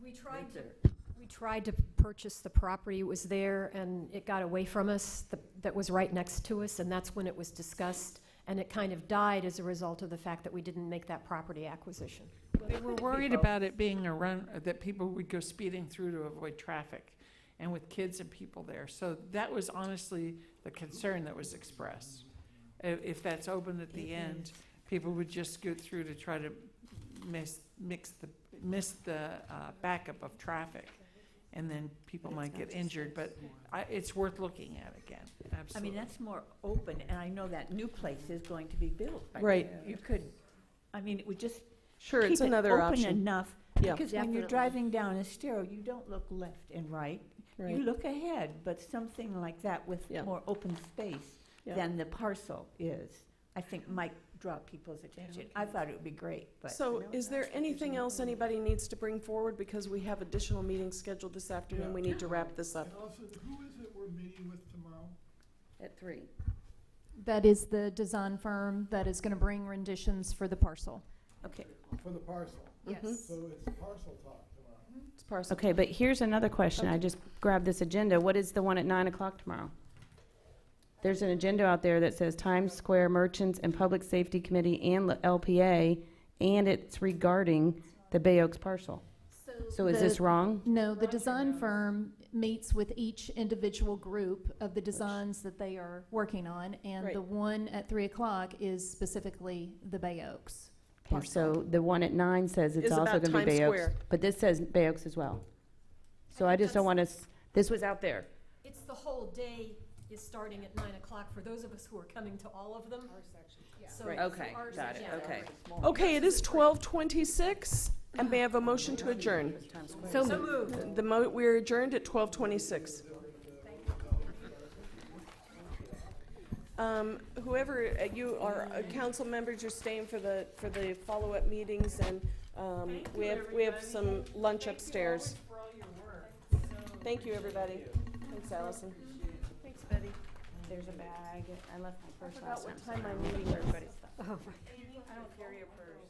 We tried Right to, there. we tried to purchase the property, it was there, and it got away from us, that was right next to us, and that's when it was discussed, and it kind of died as a result of the fact that we didn't make that property acquisition. They were worried about it being a run, that people would go speeding through to avoid traffic, and with kids and people there. So that was honestly the concern that was expressed. If that's open at the end, people would just go through to try to miss the backup of traffic, and then people might get injured, but it's worth looking at again, I absolutely. mean, that's more open, and I know that new place is going to be built. by Right. then. You could, I mean, it would just Sure, it's keep it another open option. enough, Yeah. because when Definitely. you're driving down Estero, you don't look left and right. You Right. look ahead, but something like that with Yeah. more open space Yeah. than the parcel is, I think might draw people's attention. I thought it would be great, but. So is there anything else anybody needs to bring forward? Because we have additional meetings scheduled this afternoon. We need to wrap this up. And also, who is it we're meeting with tomorrow? At 3. That is the design firm that is going to bring renditions for the parcel. Okay. For the parcel. Yes. So it's parcel talk tomorrow. It's parcel. Okay, but here's another question. I just grabbed this agenda. What is the one at 9 o'clock tomorrow? There's an agenda out there that says Times Square Merchants and Public Safety Committee and LPA, and it's regarding the Bay Oaks parcel. So is this wrong? No, the design firm meets with each individual group of the designs that they are working on, and Right. the one at 3 o'clock is specifically the Bay Oaks. Okay, so the one at 9 says it's Is also about going to be Times Bay Oaks. Square. But this says Bay Oaks as well. So I just don't want to, this was out there. It's the whole day is starting at 9 o'clock for those of us who are coming to all of them. So Right. Okay, our got it, section. okay. Okay, it is 12:26, and may I have a motion to adjourn? So moved. We're adjourned at 12:26. Whoever, you are, council members, you're staying for the follow-up meetings, and we have some lunch upstairs. Thank you, everybody. Thanks, Allison. Thanks, Betty. There's a bag. I left my purse I last forgot time. what time my meeting was. Everybody's stuff. I don't carry a purse.